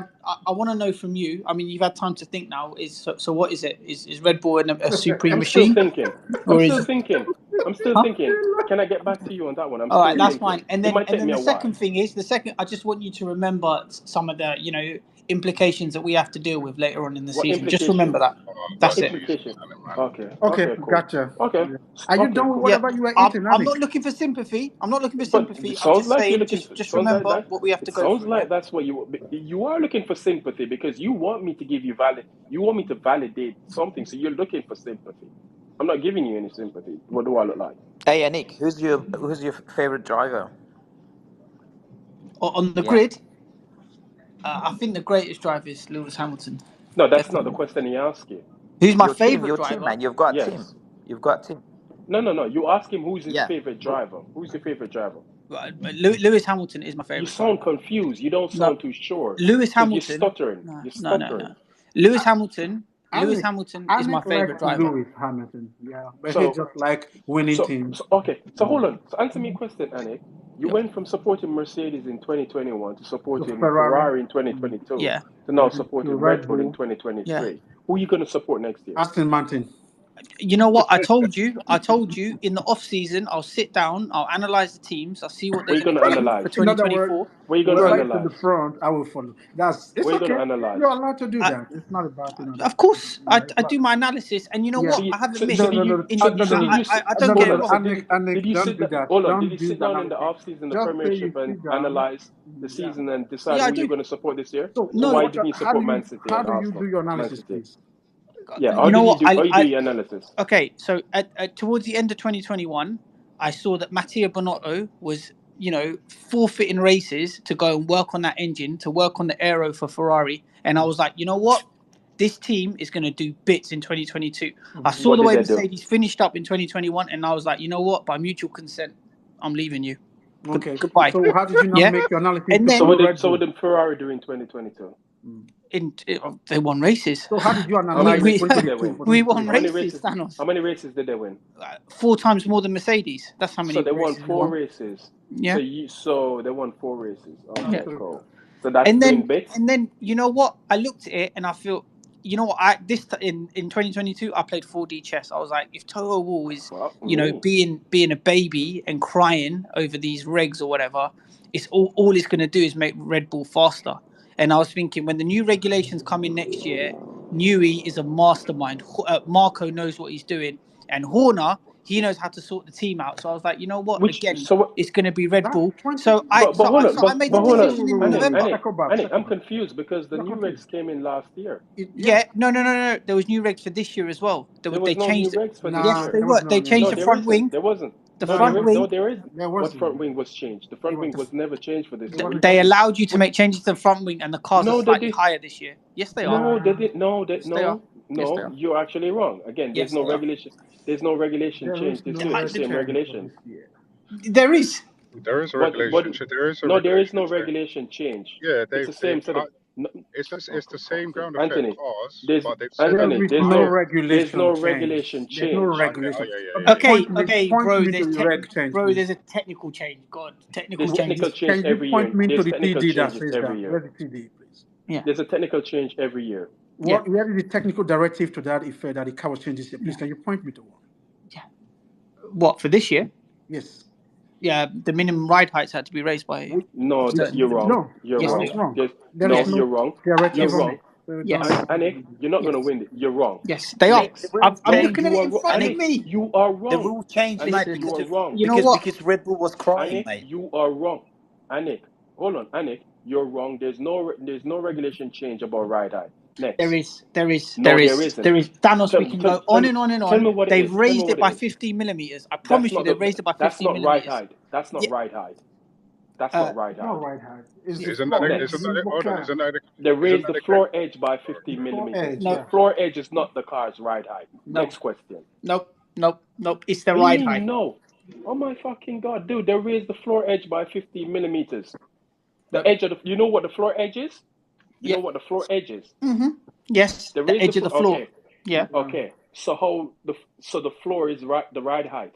I want to know from you. I mean, you've had time to think now. So what is it? Is Red Bull a supreme I'm still machine, thinking. I'm or still is thinking. I'm still huh? thinking. Can I get back to you on that one? I'm All right, still that's thinking. fine. And It then might take me the a while. second thing is the second. I just want you to remember some of the implications that we have to deal with later on in the What season. Just remember implications? that. What That's it. implication? Okay. Okay, Okay. Cool. gotcha. Okay. Yeah. Are you Okay. done with Cool. Yeah, whatever you were eating, I'm Annie? not looking for sympathy. I'm not looking for But sympathy. it I'm sounds just like you're saying, looking for. just Sounds like remember that. what we have to It go sounds through. Yeah. like that's what you are looking for sympathy because you want me to give you valid. You want me to validate something, so you're looking for sympathy. I'm not giving you any sympathy. What do I look like? Hey, Nick, who's your favorite driver? On the Yeah, grid, I think the greatest driver is Lewis Hamilton. No, that's not the Definitely. question he asked you. Who's my favorite your team, driver? man. You've got a team. Yes. You've got a team. No. You ask him who's his Yeah. favorite driver. Who's your favorite driver? Right, Lewis Hamilton is my You favorite sound driver. confused. You don't No, sound too sure Lewis because you're Hamilton. stuttering. No, You're no, no, no. stuttering. Lewis Hamilton. Lewis Annick, Hamilton is my Annick favorite likes driver. Lewis Hamilton, yeah, but he So just like winning teams. okay. So hold on. So answer me a question, Anik. You Yeah, went from supporting Mercedes in 2021 to To supporting Ferrari, Ferrari in 2022 yeah, to now to supporting Red Red Bull in Bull, yeah. 2023. Who are you going to support next year? Aston Martin. You know what? I told you in the off season. I'll sit down. I'll analyze the teams. I'll see what they're What are you going going to to do for analyze? In other words, 2024. What are you going to whoever is in the analyze? front, I will follow. It's What are you going okay. to analyze? You're allowed to do I, that. It's not a bad thing at all. of course, Yeah, I it's do fine. my analysis, and you know Yeah. So what? you, I haven't so missed. did you, In, so I, did you, I don't No, get hold it on. no, So wrong. did Annick, you don't sit do down, that. hold on, did Don't you do sit the down in the analysis. off season, the Just say Premiership, you and sit down. analyze the Yeah. season and decide Yeah, I who you're do. going to support this year? So, So No, why didn't you support Man City how and do you do Arsenal? your Man analysis, City. please? Yeah. you know what? How you do your analysis? Okay, so towards the end of 2021, I saw that Mattia Bonotto was, forfeiting races to go and work on that engine, to work on the aero for Ferrari. And I was like, you know what? This team is going to do bits in 2022. I saw What the did way they do? Mercedes finished up in 2021, and I was like, you know what? By mutual consent, I'm leaving you. Okay. Goodbye. So, how did you not Yeah. make your analysis And to So then follow what did Red so what Bull? did Ferrari do in 2022? they won races. So, how did you How many analyze races did they 2022 win? for We won 2023? How many races, races? Thanos. How many races did they win? 4 times more than Mercedes. That's how So many they won races we four won. races. Yeah. So they won 4 races. Yeah. Okay, Absolutely. cool. So that's And doing then bits. you know what? I looked at it and I feel, you know what? In 2022 I played 4D chess. I was like, if Toto Wall is Well, me. being a baby and crying over these regs or whatever, it's all it's going to do is make Red Bull faster. And I was thinking when the new regulations come in next year, Newey is a mastermind. Marco knows what he's doing, and Horner, he knows how to sort the team out. So I was like, you know what? Which Again, so what? it's going to be Red That's Bull. 20. So I But hold on. so I made the But hold on. decision in Annie, November. Annie, Circle back. Annie, Circle I'm back. confused because the No, new continue. regs came in last year. Yeah. Yeah, no. There was new regs for this year as well. There They was no new changed it. regs for this Yes, Nah, year. they there was were. no They new. changed No, the there front isn't. wing. There wasn't. The No, front wing. there is. There What was front no. wing was changed? The It front was. wing was never changed for this It year. wasn't They changed. allowed you to make changes to the front wing, and the cars are No, they slightly did. higher this year. Yes, they are. No, they Nah, did. No, they, Yes, they are. Yes, they no. are. You're actually wrong. Again, there's Yes, no they are. regulation. There's no regulation there is change this no year. It's the red same change for regulation. this year. There is. There is a What? regulation. There is a No, there is regulation no change. regulation change. Yeah, It's the they've same set of. No, it's the same ground effect Anthony, cars, there's but they've said that Anthony, There is the there's no no tyre. regulation regulation change. There's no change. Okay, oh regulation. yeah. Okay, Point bro. me to the reg change, Bro, please. there's a technical change. God, technical There's change. technical change Can you every point year. me to There's the technical TD that changes says every that? year. Where's the TD, please? Yeah, There's a technical change every year. yeah, Where is the technical directive to that effect that the car was changed this year? Please, yeah. can you point me to one? Yeah. What for this year? Yes. Yeah, the minimum ride heights had to be raised by No, certain you're wrong. millimeters. No, You're Yes, wrong. they that's are. wrong. There is No, Yes, no you're wrong. You're directive yes, on wrong. it. So yes, Anik, you're not gonna yes, win it. You're wrong. yes. They are. The rule I'm No, looking changed, at you it are in wrong. front of Anik, Anik. me. you are The wrong. rule changed, Anik, mate, Listen, you because are of wrong. you know what? because Red Bull was crying, Anik, mate. you are wrong. Anik, hold on. Anik, you're wrong. There's no regulation change about ride height. There Next. is, there is, No, there there is, isn't. there is. Thanos, Tell, we can tell, go tell, on and on and tell on. me what it They've is. Tell me raised it what it by is. 50 millimeters. I That's promise you, not they've raised it by that's 50 not ride millimeters. height. That's not Yeah, ride height. That's uh, not ride not height. right height. It's yeah. the Isn't that floor. Next. hold on? They Isn't raised that the the floor edge by 50 The floor millimeters. edge, The No, yeah. floor edge is not the car's ride height. no, Next question. nope, nope, nope. It's the What do you ride mean height. no? Oh my fucking god, dude! They raised the floor edge by 50 millimeters. The Nope. edge of the. You know what the floor edge is? You know Yeah. what the floor edge is? Mm-hmm. Yes, They the raised the edge of the floor. floor. Okay, Yeah. Yeah. okay. So how the floor is the ride height?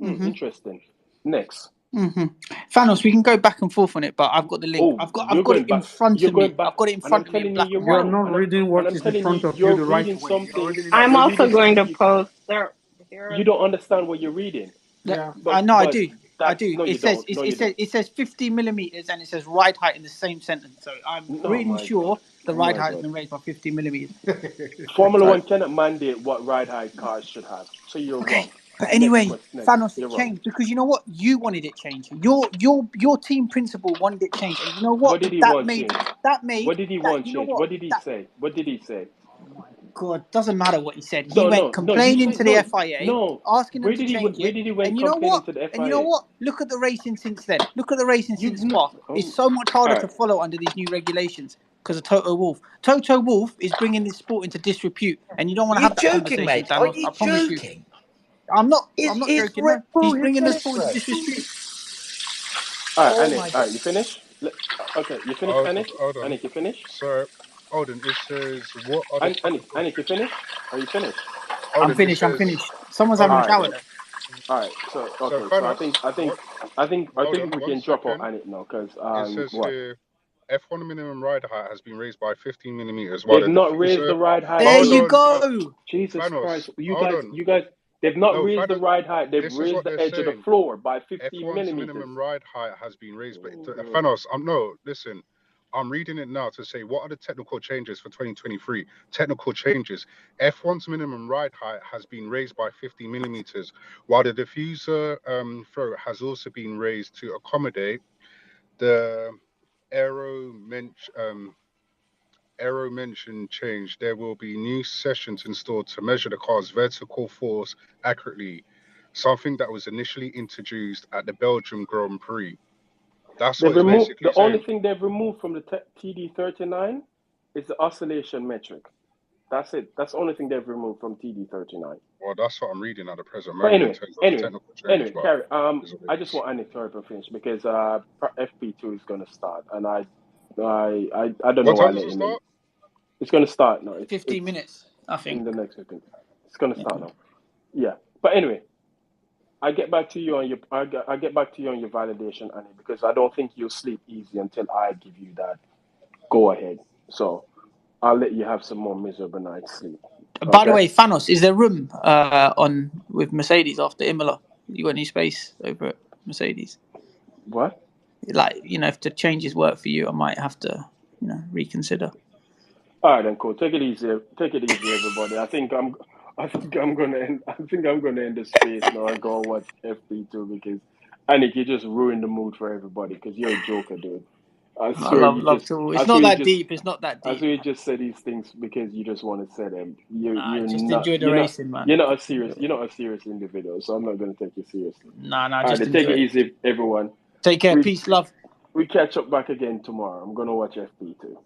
Mm-hmm. Interesting. Next. Mm-hmm. Thanos, we can go back and forth on it, but I've got the link. Oh, I've you're got going it in back. front You're of me. going back, I've got it in and I'm front of me in telling you, black you're and white. You're wrong. not reading And what I'm is in telling front you, of you you're the right reading way. You're something. reading it I'm You're backwards. also reading going to something. post there. You don't understand what you're reading. Yeah. But I know, I but do. I that's do. no, you It says don't. No, you it don't. says 50 millimeters and it says ride height in the same sentence. So I'm Oh pretty my god. sure the Oh ride my height has god. been raised by 50 millimeters. Formula So One cannot mandate what ride height cars should have. So you're okay, wrong. but Next anyway, question. Next. Thanos, it You're wrong. changed because you know what? You wanted it changed. Your team principal wanted it changed, and you know What what? did he That want made changed? that What made did he that. want You know changed? what? What did he That say? What did he say? oh my God, doesn't matter what he said. He No, went no, no. You complaining say to the no, FIA, no. asking them Where to did he? change Where it. did he went And you know complaining what? to the And you know FIA? what? Look at the racing since then. Look at the racing You've since no. Spa. Oh, It's so much all harder right. to follow under these new regulations because of Toto Wolff. Toto Wolff is bringing this sport into disrepute, and you don't want to You have that joking, conversation, mate? Are Thanos. you I promise you. joking? I'm not. I'm not It's joking. Red No, Bull he's who bringing done the it, sport into bro. disrepute. All right, Oh Anik. my All god. right, you finish? Okay, you finish, Anik? Hold on. Anik, you finish? So, Odin, it says what are the Anik, technical? Anik, you finish? Are you finished? I'm Odin, it finished. I'm says finished. Someone's having Odin. a All It right shower then. though. All right. So so okay. So Thanos. What? I Hold think on, we one can drop out second. Anik now because It says what? here F1 minimum ride height has been raised by 15 millimeters, while They've the not raised diffuser. the ride height. There Hold you on, go. Jesus Thanos. Christ! Hold on. You guys, they've not No, raised the Thanos. ride height. They've This is raised what the they're edge of the saying. floor by 15 F1's millimeters. minimum ride height has been raised, but Oh, God. Thanos, no, listen. I'm reading it now to say what are the technical changes for 2023? Technical changes. F1's minimum ride height has been raised by 50 millimeters, while the diffuser throat has also been raised to accommodate the aero mention change. There will be new sessions installed to measure the car's vertical force accurately, something that was initially introduced at the Belgium Grand Prix. That's They've what it's removed basically the only saying. thing they've removed from the TD39 is the oscillation metric. That's it. That's the only thing they've removed from TD39. Well, that's what I'm reading at the present But moment in terms of the technical change, but Carrie. it's what I it just is. want Anik to finish because FP2 is gonna start, and I don't know What why I time does let it him in. start? It's gonna start now. 15 It's minutes, I in think. the next 15. It's gonna Yeah. start now. Yeah. But anyway, I get back to you on your I get back to you on your validation, Anik, because I don't think you'll sleep easy until I give you that go ahead. So I'll let you have some more miserable night's sleep. By the Okay. way, Thanos, is there room on with Mercedes after Imola? You got any space over at Mercedes? What? Like, if the changes work for you, I might have to, reconsider. All right, then, cool. Take it easy. Take it easy, everybody. I think I'm gonna end the space now and go watch FP2 because Anik, you just ruined the mood for everybody because you're a joker, dude. I I swear love to. It's I not swear you that just deep. It's not that I deep. swear you just say these things because you just want to say them. Nah, just enjoy the racing, man. You're not a serious individual, so I'm not gonna take you seriously. Nah, All right, just then take enjoy it it. easy, everyone. Take care. We Peace, love. we catch up back again tomorrow. I'm gonna watch FP2.